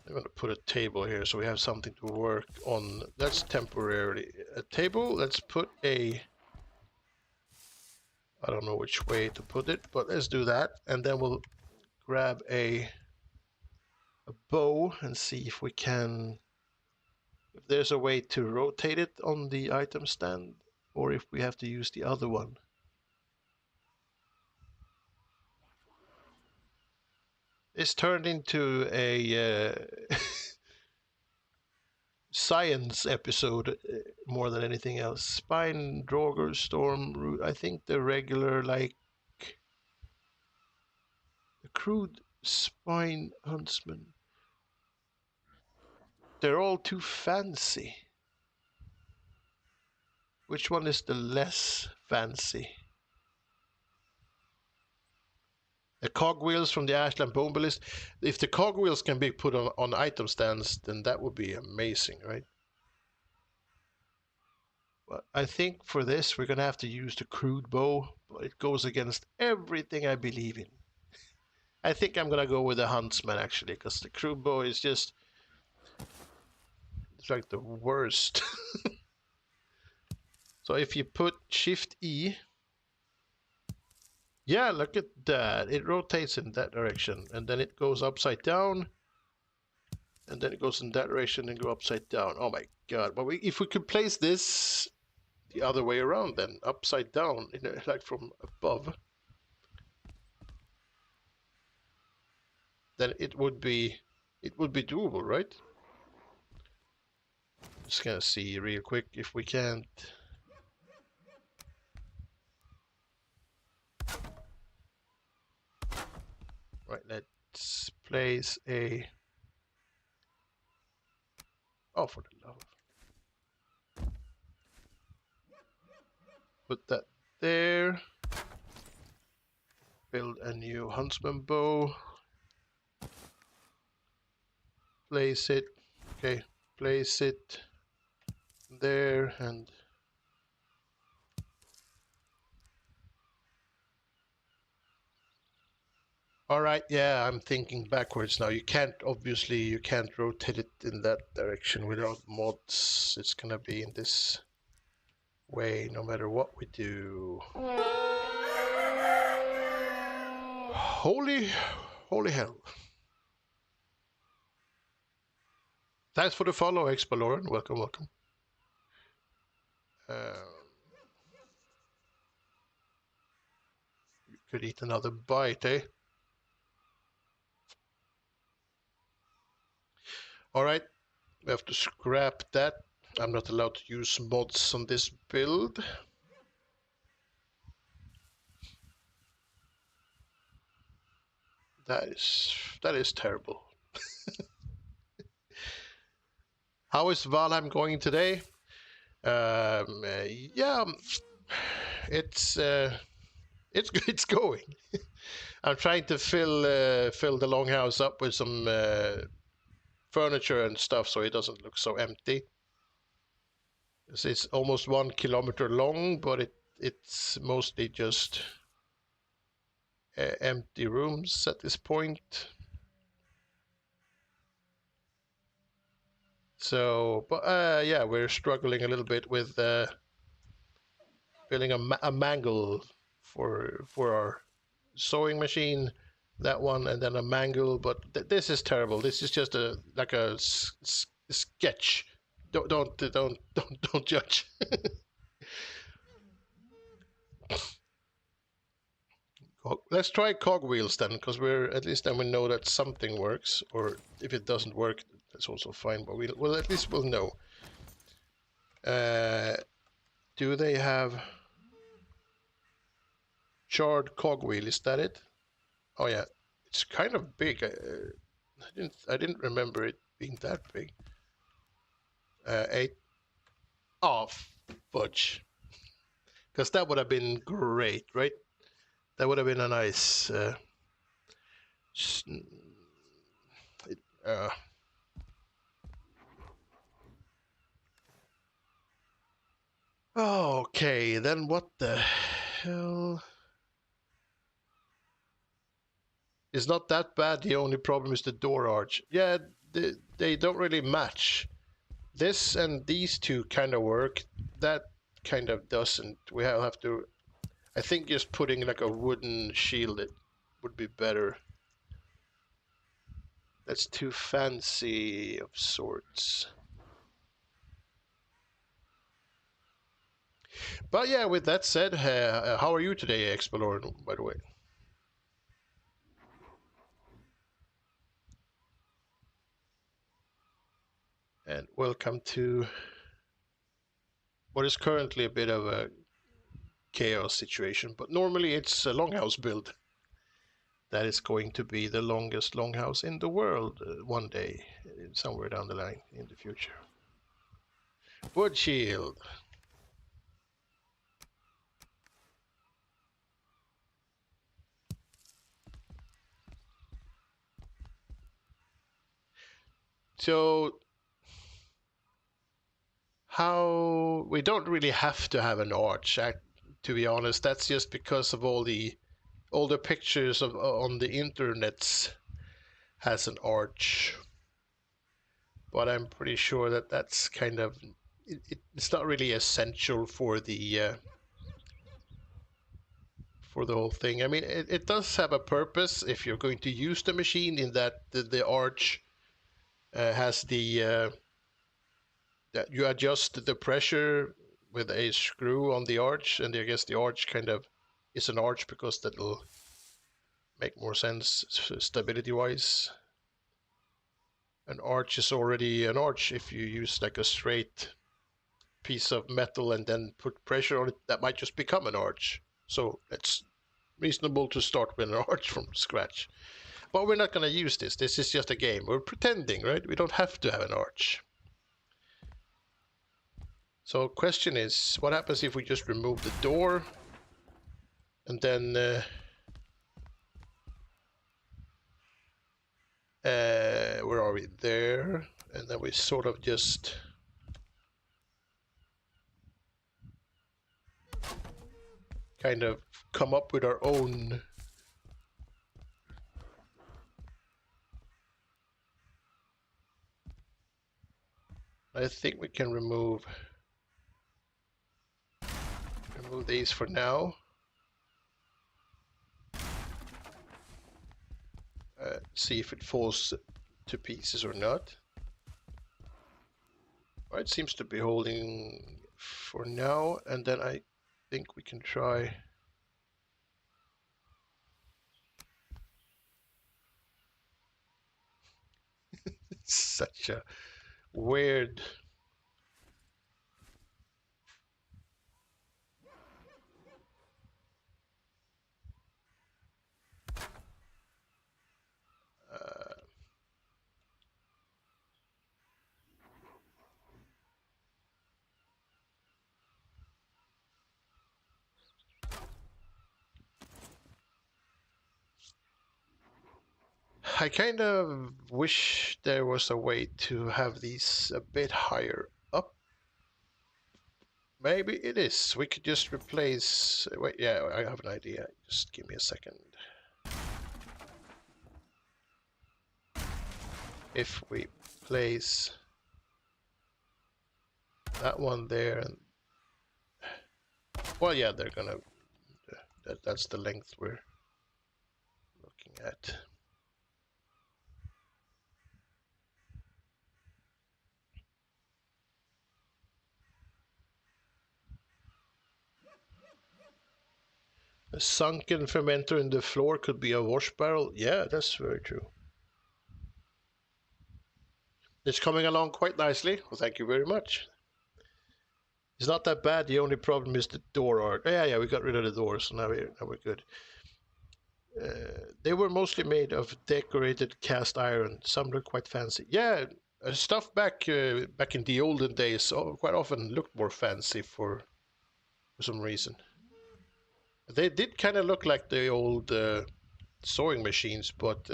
going to put a table here so we have something to work on. That's temporarily a table. Let's put a, I don't know which way to put it, but let's do that. And then we'll grab a bow and see if we can, if there's a way to rotate it on the item stand, or if we have to use the other one. It's turned into a science episode more than anything else. Spine, Draugr, Storm, I think the regular, like, the crude Spine Huntsman. They're all too fancy. Which one is the less fancy? The cogwheels from the Ashland Bone Ballist. If the cogwheels can be put on item stands, then that would be amazing, right? But I think for this, we're going to have to use the crude bow. But it goes against everything I believe in. I think I'm going to go with the Huntsman, actually, because the crude bow is just, it's like the worst. So if you put Shift E, yeah, look at that. It rotates in that direction, and then it goes upside down, and then it goes in that direction and go upside down. Oh my god. But if we could place this the other way around, then upside down, like from above, then it would be doable, right? Just gonna see real quick if we can't. Right, let's place a, oh, for the love. Put that there. Build a new huntsman bow. Place it. Okay, place it there, and all right, yeah, I'm thinking backwards now. You can't rotate it in that direction without mods. It's gonna be in this way no matter what we do. Holy hell. Thanks for the follow, Explorer. Welcome, welcome. You could eat another bite, eh? Alright, we have to scrap that. I'm not allowed to use mods on this build. That is terrible. How is Valheim going today? Yeah, it's it's going. I'm trying to fill the longhouse up with some furniture and stuff so it doesn't look so empty. It's almost 1 kilometer long, but it's mostly just empty rooms at this point. So, but yeah, we're struggling a little bit with building a mangle for our sewing machine, that one, and then a mangle. But this is terrible. This is just like a sketch. Don't judge. Let's try cogwheels then, because we're at least then we know that something works. Or if it doesn't work, that's also fine. But well, at least we'll know. Do they have charred cogwheel? Is that it? Oh yeah, it's kind of big. I didn't remember it being that big. 8. Oh, fudge. Because that would have been great, right? That would have been a nice. Okay, then what the hell? It's not that bad. The only problem is the door arch. Yeah, they don't really match. This and these two kind of work. That kind of doesn't. We have to. I think just putting like a wooden shield it would be better. That's too fancy of sorts. But yeah, with that said, how are you today, Explorer, by the way? And welcome to what is currently a bit of a chaos situation, but normally it's a longhouse build. That is going to be the longest longhouse in the world one day, somewhere down the line in the future. Wood shield. So how we don't really have to have an arch, to be honest. That's just because of all the pictures of on the internet has an arch, but I'm pretty sure that that's kind of it's not really essential for the whole thing. I mean, it does have a purpose if you're going to use the machine, in that the arch has the that you adjust the pressure with a screw on the arch, and I guess the arch kind of is an arch because that'll make more sense stability wise. An arch is already an arch. If you use like a straight piece of metal and then put pressure on it, that might just become an arch. So it's reasonable to start with an arch from scratch. But we're not going to use this. This is just a game. We're pretending, right? We don't have to have an arch. So question is, what happens if we just remove the door and then where are we? There. And then we sort of just kind of come up with our own I think we can remove of these for now. See if it falls to pieces or not. Well, it seems to be holding for now, and then I think we can try. Such a weird. I kind of wish there was a way to have these a bit higher up. Maybe it is. We could just replace. Wait, yeah, I have an idea. Just give me a second. If we place that one there, and well, yeah, they're gonna. That's the length we're looking at. A sunken fermenter in the floor could be a wash barrel. Yeah, that's very true. It's coming along quite nicely. Well, thank you very much. It's not that bad. The only problem is the door art. Yeah, we got rid of the doors, so now we're good. They were mostly made of decorated cast iron. Some look quite fancy. Yeah, stuff back in the olden days quite often looked more fancy for some reason. They did kind of look like the old sewing machines, but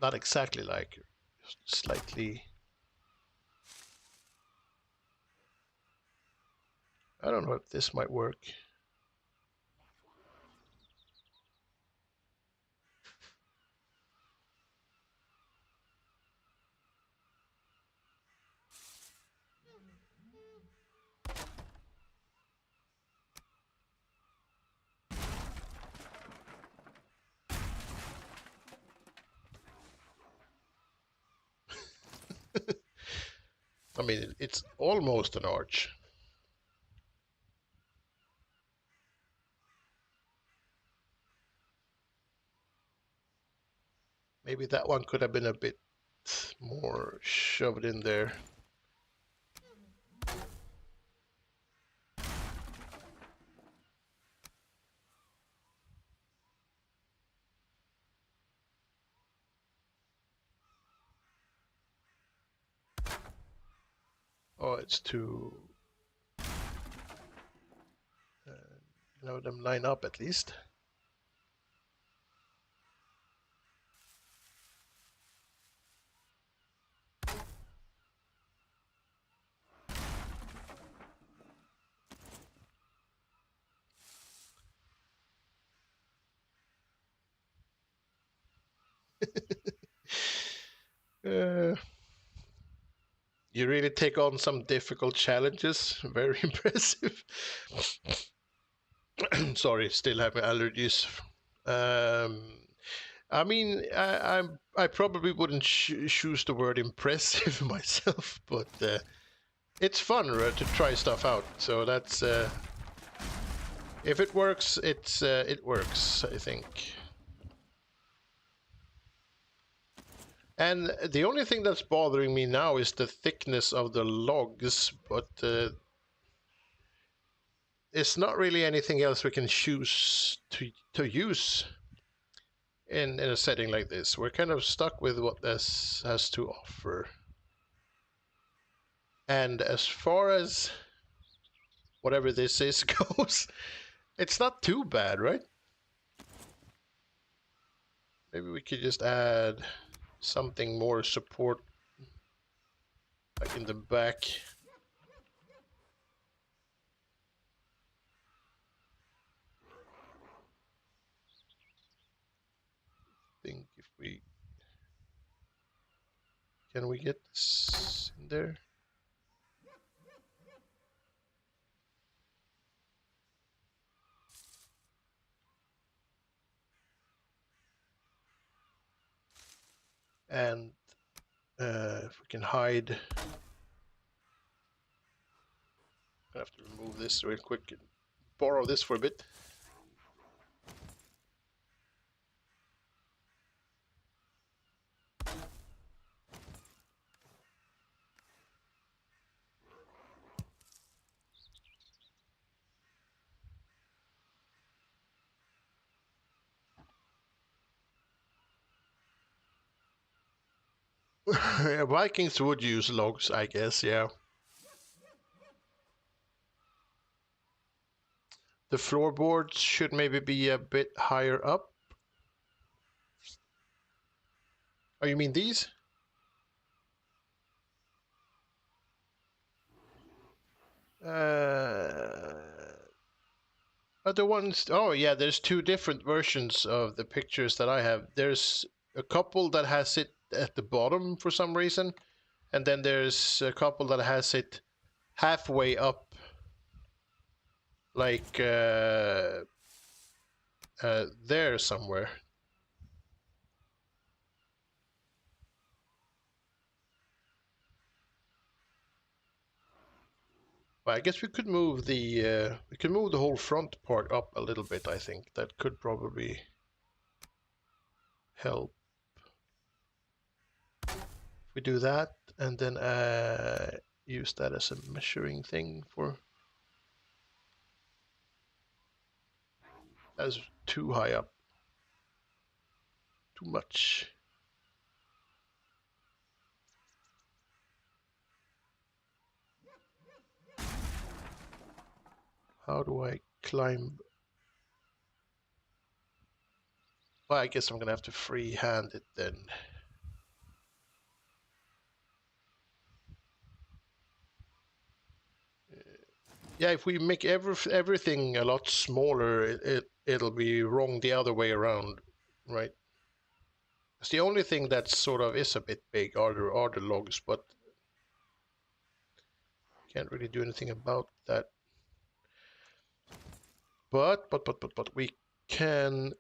not exactly like. Slightly. I don't know if this might work. I mean, it's almost an arch. Maybe that one could have been a bit more shoved in there. Oh, it's too... them line up at least. uh, you really take on some difficult challenges. Very impressive. Sorry, still having allergies. Um, I mean, I probably wouldn't choose the word impressive myself, but it's fun to try stuff out. So that's if it works, it works, I think. And the only thing that's bothering me now is the thickness of the logs, but it's not really anything else we can choose to use in a setting like this. We're kind of stuck with what this has to offer. And as far as whatever this is goes, it's not too bad, right? Maybe we could just add something more support, like in the back. I think if we... Can we get this in there? And if we can hide, I have to remove this real quick and borrow this for a bit. Vikings would use logs, I guess, yeah. The floorboards should maybe be a bit higher up. Oh, you mean these? The ones... Oh, yeah, there's two different versions of the pictures that I have. There's a couple that has it at the bottom for some reason, and then there's a couple that has it halfway up, like there somewhere. Well, I guess we could move the whole front part up a little bit. I think that could probably help. If we do that, and then use that as a measuring thing for... That's too high up. Too much. How do I climb? Well, I guess I'm gonna have to freehand it then. Yeah, if we make everything a lot smaller, it'll be wrong the other way around, right? It's the only thing that sort of is a bit big are the logs, but can't really do anything about that. But we can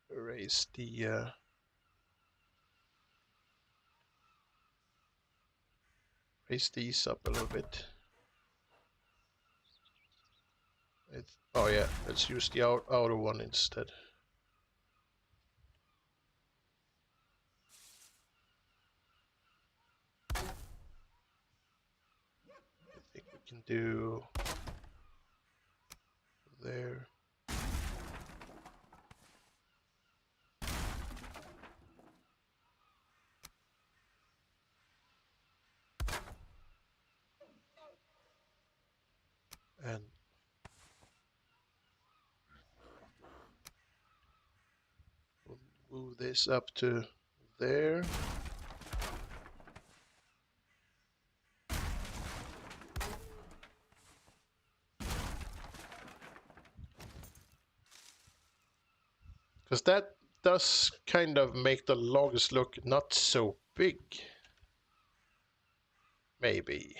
raise the raise these up a little bit. Oh yeah, let's use the outer one instead. I think we can do there. And we'll move this up to there. Because that does kind of make the logs look not so big. Maybe.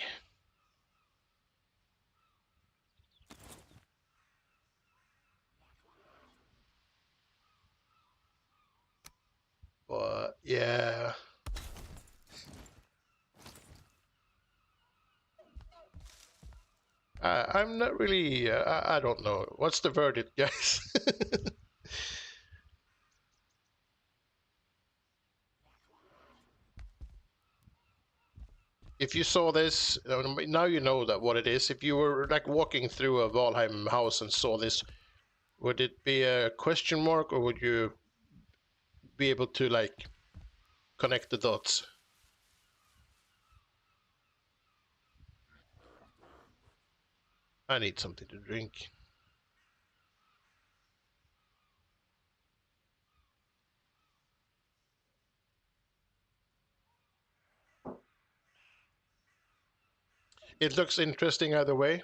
But yeah. I'm not really... I don't know. What's the verdict, guys? If you saw this, now you know that what it is. If you were like walking through a Valheim house and saw this, would it be a question mark, or would you be able to like connect the dots? I need something to drink. It looks interesting either way.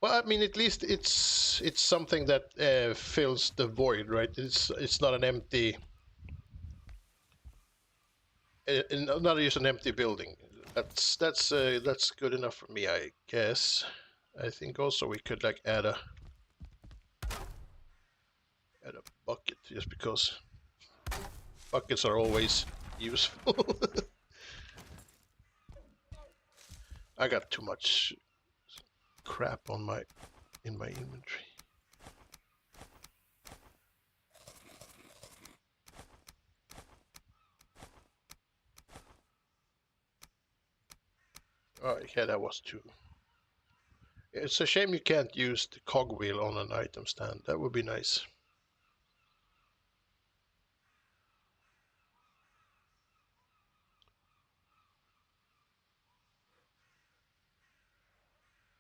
Well, I mean, at least it's something that fills the void, right? It's not an empty, not just an empty building. That's good enough for me, I guess. I think also we could like add a bucket just because. Buckets are always useful. I got too much crap on in my inventory. Oh yeah, that was too. It's a shame you can't use the cogwheel on an item stand. That would be nice.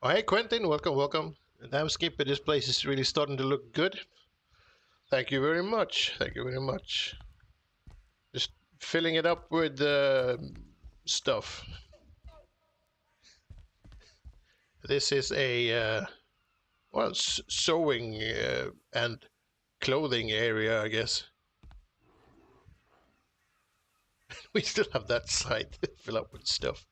Oh, hey Quentin, welcome, welcome. Damn Skipper, this place is really starting to look good. Thank you very much. Thank you very much. Just filling it up with stuff. This is a well, sewing and clothing area, I guess. We still have that side to fill up with stuff.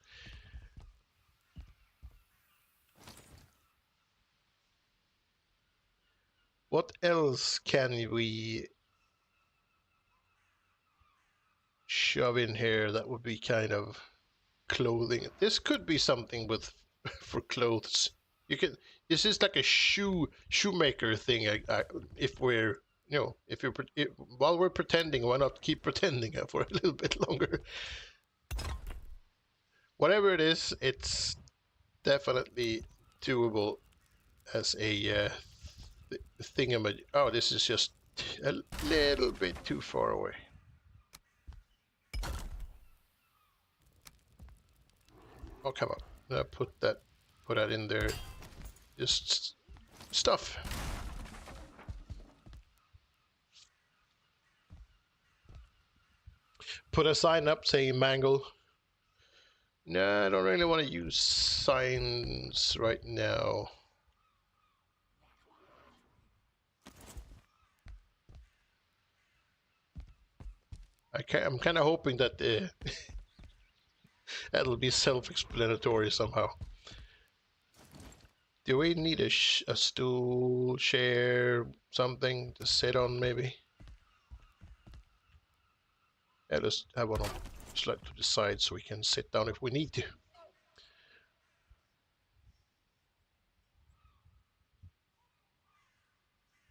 What else can we shove in here that would be kind of clothing? This could be something with for clothes. You can. This is like a shoemaker thing. If we're if you're while we're pretending, why not keep pretending for a little bit longer? Whatever it is, it's definitely doable as a thingamaj. Oh, this is just a little bit too far away. Oh, come on. Put that in there. Just stuff. Put a sign up saying mangle. No, I don't really want to use signs right now. I'm kind of hoping that that'll be self-explanatory somehow. Do we need a stool, chair, something to sit on maybe? Yeah, let's have one on slide to the side so we can sit down if we need to.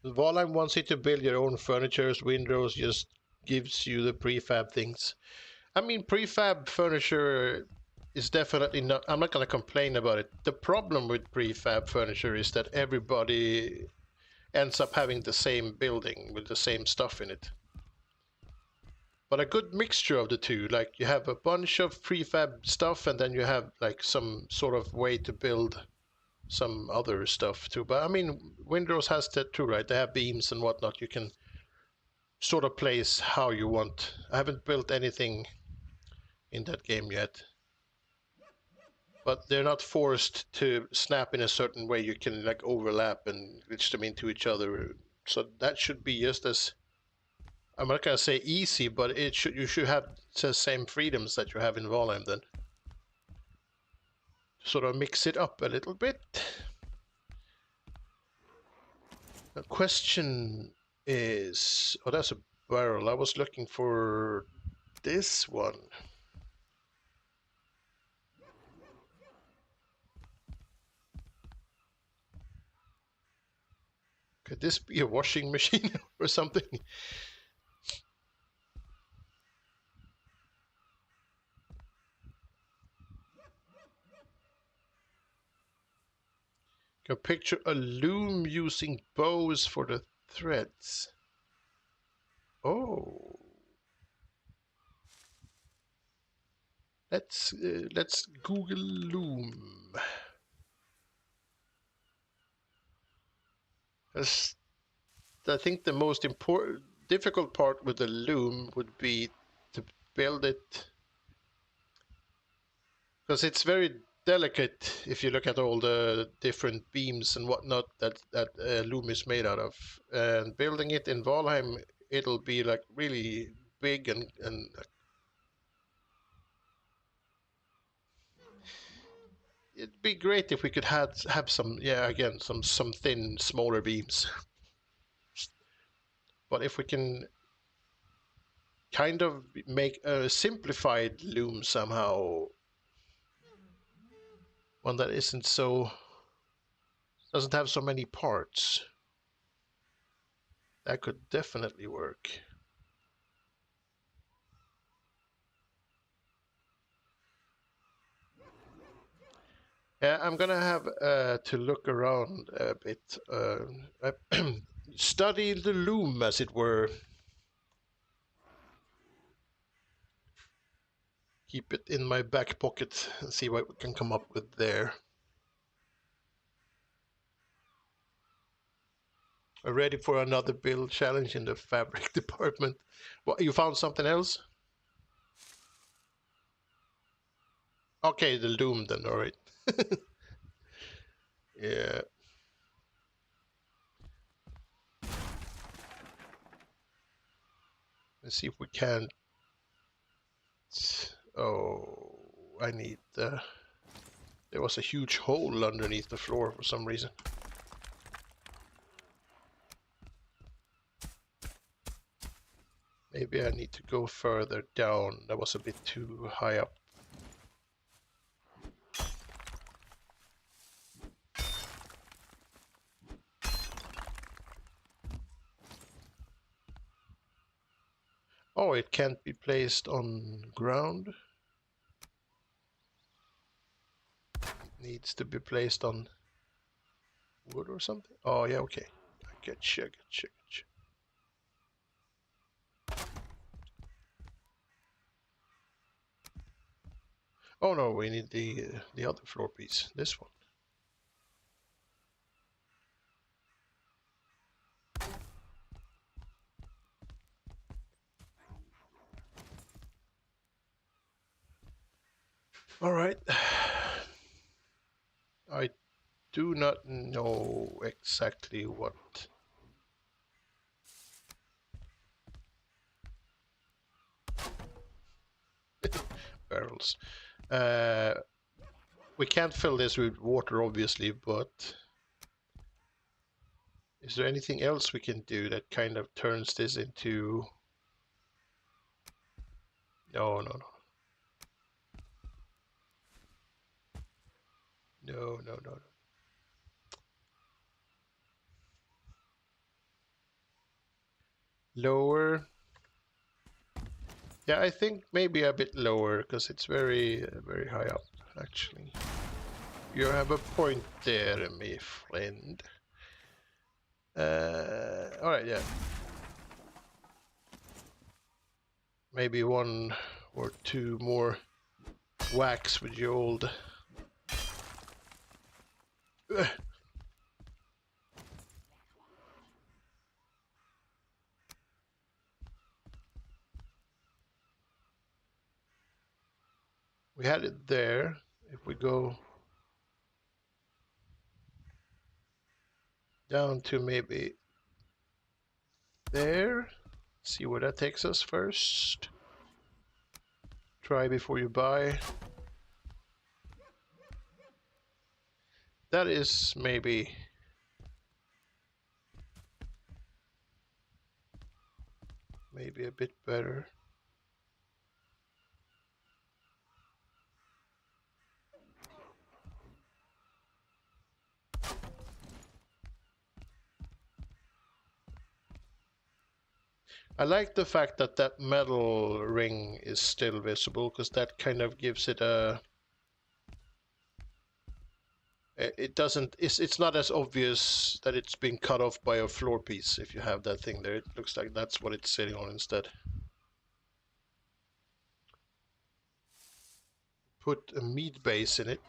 Valheim wants you to build your own furniture. Windows just gives you the prefab things. I mean, prefab furniture is definitely not. I'm not going to complain about it. The problem with prefab furniture is that everybody ends up having the same building with the same stuff in it. But a good mixture of the two, like you have a bunch of prefab stuff and then you have like some sort of way to build some other stuff too. But I mean, Windows has that too, right? They have beams and whatnot. You can sort of place how you want. I haven't built anything in that game yet, but they're not forced to snap in a certain way. You can like overlap and glitch them into each other. So that should be just as, I'm not gonna say easy, but you should have the same freedoms that you have in Valheim then. Sort of mix it up a little bit. The question is, oh, that's a barrel. I was looking for this one. Could this be a washing machine or something? Can picture a loom using bows for the threads. Oh. Let's Google loom. I think the most difficult part with the loom would be to build it, because it's very delicate if you look at all the different beams and whatnot that loom is made out of. And building it in Valheim, it'll be like really big and it'd be great if we could have some, yeah, again, some thin, smaller beams. But if we can kind of make a simplified loom somehow. One that isn't so, doesn't have so many parts. That could definitely work. Yeah, I'm gonna have to look around a bit, study the loom, as it were. Keep it in my back pocket and see what we can come up with there. Ready for another build challenge in the fabric department. What, you found something else? Okay, the loom then, all right. Yeah. Let's see if we can. Oh, I need. There was a huge hole underneath the floor for some reason. Maybe I need to go further down. That was a bit too high up. Oh, it can't be placed on ground. It needs to be placed on wood or something. Oh, yeah, okay. Getcha. Oh no, we need the other floor piece. This one. All right. I do not know exactly what barrels. We can't fill this with water, obviously, but is there anything else we can do that kind of turns this into... No. No. Lower. Yeah, I think maybe a bit lower, because it's very high up, actually. You have a point there, my friend. Alright, yeah. Maybe one or two more whacks with your old... We had it there. If we go down to maybe there, see where that takes us first. Try before you buy. That is maybe a bit better. I like the fact that that metal ring is still visible, because that kind of gives it a... It doesn't... It's not as obvious that it's been cut off by a floor piece if you have that thing there. It looks like that's what it's sitting on instead. Put a meat base in it.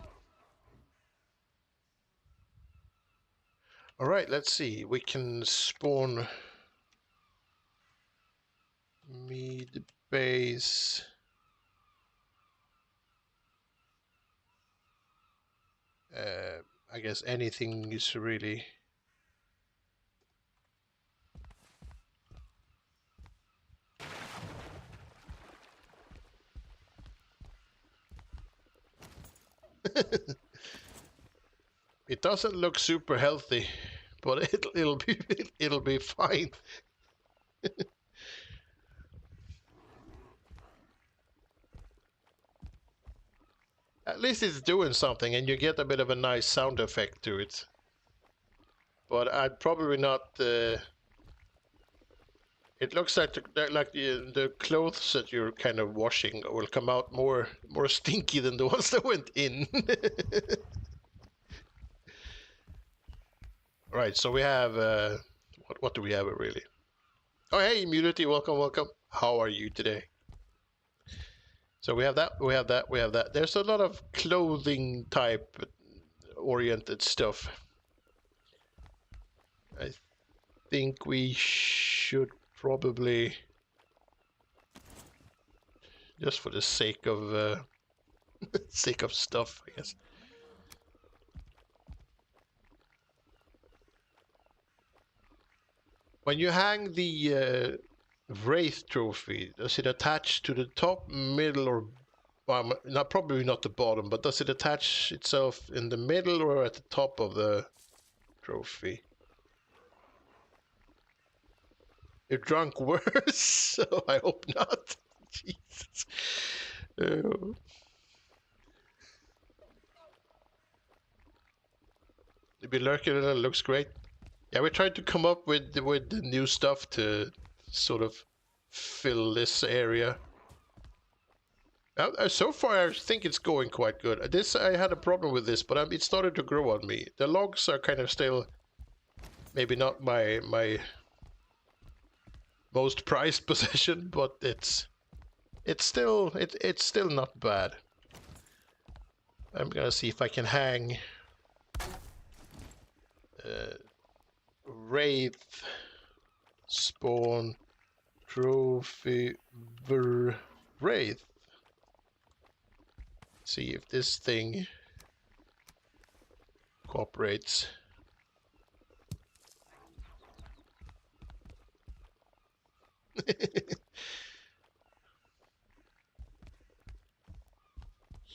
Alright, let's see. We can spawn meat base. I guess anything is really... It doesn't look super healthy, but it'll be fine. At least it's doing something, and you get a bit of a nice sound effect to it. But I'd probably not. It looks like the clothes that you're kind of washing will come out more stinky than the ones that went in. Right, so we have what do we have really? Oh hey, Immunity, welcome, welcome. How are you today? So we have that, we have that, we have that. There's a lot of clothing type oriented stuff. I think we should probably, just for the sake of sake of stuff, I guess. When you hang the Wraith trophy, does it attach to the top, middle, or not, probably not the bottom, but does it attach itself in the middle or at the top of the trophy? You're drunk worse, so I hope not. Jesus. Oh. You've been lurking and it looks great. Yeah, we tried to come up with the new stuff to sort of fill this area. So far, I think it's going quite good. I had a problem with this, but it started to grow on me. The logs are kind of still, maybe not my most prized possession, but it's still not bad. I'm gonna see if I can hang Wraith spawn trophy Wraith. See if this thing cooperates.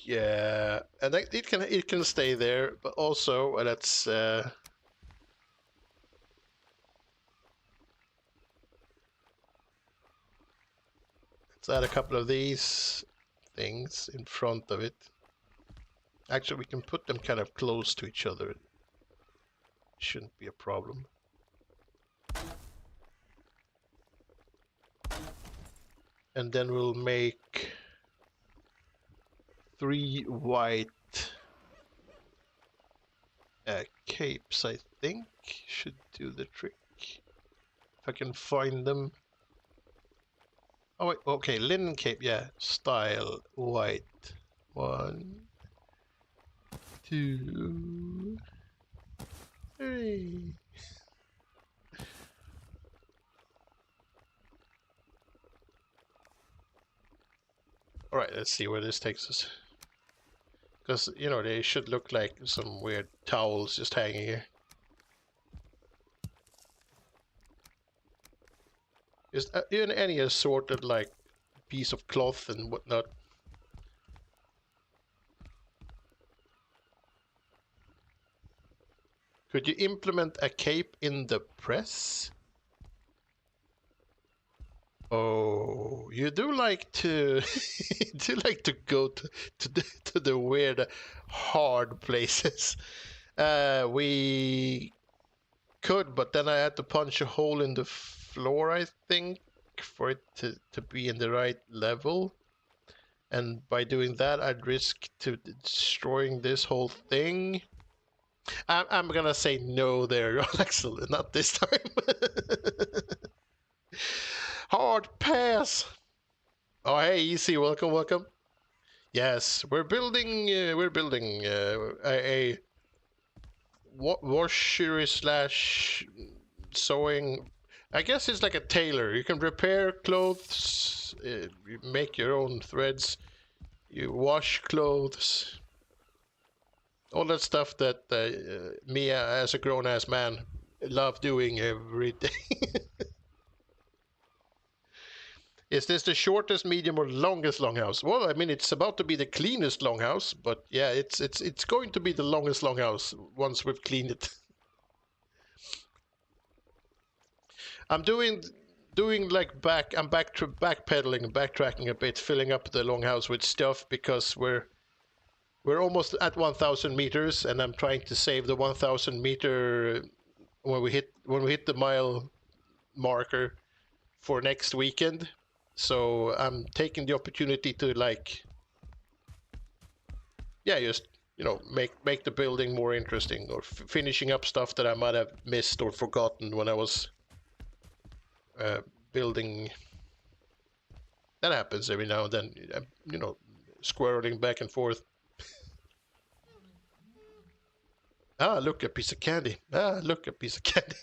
Yeah, and it can stay there, but also let's let's add a couple of these things in front of it. Actually, we can put them kind of close to each other. Shouldn't be a problem. And then we'll make 3 white capes, I think. Should do the trick. If I can find them. Oh wait, okay, linen cape, yeah. Style, white. 1, 2, 3. Alright, let's see where this takes us. Because, you know, they should look like some weird towels just hanging here. Is in any assorted, like, piece of cloth and whatnot. Could you implement a cape in the press? Oh, you do like to go to the weird hard places. We could, but then I had to punch a hole in the floor, I think, for it to be in the right level. And by doing that, I'd risk to destroying this whole thing. I'm gonna say no there, Axel, not this time. Hard pass. Oh, hey, easy. Welcome, welcome. Yes, we're building a washery slash sewing. I guess it's like a tailor. You can repair clothes, you make your own threads, you wash clothes, all that stuff that me as a grown-ass man love doing every day. Is this the shortest, medium, or longest longhouse? Well, I mean, it's about to be the cleanest longhouse, but yeah, it's going to be the longest longhouse once we've cleaned it. I'm doing like I'm backpedaling and backtracking a bit, filling up the longhouse with stuff because we're We're almost at 1,000 meters, and I'm trying to save the 1,000 meter when we hit the mile marker for next weekend. So I'm taking the opportunity to like, yeah, just make the building more interesting, or finishing up stuff that I might have missed or forgotten when I was building. That happens every now and then, squirreling back and forth. Ah, look, a piece of candy. Ah, look, a piece of candy.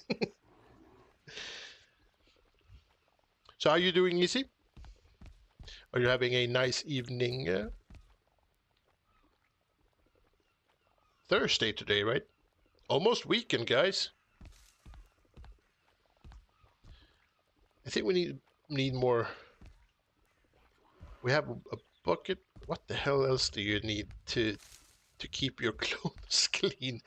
So, are you doing easy? Are you having a nice evening? Thursday today, right? Almost weekend, guys. I think we need more. We have a bucket. What the hell else do you need to keep your clothes clean?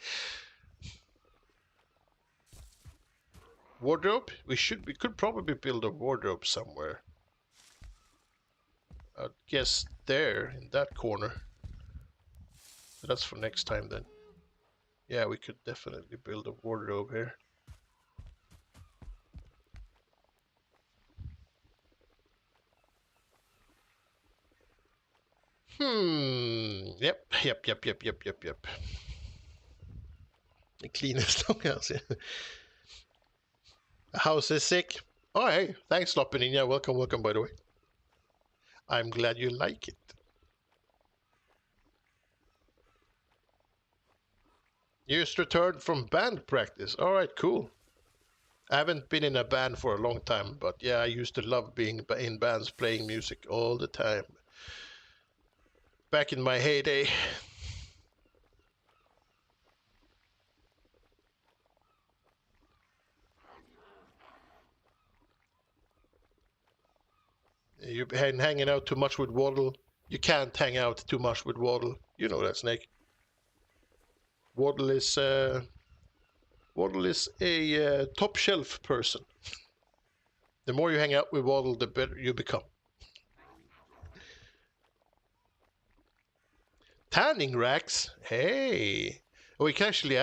Wardrobe? We could probably build a wardrobe somewhere. I guess there in that corner. But that's for next time then. Yeah, we could definitely build a wardrobe here. Yep. The cleanest longhouse. Yeah. The house is sick. Oh, hey, thanks, Loppin. Yeah, welcome, by the way. I'm glad you like it. You just returned from band practice. All right, cool. I haven't been in a band for a long time, but yeah, I used to love being in bands, playing music all the time. Back in my heyday. You've been hanging out too much with Waddle. You can't hang out too much with Waddle. You know that, Snake. Waddle is a top shelf person. The more you hang out with Waddle, the better you become. Tanning racks? Hey! We can actually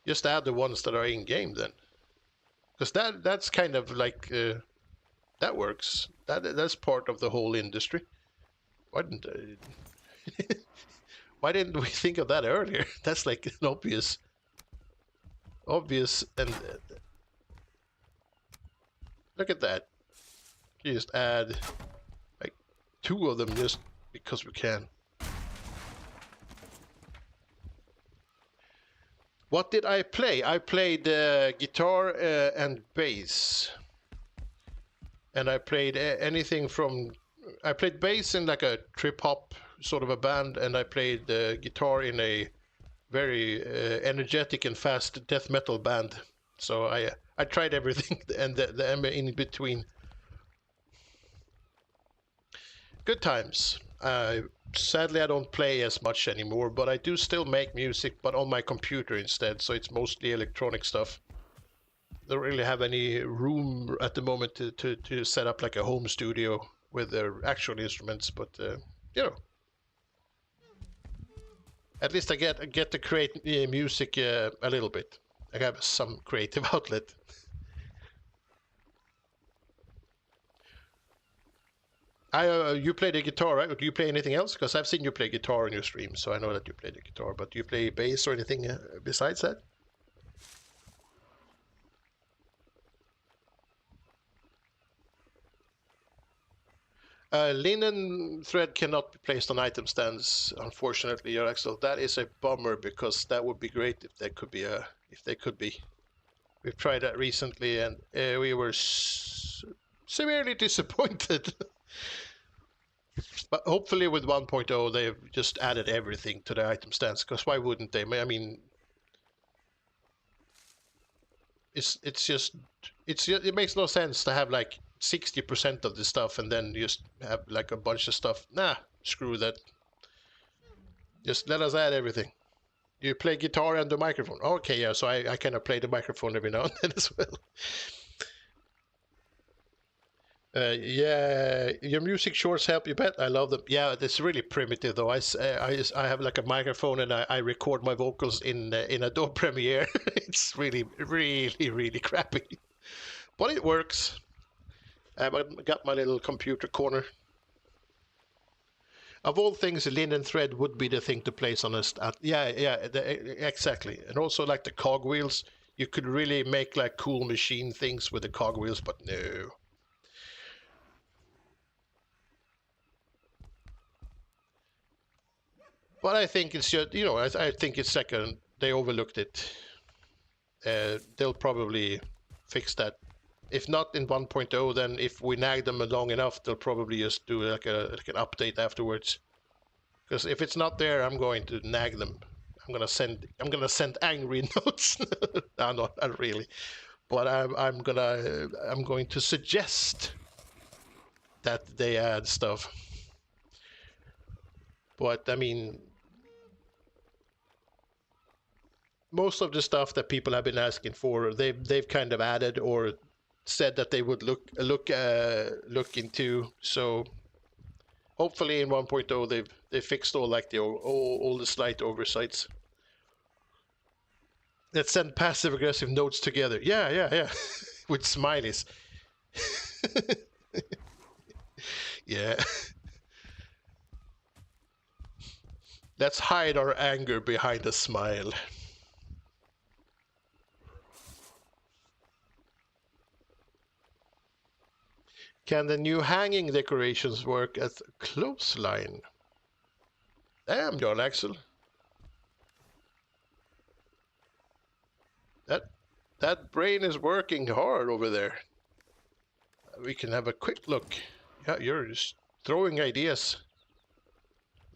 just add the ones that are in game then. Because that's kind of like, that works. That's part of the whole industry. Why didn't we think of that earlier? That's like an obvious and look at that. You just add like 2 of them just because we can. What did I play? I played guitar and bass. And I played anything from... I played bass in like a trip-hop sort of a band, and I played guitar in a very energetic and fast death metal band. So I tried everything and the in between. Good times. Sadly, I don't play as much anymore, but I do still make music, but on my computer instead, so it's mostly electronic stuff. Don't really have any room at the moment to set up like a home studio with their actual instruments, but at least I get to create music a little bit. I have some creative outlet. You play the guitar, right? Or do you play anything else? Because I've seen you play guitar on your stream, so I know that you play the guitar. But do you play bass or anything besides that? Linen thread cannot be placed on item stands, unfortunately, your Axel. That is a bummer because that would be great if there could be if they could be. We've tried that recently and we were severely disappointed. But hopefully with 1.0 they've just added everything to the item stands, because why wouldn't they? I mean, it makes no sense to have like 60% of the stuff and then just have like a bunch of stuff. Nah, screw that. Just let us add everything. You play guitar and the microphone. Okay, yeah, so I kind of play the microphone every now and then as well. Yeah, your music shorts help. You bet. I love them. Yeah, it's really primitive though. I have like a microphone and I record my vocals in Adobe Premiere. It's really, really, really crappy, but it works. I got my little computer corner. Of all things, linen thread would be the thing to place on a yeah, yeah, exactly. And also like the cogwheels, you could really make like cool machine things with the cogwheels, but no. But I think it's just, I think it's like they overlooked it. They'll probably fix that. If not in 1.0, then if we nag them long enough, they'll probably just do like an update afterwards. Because if it's not there, I'm going to nag them. I'm gonna send angry notes. No, not really. But I'm going to suggest that they add stuff. But I mean, most of the stuff that people have been asking for, they've kind of added or said that they would look into. So hopefully in 1.0 they've fixed all the slight oversights. Let's send passive aggressive notes together. Yeah, yeah, yeah, with smileys. Yeah. Let's hide our anger behind a smile. Can the new hanging decorations work as a clothesline? Damn, John Axel. That that brain is working hard over there. We can have a quick look. Yeah, you're just throwing ideas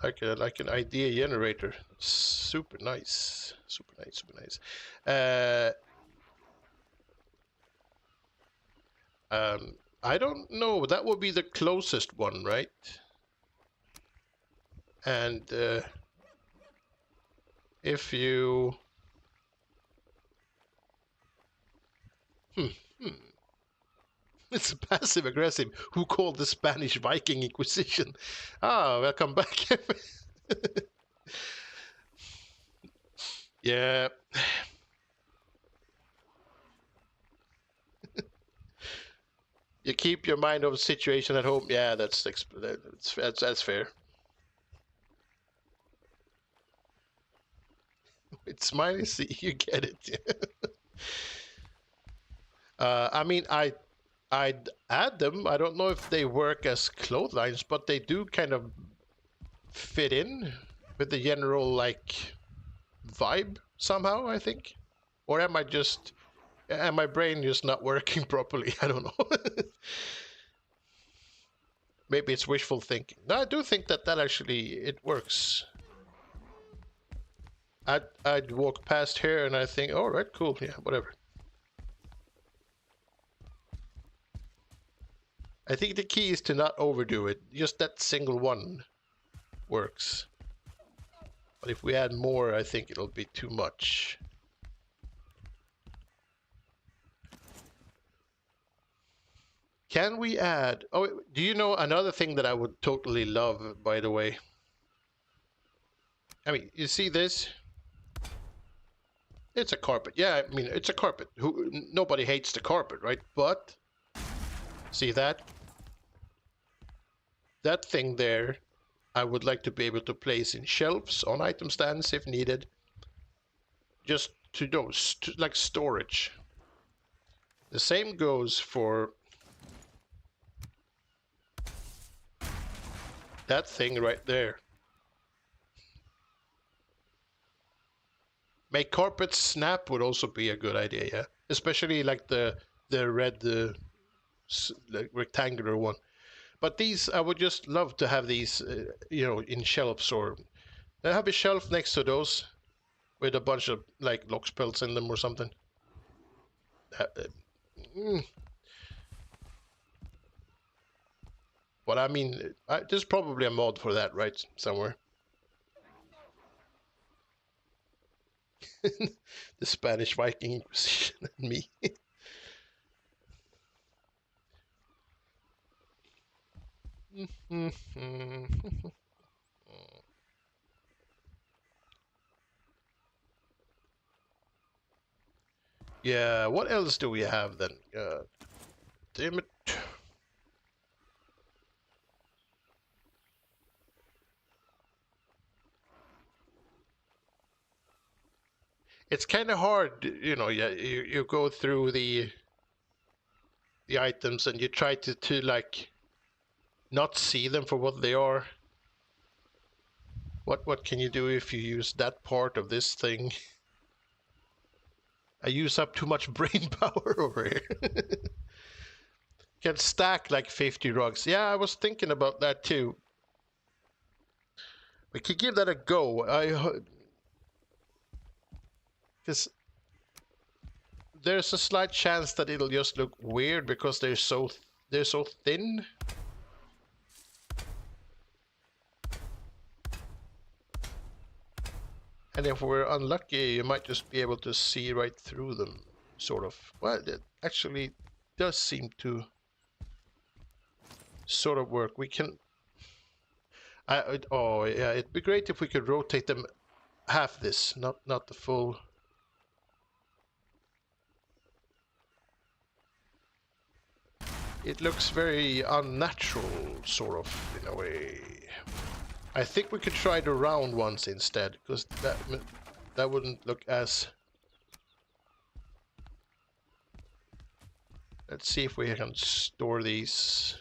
like an idea generator. Super nice, super nice, super nice. Uh, I don't know. That would be the closest one, right? And if you, hmm, hmm. It's passive aggressive. Who called the Spanish Viking Inquisition? Ah, welcome back. Yeah. You keep your mind over the situation at home. Yeah, that's fair. It's mine. See, you get it. I mean, I'd add them. I don't know if they work as clotheslines, but they do kind of fit in with the general like vibe somehow, I think. Or am my brain just not working properly? I don't know. Maybe it's wishful thinking. No, I do think that actually it works. I'd walk past here and I think, all right, cool, yeah, whatever. I think the key is to not overdo it. Just that single one works. But if we add more, I think it'll be too much. Can we add... Oh, do you know another thing that I would totally love, by the way? I mean, you see this? It's a carpet. Yeah, I mean, it's a carpet. Nobody hates the carpet, right? But, see that? That thing there, I would like to be able to place in shelves, on item stands if needed. Just to those, like storage. The same goes for that thing right there. Make carpets snap would also be a good idea, yeah. Especially like the red like rectangular one. But these, I would just love to have these, in shelves, or have a shelf next to those with a bunch of like lock spells in them or something. Mm. But I mean, there's probably a mod for that, right? Somewhere. The Spanish Viking, and me. Yeah, what else do we have then? Damn it. It's kind of hard, you know, yeah, you go through the items and you try to like not see them for what they are. What can you do if you use that part of this thing? I use up too much brain power over here. Can stack like 50 rugs. Yeah, I was thinking about that too. We could give that a go. Because there's a slight chance that it'll just look weird because they're so thin. And if we're unlucky, you might just be able to see right through them, sort of. Well, it actually does seem to sort of work. We can. Oh yeah, it'd be great if we could rotate them half this, not the full. It looks very unnatural, sort of, in a way. I think we could try the round ones instead, because that wouldn't look as... Let's see if we can store these.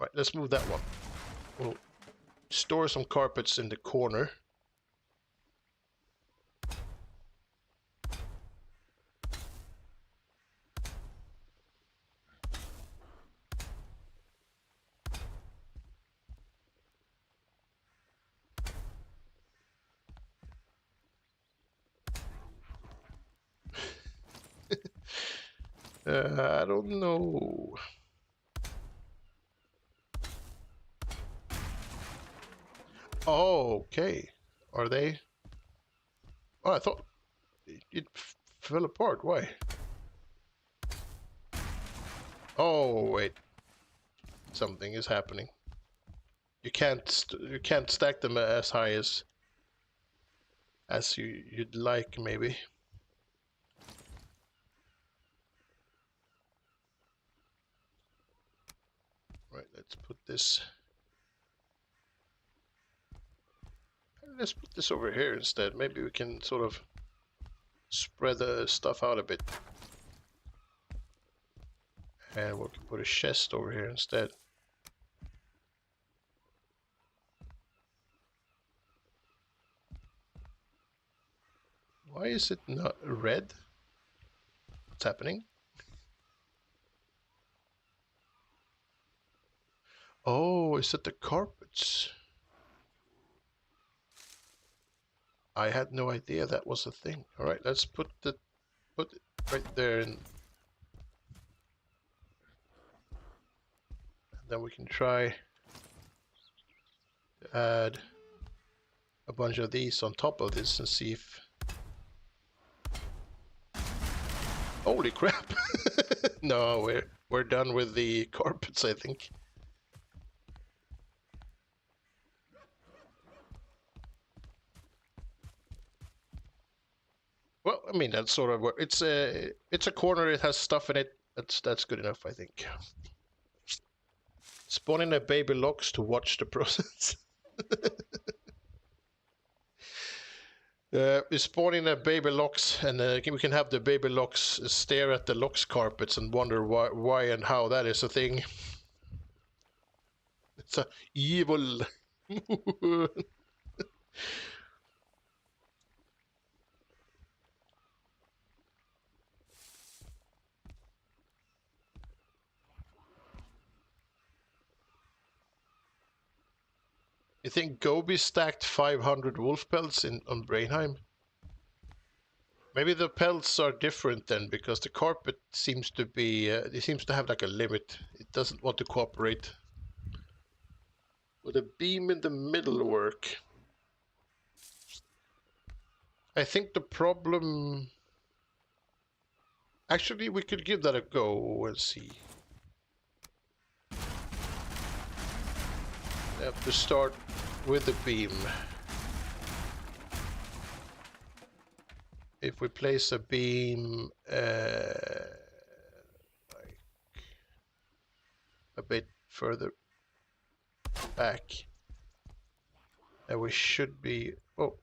Right, let's move that one. We'll store some carpets in the corner. I don't know. Oh, okay. Are they? Oh, I thought it fell apart. Why? Oh, wait. Something is happening. You can't stack them as high as you'd like, maybe. Right, let's put this over here instead. Maybe we can sort of spread the stuff out a bit. And we can put a chest over here instead. Why is it not red? What's happening? Oh, is it the carpets? I had no idea that was a thing. All right, let's put it right there, and then we can try to add a bunch of these on top of this and see if... Holy crap! No, we're done with the carpets, I think. Well, I mean that's sort of what it's a corner. It has stuff in it. That's good enough, I think. Spawning a baby locks to watch the process. We spawn in a baby locks, and we can have the baby locks stare at the locks carpets and wonder why and how that is a thing. It's a evil. You think Gobi stacked 500 wolf pelts on Brainheim? Maybe the pelts are different then, because the carpet seems to be, it seems to have like a limit. It doesn't want to cooperate. Would a beam in the middle work? I think the problem... Actually, we could give that a go and see. have to start with the beam. If we place a beam like a bit further back, and we should be. Oh,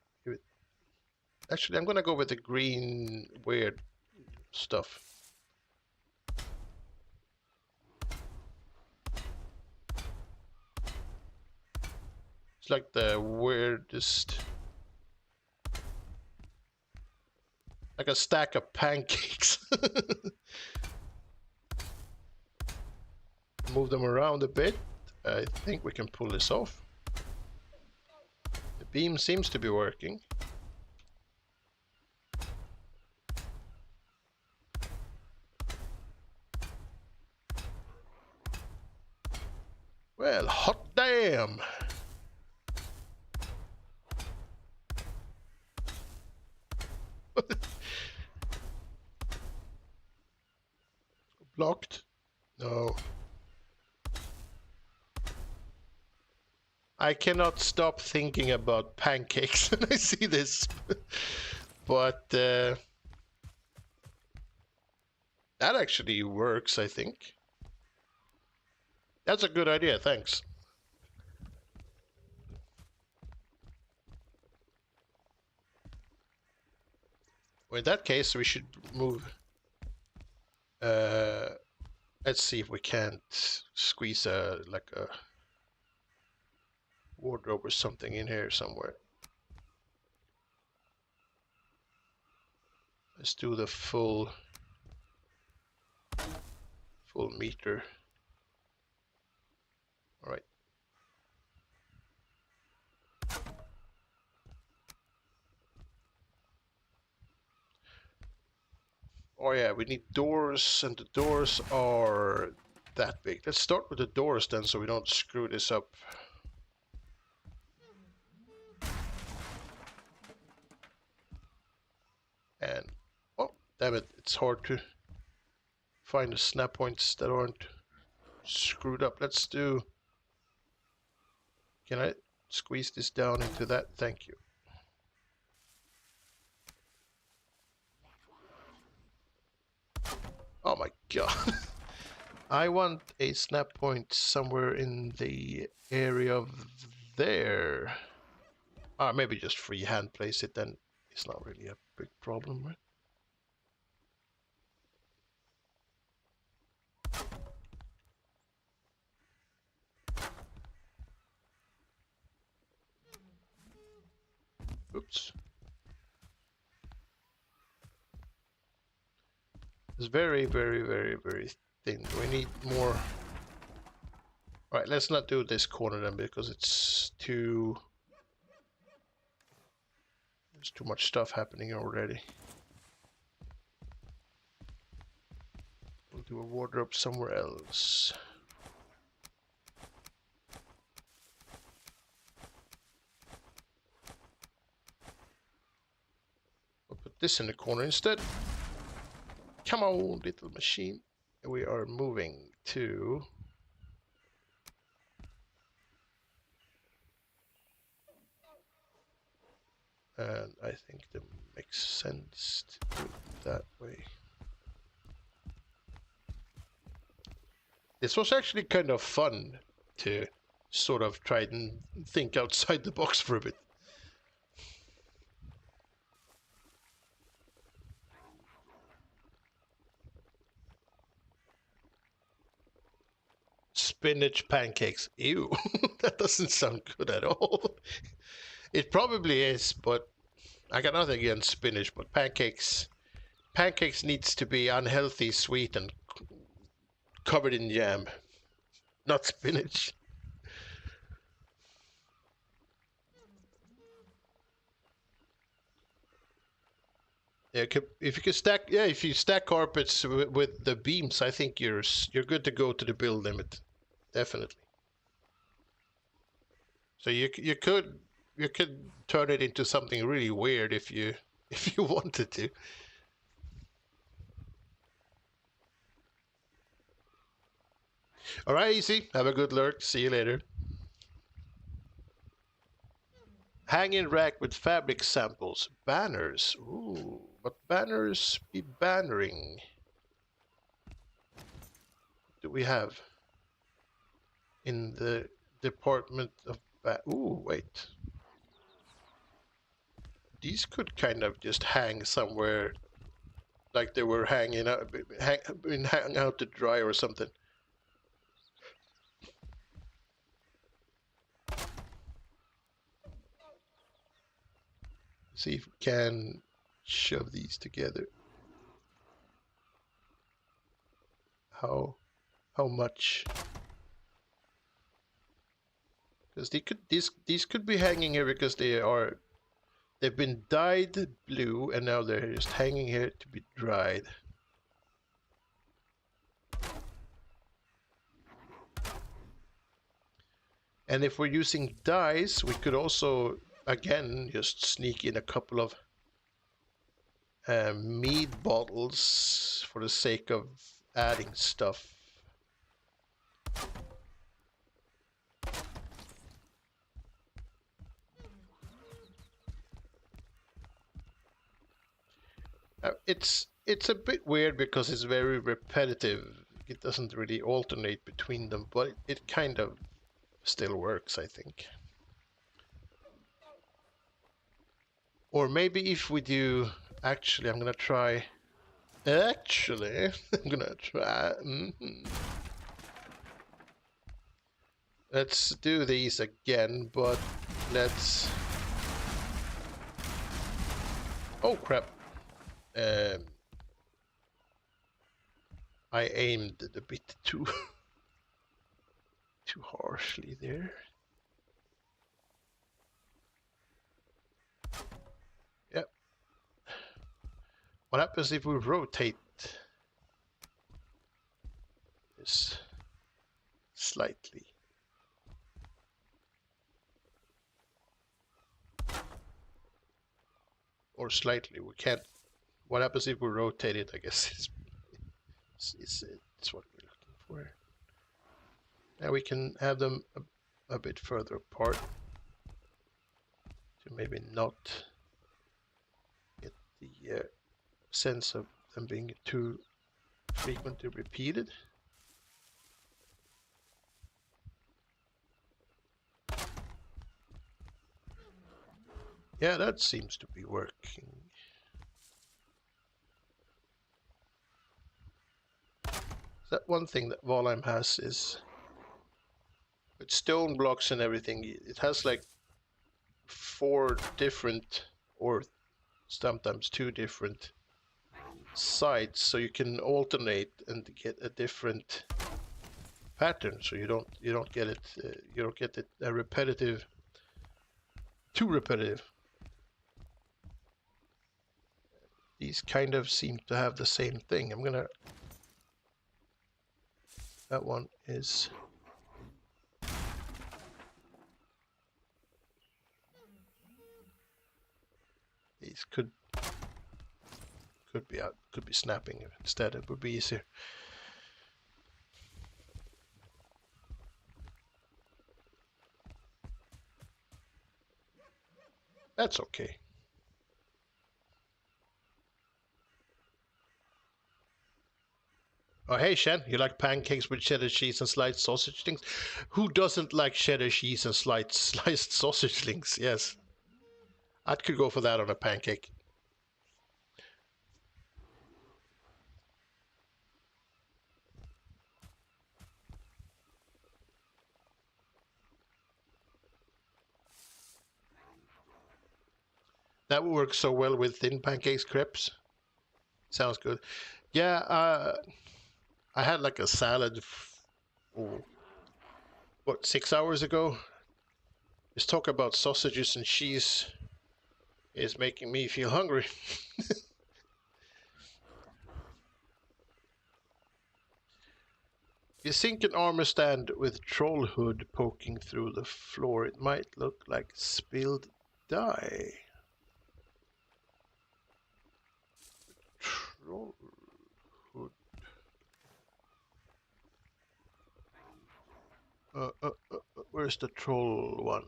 actually, I'm gonna go with the green weird stuff. It's like the weirdest, like a stack of pancakes. Move them around a bit. I think we can pull this off. The beam seems to be working. Well, hot damn! Blocked? No. I cannot stop thinking about pancakes when I see this. But that actually works, I think. That's a good idea, thanks. Well, in that case, we should move. Let's see if we can't squeeze like a wardrobe or something in here somewhere. Let's do the full meter. All right. Oh yeah, we need doors, and the doors are that big. Let's start with the doors then, so we don't screw this up. And oh, damn it, it's hard to find the snap points that aren't screwed up. Let's do. Can I squeeze this down into that? Thank you. Oh my god. I want a snap point somewhere in the area of there. Maybe just freehand place it, then it's not really a big problem, right? Oops. It's very, very, very, very thin. We need more. Alright, let's not do this corner then, because it's too... There's too much stuff happening already. We'll do a wardrobe somewhere else. We'll put this in the corner instead. Come on, little machine. We are moving to... And I think that makes sense to do it that way. This was actually kind of fun to sort of try and think outside the box for a bit. Spinach pancakes. Ew, that doesn't sound good at all. It probably is, but I got nothing against spinach, but pancakes needs to be unhealthy, sweet, and covered in jam, not spinach. Yeah, if you can stack, yeah, if you stack carpets with the beams, I think you're good to go to the build limit, definitely. So you could turn it into something really weird if you wanted to. All right, easy. Have a good lurk. See you later. Hanging rack with fabric samples. Banners. Ooh, but banners be bannering. Do we have in the department of ooh, wait. These could kind of just hang somewhere, like they were hanging out, hanging out to dry or something. See if we can shove these together. How much? Because these could be hanging here because they've been dyed blue and now they're just hanging here to be dried. And if we're using dyes, we could also again just sneak in a couple of mead bottles for the sake of adding stuff. It's a bit weird because it's very repetitive. It doesn't really alternate between them, but it kind of still works, I think. Or maybe if we do, actually, I'm gonna try. Actually, I'm gonna try. Let's do these again, but let's. Oh crap! I aimed a bit too too harshly there. Yep. What happens if we rotate this slightly? Or slightly, we can't. What happens if we rotate it? I guess it's what we're looking for. Now we can have them a bit further apart to maybe not get the sense of them being too frequently repeated. Yeah, that seems to be working. That one thing that Valheim has is with stone blocks and everything, it has like 4 different or sometimes 2 different sides, so you can alternate and get a different pattern, so you don't get it repetitive, too repetitive. These kind of seem to have the same thing. That one is these could be snapping instead. It would be easier. That's okay. Oh, hey, Shen, you like pancakes with cheddar cheese and sliced sausage links? Who doesn't like cheddar cheese and sliced sausage links? Yes. I could go for that on a pancake. That would work so well with thin pancakes, crepes. Sounds good. Yeah, I had like a salad, what, 6 hours ago? This talk about sausages and cheese is making me feel hungry. You sink an armor stand with troll hood poking through the floor. It might look like spilled dye. Troll hood. Where's the troll one?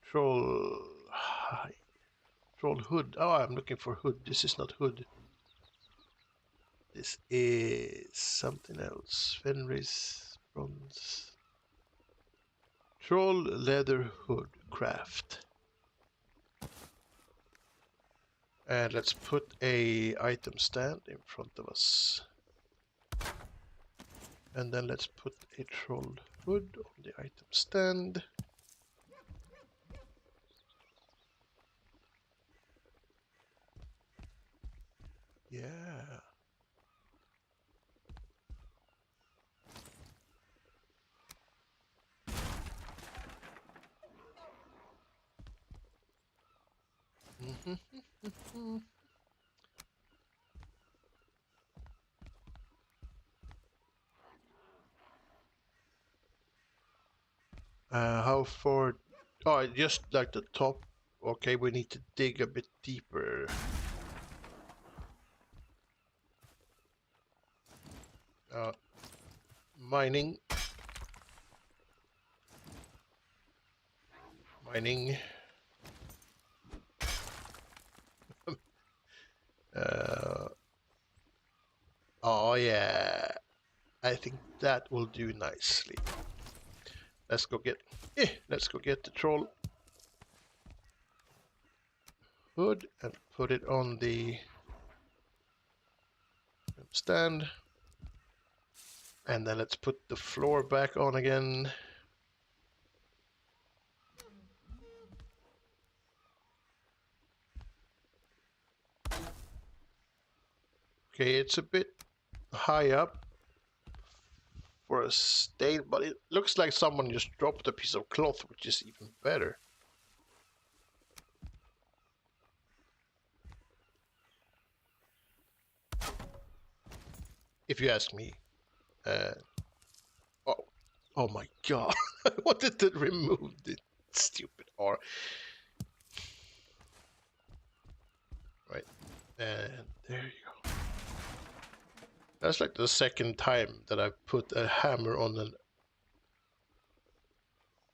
Troll... Troll hood. Oh, I'm looking for hood. This is not hood. This is something else. Fenris, bronze. Troll leather hood craft. And let's put a item stand in front of us. And then let's put a troll hood on the item stand. Yeah. How far? Oh, just like the top. Okay, we need to dig a bit deeper. Mining. Mining. Oh yeah. I think that will do nicely. Let's go get the troll hood and put it on the stand. And then let's put the floor back on again. Okay, it's a bit high up for a stain, but it looks like someone just dropped a piece of cloth, which is even better. If you ask me. Oh my god. I wanted to remove the stupid R. Right. And there you go. That's like the second time that I've put a hammer on an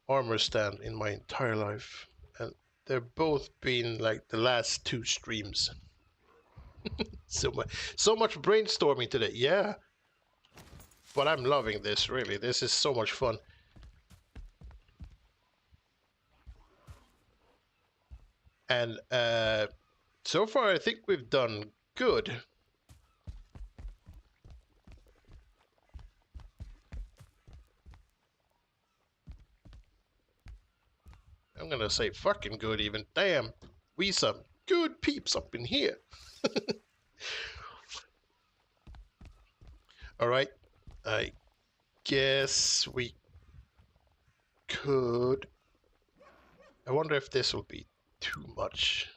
armor stand in my entire life. And they're both been like the last 2 streams. So much brainstorming today. Yeah. But I'm loving this, really. This is so much fun. And so far I think we've done good. I'm gonna say fucking good even. Damn, we some good peeps up in here. Alright, I guess we could... I wonder if this will be too much.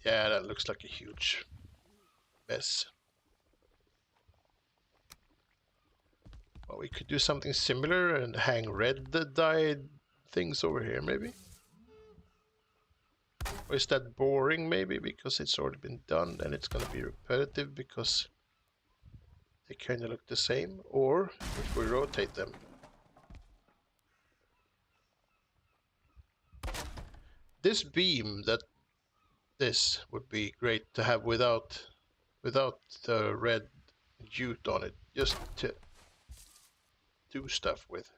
Yeah, that looks like a huge mess. Well, we could do something similar and hang red dyed things over here, maybe? Or is that boring, maybe? Because it's already been done and it's gonna be repetitive because they kind of look the same. Or if we rotate them. This beam, this would be great to have without the red jute on it, just to do stuff with.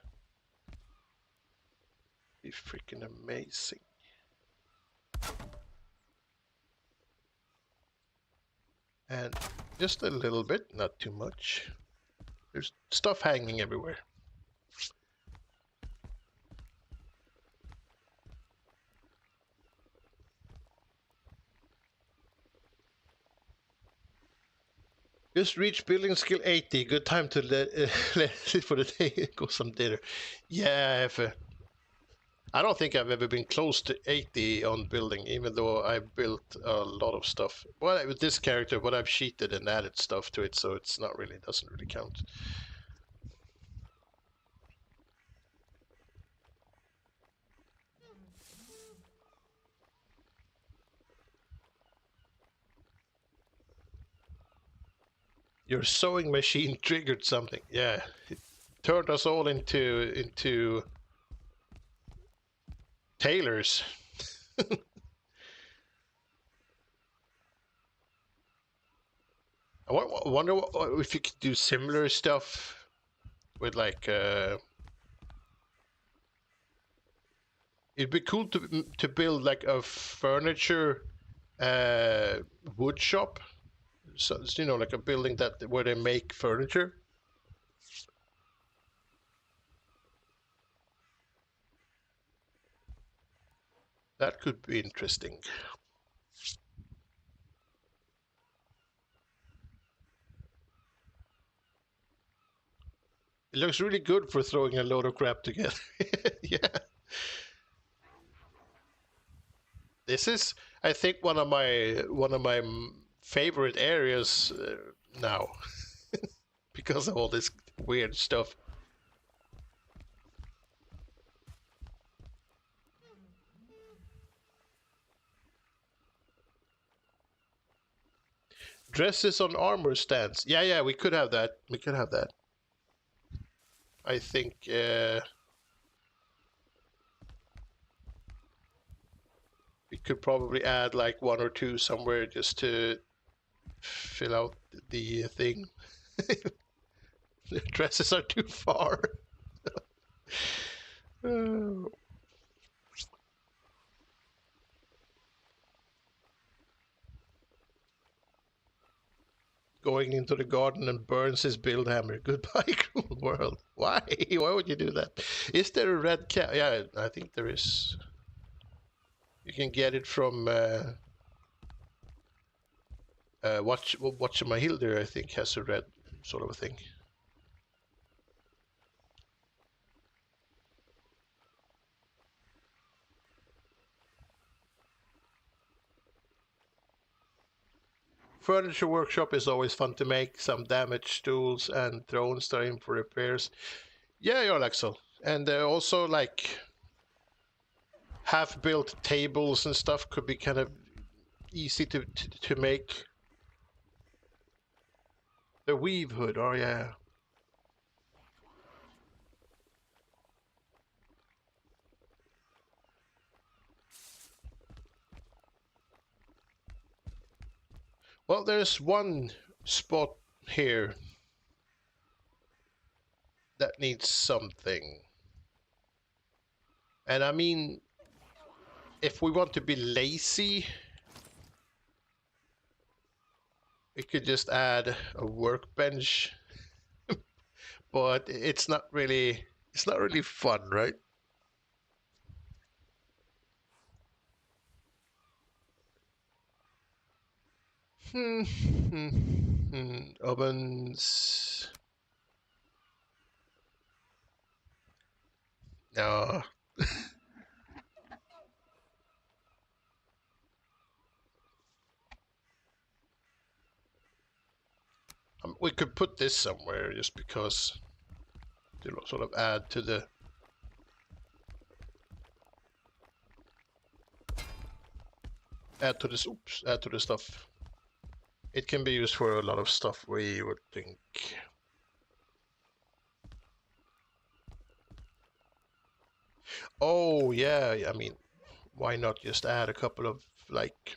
Be freaking amazing. And just a little bit, not too much. There's stuff hanging everywhere. Just reached building skill 80. Good time to let it for the day. Go some dinner. Yeah, I don't think I've ever been close to 80 on building, even though I built a lot of stuff. Well, with this character, but I've cheated and added stuff to it, so it's not really, doesn't really count. Your sewing machine triggered something. Yeah, it turned us all into tailors. I wonder if you could do similar stuff with like. It'd be cool to build like a furniture wood shop. So you know, like a building that where they make furniture. That could be interesting. It looks really good for throwing a load of crap together. Yeah. This is, I think, one of my favorite areas now because of all this weird stuff. Dresses on armor stands. Yeah, yeah, we could have that. We could have that. I think. We could probably add like one or two somewhere just to fill out the thing. The dresses are too far. Going into the garden and burns his build hammer. Goodbye, cruel world. Why? Why would you do that? Is there a red cat? Yeah, I think there is. You can get it from Watch My Hilder, I think, has a red sort of a thing. Furniture workshop is always fun to make. Some damaged tools and thrones that are in for repairs. Yeah, you're Axel. And also like half-built tables and stuff could be kind of easy to make. The weave hood, oh yeah. Well, there's one spot here that needs something. And I mean, if we want to be lazy, we could just add a workbench. But it's not really fun, right? Ovens. No. We could put this somewhere just because to sort of add to the add to the stuff. It can be used for a lot of stuff, we would think. Oh yeah, I mean, why not just add a couple of like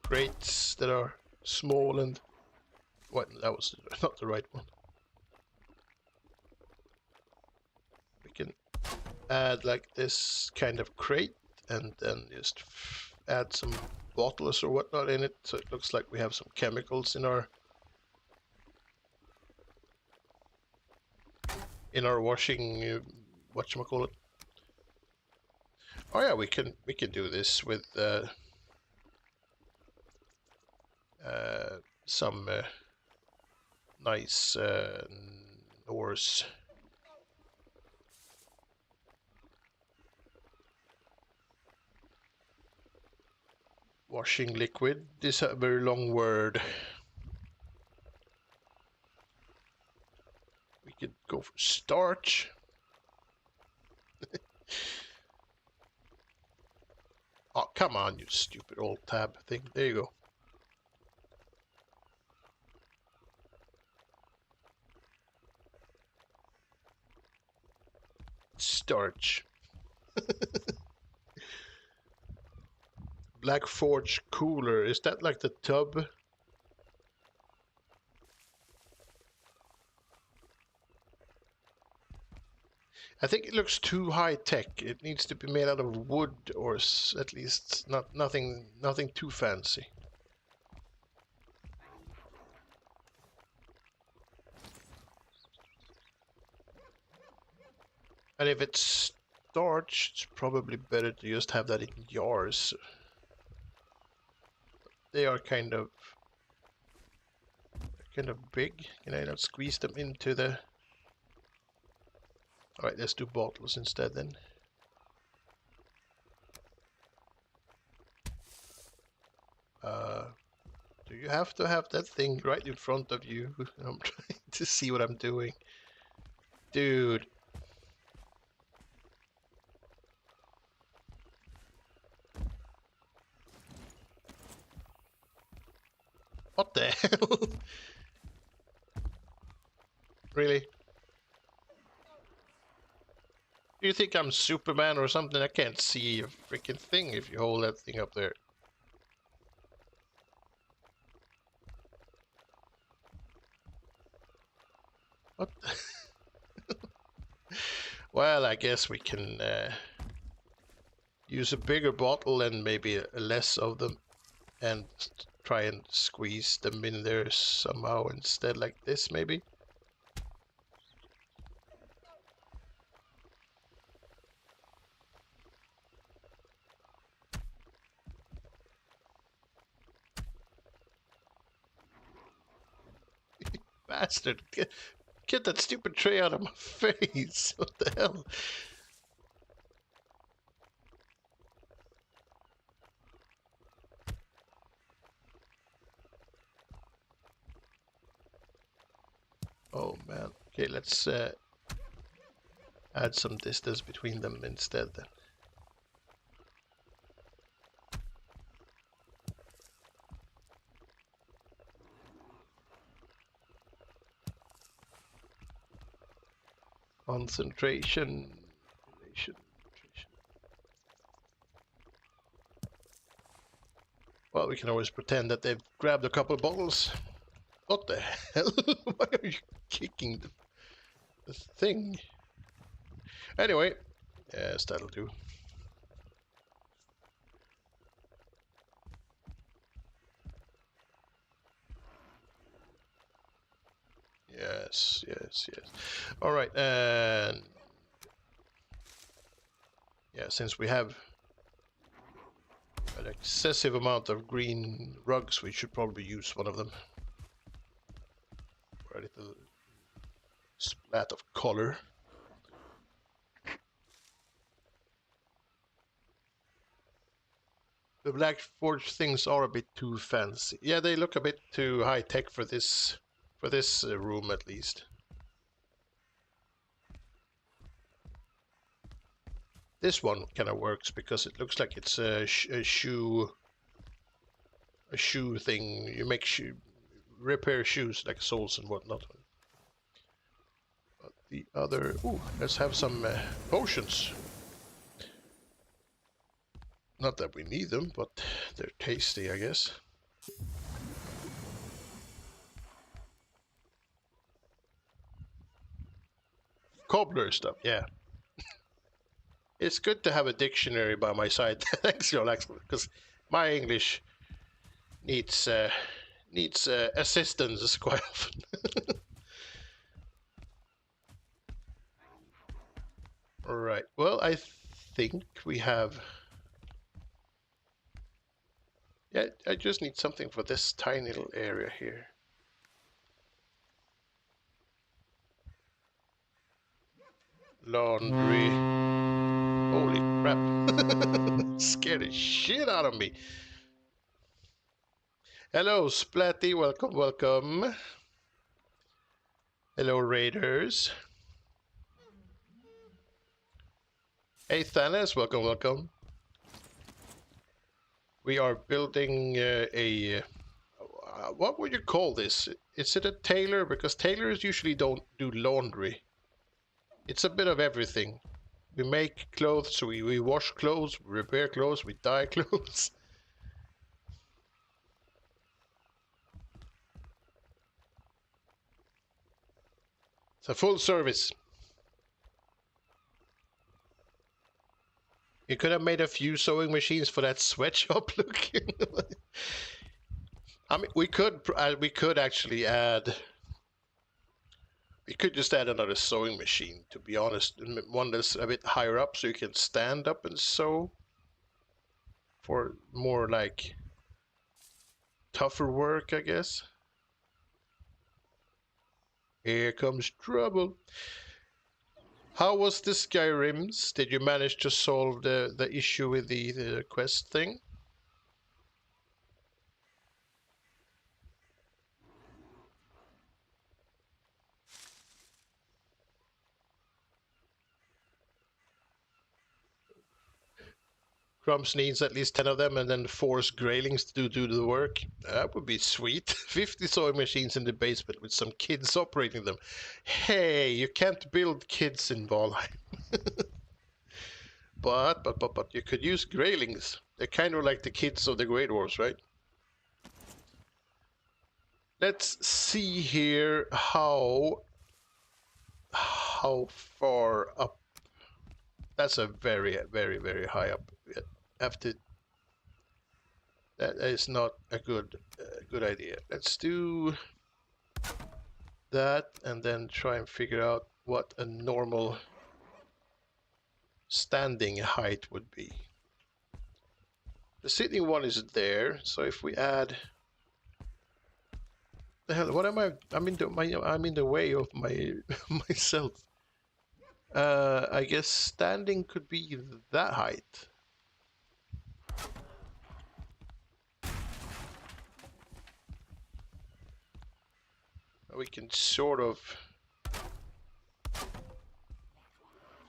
crates that are small and what? That was not the right one. We can add like this kind of crate and then just add some bottles or whatnot in it, so it looks like we have some chemicals in our washing. Whatchamacallit. Oh yeah, we can do this with some nice Norse washing liquid. This is a very long word. We could go for starch. Oh, come on, you stupid old tab thing. There you go. starch. Black Forge cooler. Is that like the tub? I think it looks too high tech. It needs to be made out of wood, or at least nothing too fancy. And if it's starch, it's probably better to just have that in jars. They are kind of big. Can I not squeeze them into the... Alright, let's do bottles instead then. Do you have to have that thing right in front of you? I'm trying to see what I'm doing. Dude. What the hell? Really? Do you think I'm Superman or something? I can't see a freaking thing if you hold that thing up there. What? Well, I guess we can use a bigger bottle and maybe less of them, and try and squeeze them in there somehow instead, like this maybe. Bastard, get that stupid tray out of my face. What the hell? Oh man. Okay, let's add some distance between them instead then. Concentration. Well, we can always pretend that they've grabbed a couple of bottles. What the hell? Why are you kicking the thing? Anyway, yes, that'll do. Yes, yes, yes. All right, and yeah, since we have an excessive amount of green rugs, we should probably use one of them for a little splat of color. The Black Forge things are a bit too fancy. Yeah, they look a bit too high tech for this room at least. This one kind of works because it looks like it's a shoe thing. You make repair shoes like soles and whatnot. But the other, ooh, let's have some potions. Not that we need them, but they're tasty, I guess. Cobbler stuff, yeah. It's good to have a dictionary by my side. Thanks, Jolax, because my English needs assistance quite often. All right. Well, I think we have. Yeah, I just need something for this tiny little area here. Laundry. Holy crap. Scared the shit out of me. Hello, Splatty. Welcome, welcome. Hello, Raiders. Hey, Thanos. Welcome, welcome. We are building what would you call this? Is it a tailor? Because tailors usually don't do laundry. It's a bit of everything. We make clothes, we wash clothes, we repair clothes, we dye clothes. It's a full service. You could have made a few sewing machines for that sweatshop look. I mean, we could actually add. We could just add another sewing machine, to be honest. One that's a bit higher up so you can stand up and sew. For more like tougher work, I guess. Here comes trouble. How was the Skyrims? Did you manage to solve the issue with the quest thing? Crumbs needs at least 10 of them and then force Greylings to do the work. That would be sweet. 50 sewing machines in the basement with some kids operating them. Hey, you can't build kids in Valheim. But you could use Greylings. They're kind of like the kids of the Grey Dwarfs, right? Let's see here how far up. That's a very, very, very high up. After that is not a good idea. Let's do that and then try and figure out what a normal standing height would be. The sitting one is there, so if we add, the hell, what am I? I'm in the way of my myself. I guess standing could be that height. We can sort of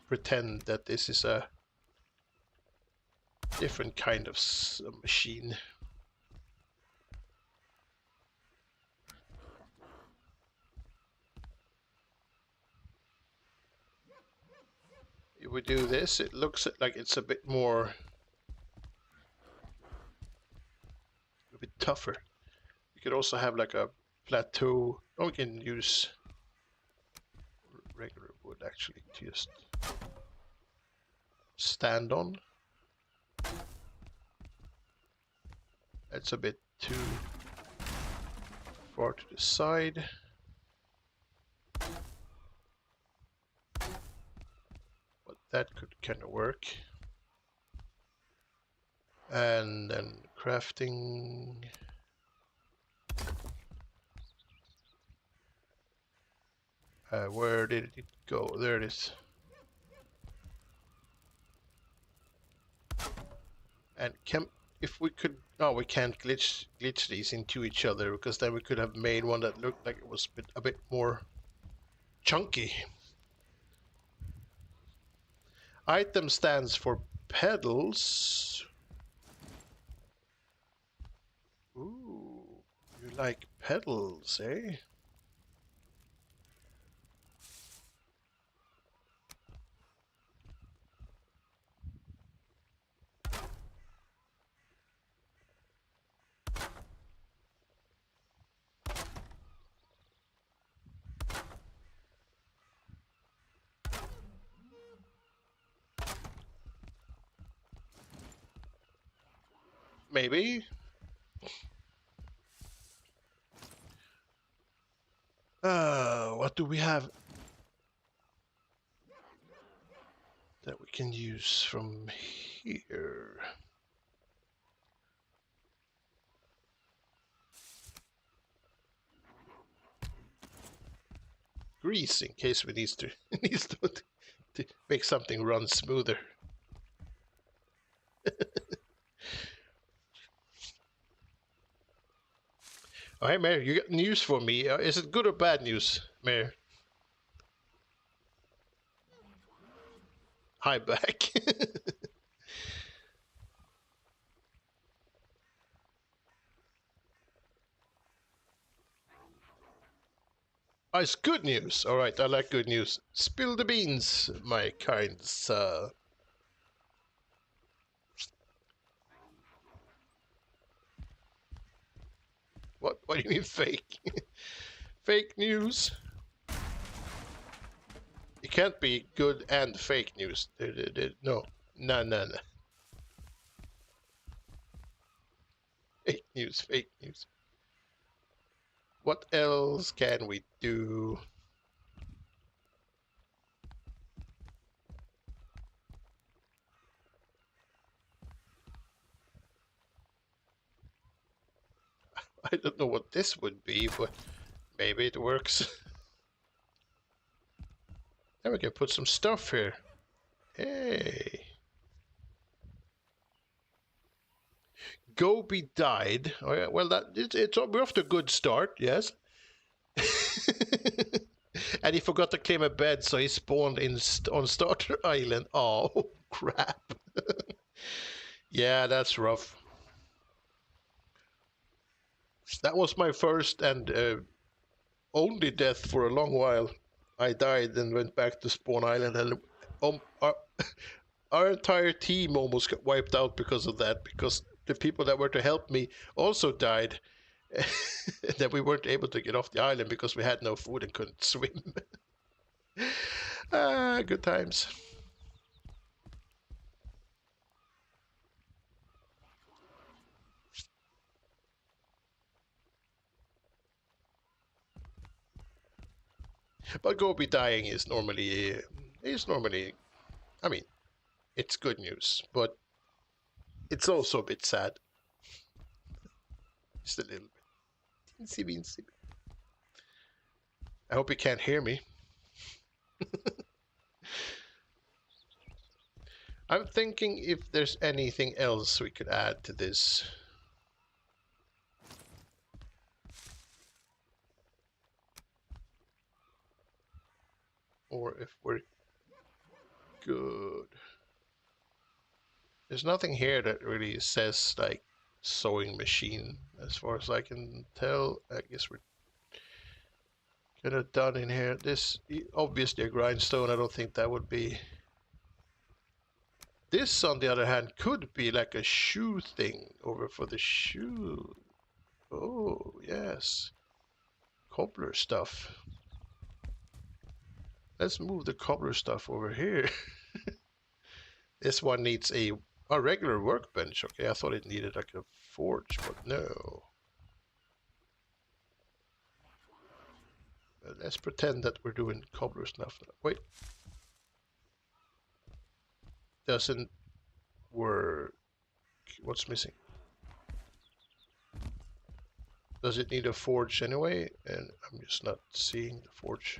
pretend that this is a different kind of machine. If we do this, it looks like it's a bit tougher. We could also have like a plateau. Oh, we can use regular wood actually to just stand on. That's a bit too far to the side. But that could kind of work. And then crafting. Where did it go? There it is. And if we could, no, we can't glitch these into each other because then we could have made one that looked like it was a bit more chunky. Item stands for pedals. Ooh, you like pedals, eh? Maybe. What do we have that we can use from here? Grease in case we needs to make something run smoother. Oh, hey, Mayor, you got news for me. Is it good or bad news, Mayor? Hi, back. Oh, it's good news. All right, I like good news. Spill the beans, my kind sir. What do you mean fake? Fake news? It can't be good and fake news. No. No. Fake news, fake news. What else can we do? I don't know what this would be, but maybe it works. Then we can put some stuff here. Hey. Gobi died. Oh, yeah. Well, we're off to a good start, yes. And he forgot to claim a bed, so he spawned on Starter Island. Oh, crap. Yeah, that's rough. That was my first and only death for a long while. I died and went back to Spawn Island, and our entire team almost got wiped out because of that, because the people that were to help me also died. That we weren't able to get off the island because we had no food and couldn't swim. Good times. But Gobi dying is normally, I mean, it's good news, but it's also a bit sad. Just a little bit. Teensy weensy. I hope you can't hear me. I'm thinking if there's anything else we could add to this. Or if we're good. There's nothing here that really says like sewing machine as far as I can tell. I guess we're kind of done in here. This obviously a grindstone. I don't think that would be. This, on the other hand, could be like a shoe thing over for the shoe. Oh, yes. Cobbler stuff. Let's move the cobbler stuff over here. This one needs a regular workbench. Okay, I thought it needed like a forge, but no. Let's pretend that we're doing cobbler stuff. Wait. Doesn't work. What's missing? Does it need a forge anyway? And I'm just not seeing the forge.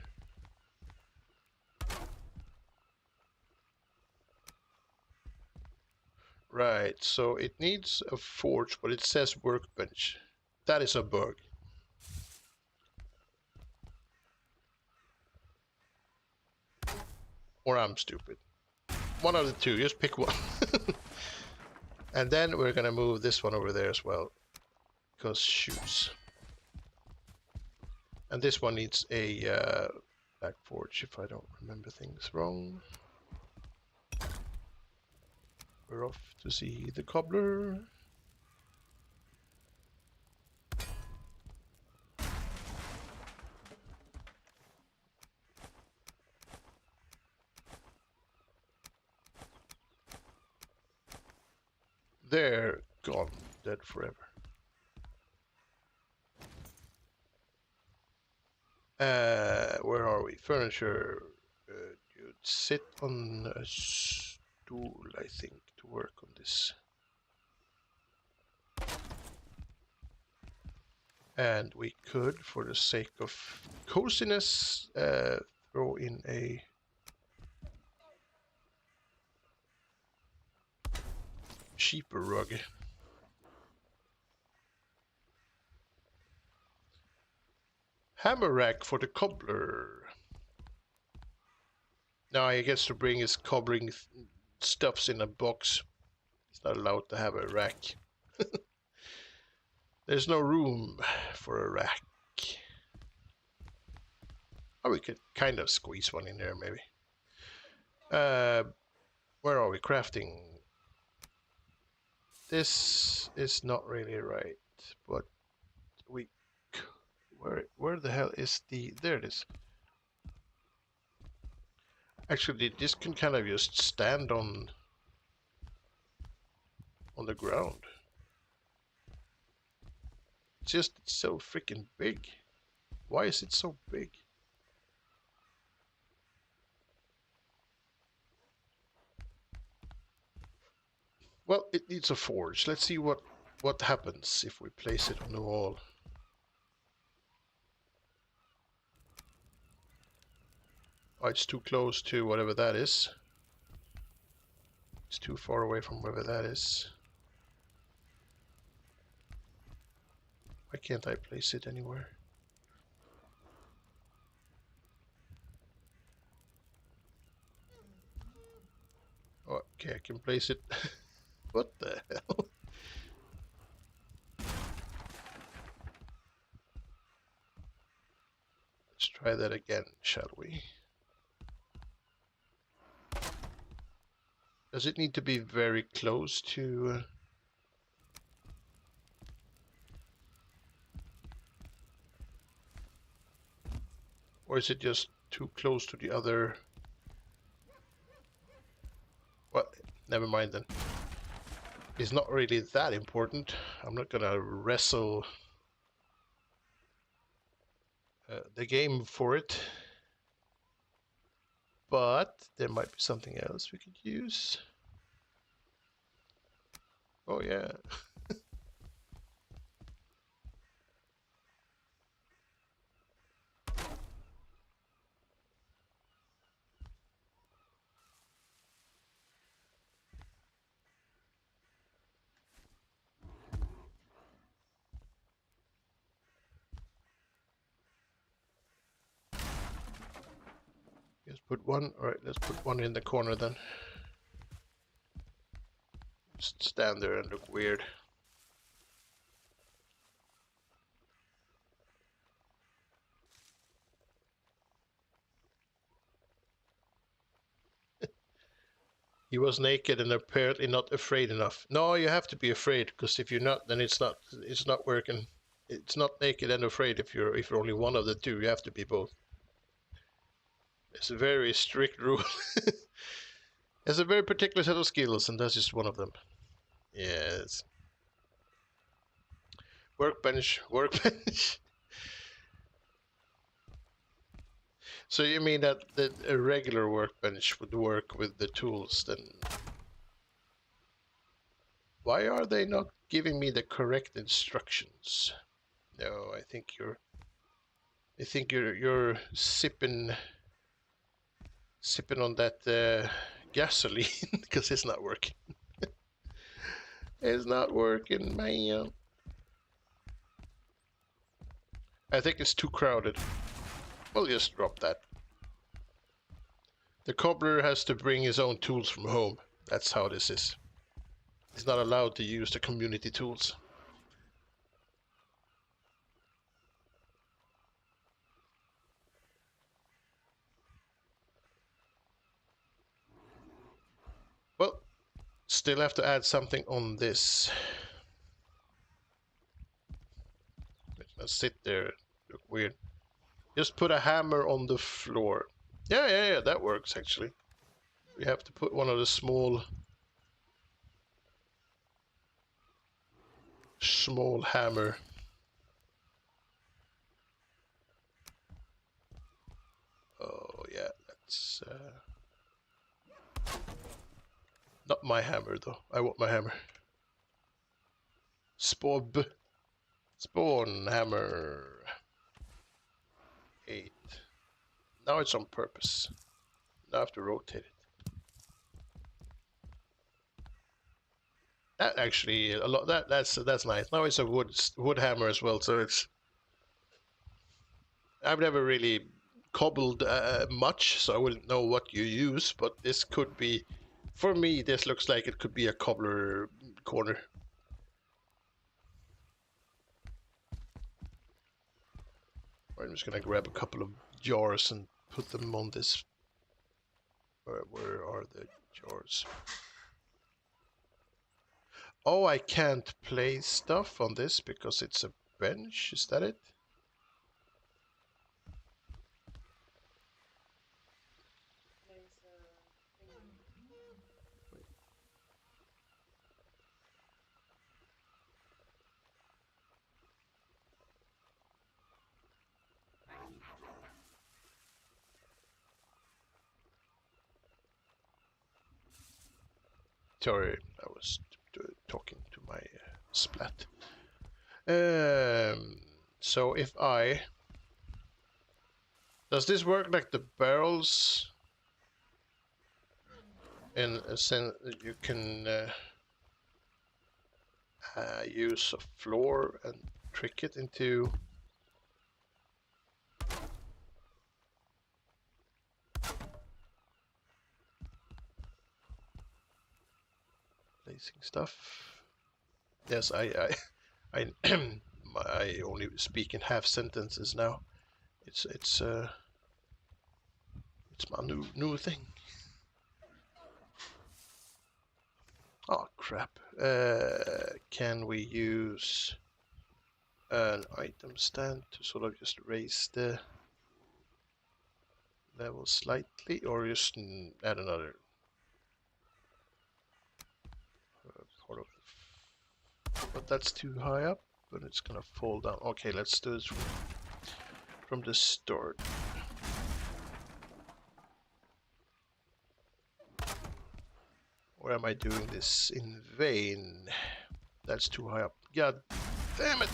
Right, so it needs a forge, but it says workbench. That is a bug. Or I'm stupid. One of the two, just pick one. And then we're gonna move this one over there as well. Because shoes. And this one needs a black forge, if I don't remember things wrong. We're off to see the cobbler. They're gone, dead forever. Where are we? Furniture. You'd sit on a stool, I think, to work on this. And we could, for the sake of coziness, throw in a cheaper rug. Hammer rack for the cobbler. Now he gets to bring his cobbling stuffs in a box. He's not allowed to have a rack. There's no room for a rack. Oh, we could kind of squeeze one in there, maybe. Where are we crafting? This is not really right, but we... Where the hell is the... There it is. Actually, this can kind of just stand on the ground. It's just so freaking big. Why is it so big? Well, it needs a forge. Let's see what happens if we place it on the wall. Oh, it's too close to whatever that is. It's too far away from wherever that is. Why can't I place it anywhere? Oh, okay, I can place it. What the hell? Let's try that again, shall we? Does it need to be very close to... Or is it just too close to the other... Well, never mind then. It's not really that important. I'm not gonna wrestle the game for it. But there might be something else we could use. Oh yeah. Just put one. Alright, let's put one in the corner then. Just stand there and look weird. He was naked and apparently not afraid enough. No, you have to be afraid, because if you're not, then it's not working. It's not naked and afraid if you're only one of the two. You have to be both. It's a very strict rule. It's a very particular set of skills, and that's just one of them. Yes. Workbench, workbench. So you mean that a regular workbench would work with the tools then? Why are they not giving me the correct instructions? No, I think you're sipping on that gasoline because it's not working. It's not working, man. I think it's too crowded. We'll just drop that. The cobbler has to bring his own tools from home. That's how this is. He's not allowed to use the community tools. Well, still have to add something on this. Let's sit there. Look weird. Just put a hammer on the floor. Yeah, that works actually. We have to put one of the small hammer. Oh yeah, that's not my hammer though. I want my hammer. Spawn hammer. 8. Now it's on purpose. Now I have to rotate it. That actually a lot. That's nice. Now it's a wood hammer as well. So it's. I've never really cobbled much, so I wouldn't know what you use. But this could be, for me, this looks like it could be a cobbler corner. just gonna grab a couple of jars and put them on this. Where are the jars? Oh, I can't place stuff on this because it's a bench. Is that it? Sorry, I was talking to my splat. So if I... Does this work like the barrels? In a sense that you can use a floor and trick it into... placing stuff. Yes, I I only speak in half sentences now. It's my new thing. Oh crap! Can we use an item stand to sort of just raise the level slightly, or just add another part of? But that's too high up, and it's gonna fall down. Okay, let's do this from the start. Or am I doing this in vain? That's too high up. God damn it!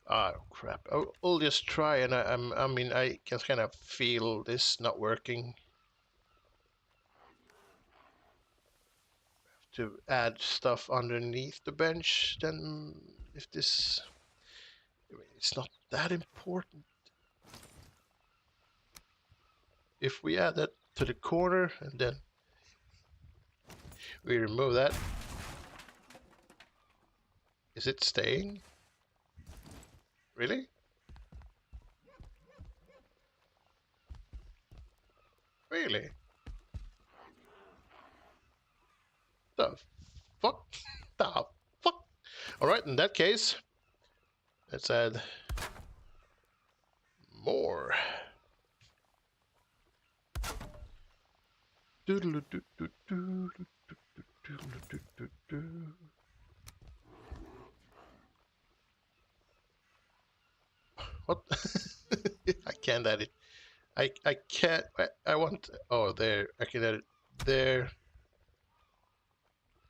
Oh crap! I'll just try, and I mean I can kind of feel this not working. To add stuff underneath the bench, then if this, I mean, it's not that important. If we add that to the corner and then we remove that, is it staying? Really? Really? The fuck? The fuck? Alright, in that case, let's add more. What? I can't add it. I can't. I want. Oh, there. I can add it there.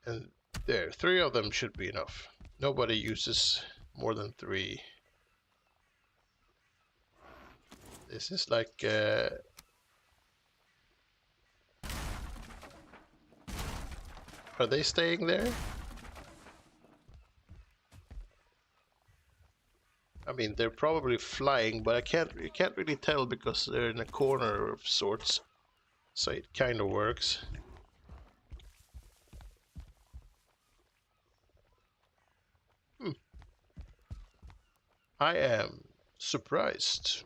And there. 3 of them should be enough. Nobody uses more than 3. This is like... are they staying there? I mean, they're probably flying, but you can't really tell because they're in a corner of sorts. So it kind of works. I am surprised.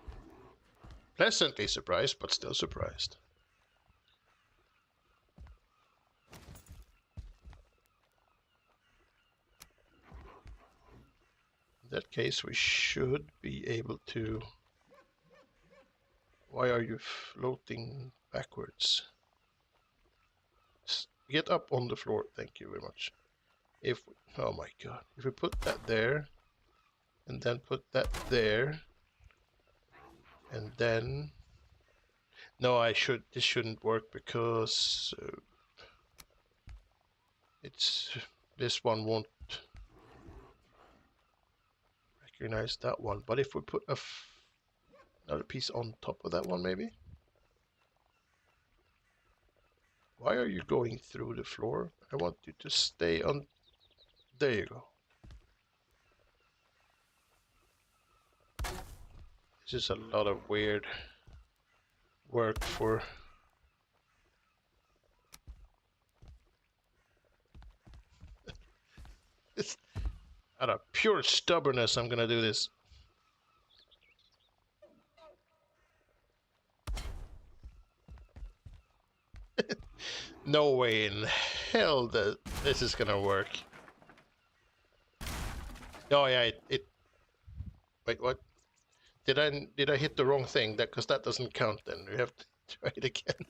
Pleasantly surprised, but still surprised. In that case, we should be able to... Why are you floating backwards? Get up on the floor. Thank you very much. If we, oh my god, if we put that there, and then put that there, and then... No, this shouldn't work because this one won't recognize that one. But if we put another piece on top of that one, maybe? Why are you going through the floor? I want you to stay on... There you go. This is a lot of weird work for... It's Out of pure stubbornness, I'm gonna do this. No way in hell that this is gonna work. Oh yeah, it wait, what? Did I hit the wrong thing? That because that doesn't count. Then we have to try it again.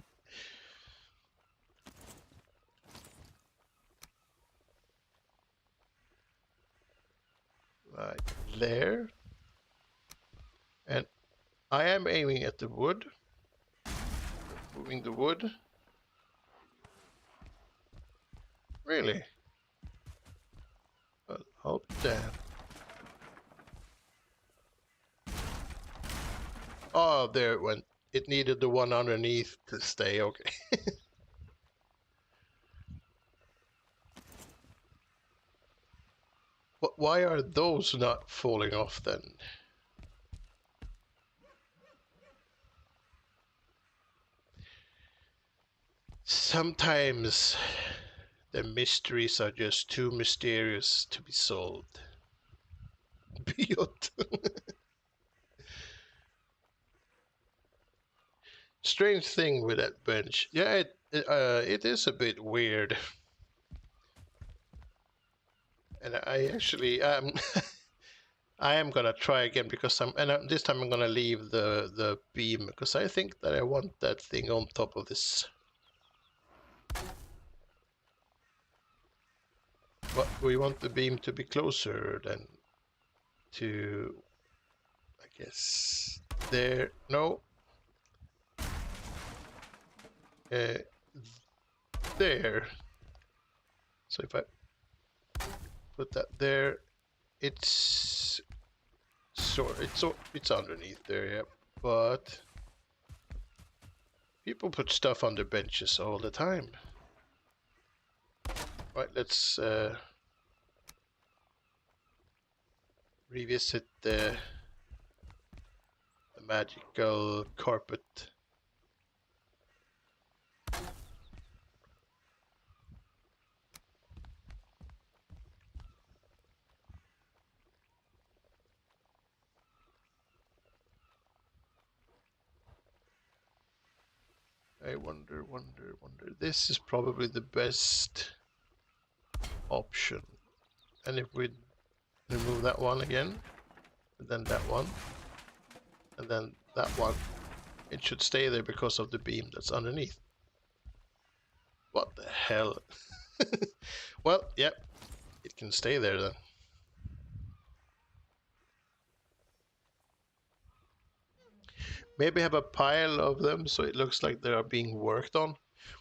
Like there, and I am aiming at the wood. Moving the wood. Really? Well, oh damn. Oh, there it went. It needed the one underneath to stay. Okay. Why are those not falling off then? Sometimes the mysteries are just too mysterious to be solved. Biot. Strange thing with that bench. Yeah, it is a bit weird. And I actually I am gonna try again because this time I'm gonna leave the beam because I think that I want that thing on top of this. What we want the beam to be closer than to, I guess there. No, uh, there. So if I put that there, it's it's underneath there, yeah. But people put stuff under benches all the time. Right, let's revisit the magical carpet. I wonder. This is probably the best option. And if we remove that one again, and then that one, and then that one, it should stay there because of the beam that's underneath. What the hell? Well, yep, it can stay there then. Maybe have a pile of them so it looks like they are being worked on.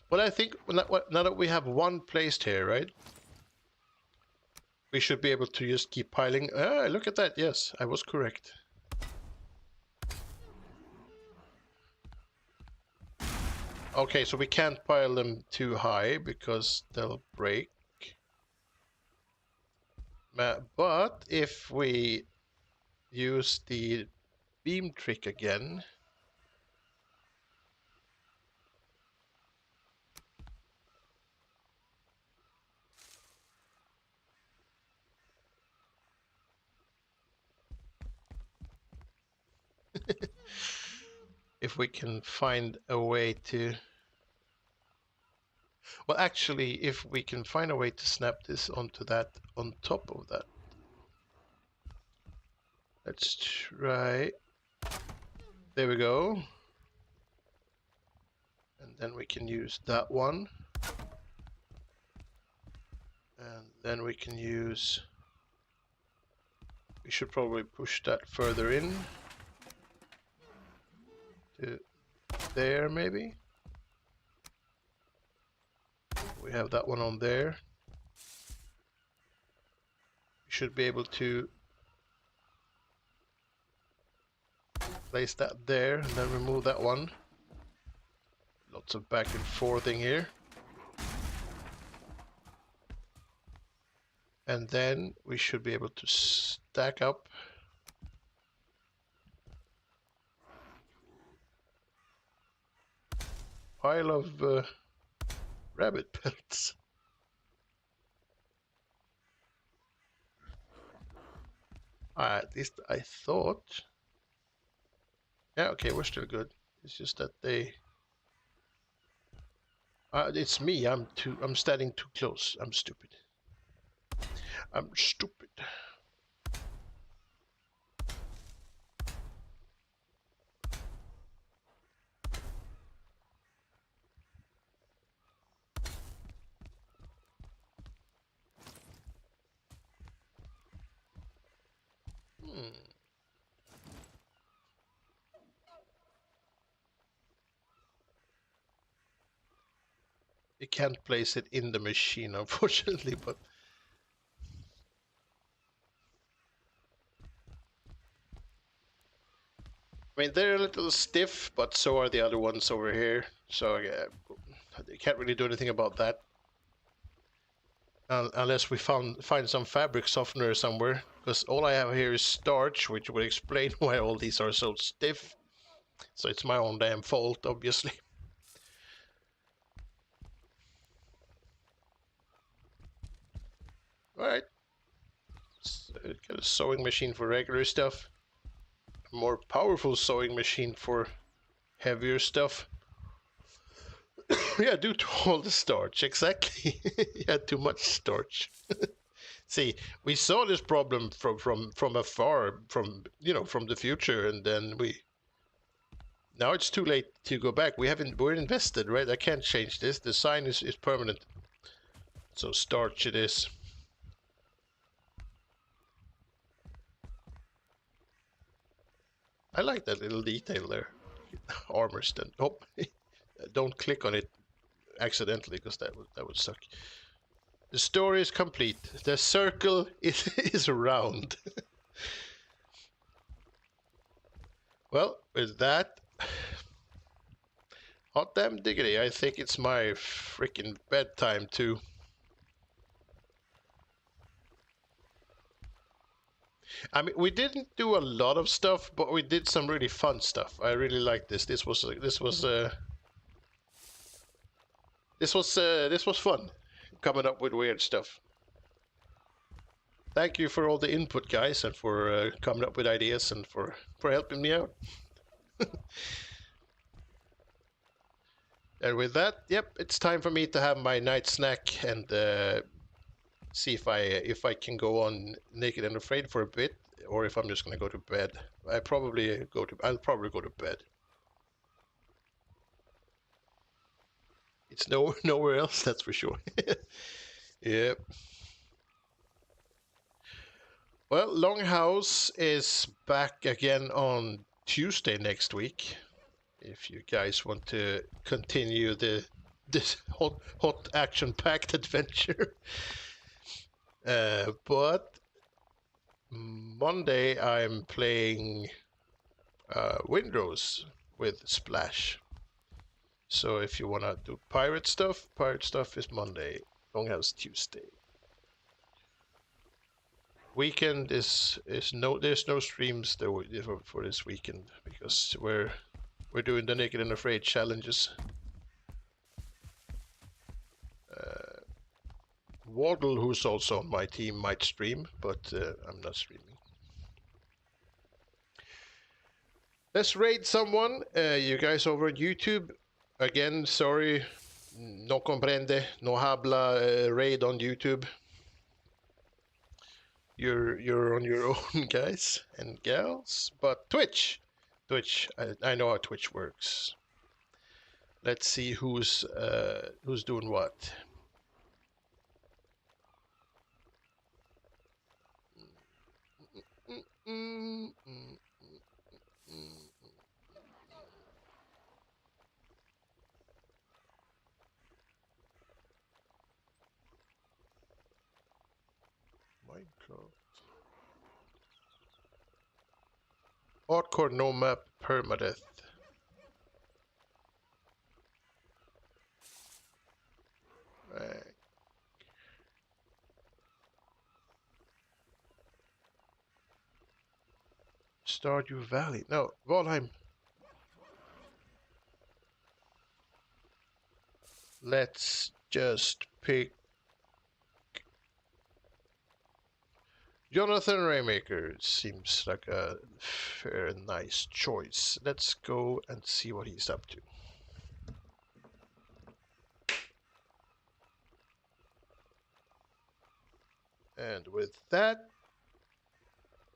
But I think now that we have one placed here, right? We should be able to just keep piling. Ah, look at that. Yes, I was correct. Okay, so we can't pile them too high because they'll break. But if we use the beam trick again, if we can find a way to... Well, actually, if we can find a way to snap this onto that, on top of that. Let's try. There we go. And then we can use that one. And then we can use... We should probably push that further in. To there, maybe. We have that one on there. We should be able to place that there and then remove that one. Lots of back and forthing here. And then we should be able to stack up pile of rabbit pelts. At least I thought. Yeah, okay, we're still good. It's just that they. It's me. I'm standing too close. I'm stupid. I'm stupid. Hmm. You can't place it in the machine, unfortunately, but I mean they're a little stiff, but so are the other ones over here. So yeah, you can't really do anything about that. Unless we find some fabric softener somewhere, because all I have here is starch, which would explain why all these are so stiff. So it's my own damn fault, obviously. All right, get a sewing machine for regular stuff, a more powerful sewing machine for heavier stuff. Yeah, due to all the starch, exactly. You had too much starch. See, we saw this problem from afar, from the future, and then now it's too late to go back. We're invested, right? I can't change this. The sign is permanent. So starch it is. I like that little detail there. Armor stand. Oh, don't click on it accidentally, because that would suck. The story is complete. The circle is round. Well, with that, hot damn diggity, I think it's my freaking bedtime too. I mean, we didn't do a lot of stuff, but we did some really fun stuff. I really liked this. This was fun. Coming up with weird stuff. Thank you for all the input, guys, and for coming up with ideas and for helping me out. And with that, yep, it's time for me to have my night snack and see if I can go on Naked and Afraid for a bit, or if I'm just gonna go to bed. I'll probably go to bed. It's nowhere else, that's for sure. Yep. Well, Longhouse is back again on Tuesday next week. If you guys want to continue this hot action-packed adventure. But Monday I'm playing Windrose with Splash. So if you wanna do pirate stuff is Monday. Longhouse Tuesday. Weekend is there's no streams though for this weekend, because we're doing the Naked and Afraid challenges. Waddle, who's also on my team, might stream, but I'm not streaming. Let's raid someone. You guys over on YouTube. Again, sorry, no comprende, no habla raid on YouTube. You're on your own, guys and gals. But Twitch, I know how Twitch works. Let's see who's doing what. Minecraft. Hardcore no map permadeath. Right. Stardew Valley. No, Valheim. Let's just pick Jonathan Raymaker seems like a fair, nice choice. Let's go and see what he's up to. And with that,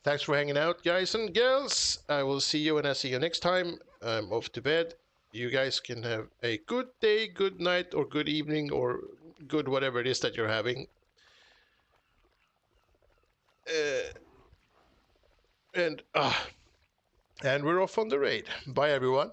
thanks for hanging out, guys and girls. I will see you when I see you next time. I'm off to bed. You guys can have a good day, good night, or good evening, or good whatever it is that you're having. Uh, and we're off on the raid. Bye, everyone.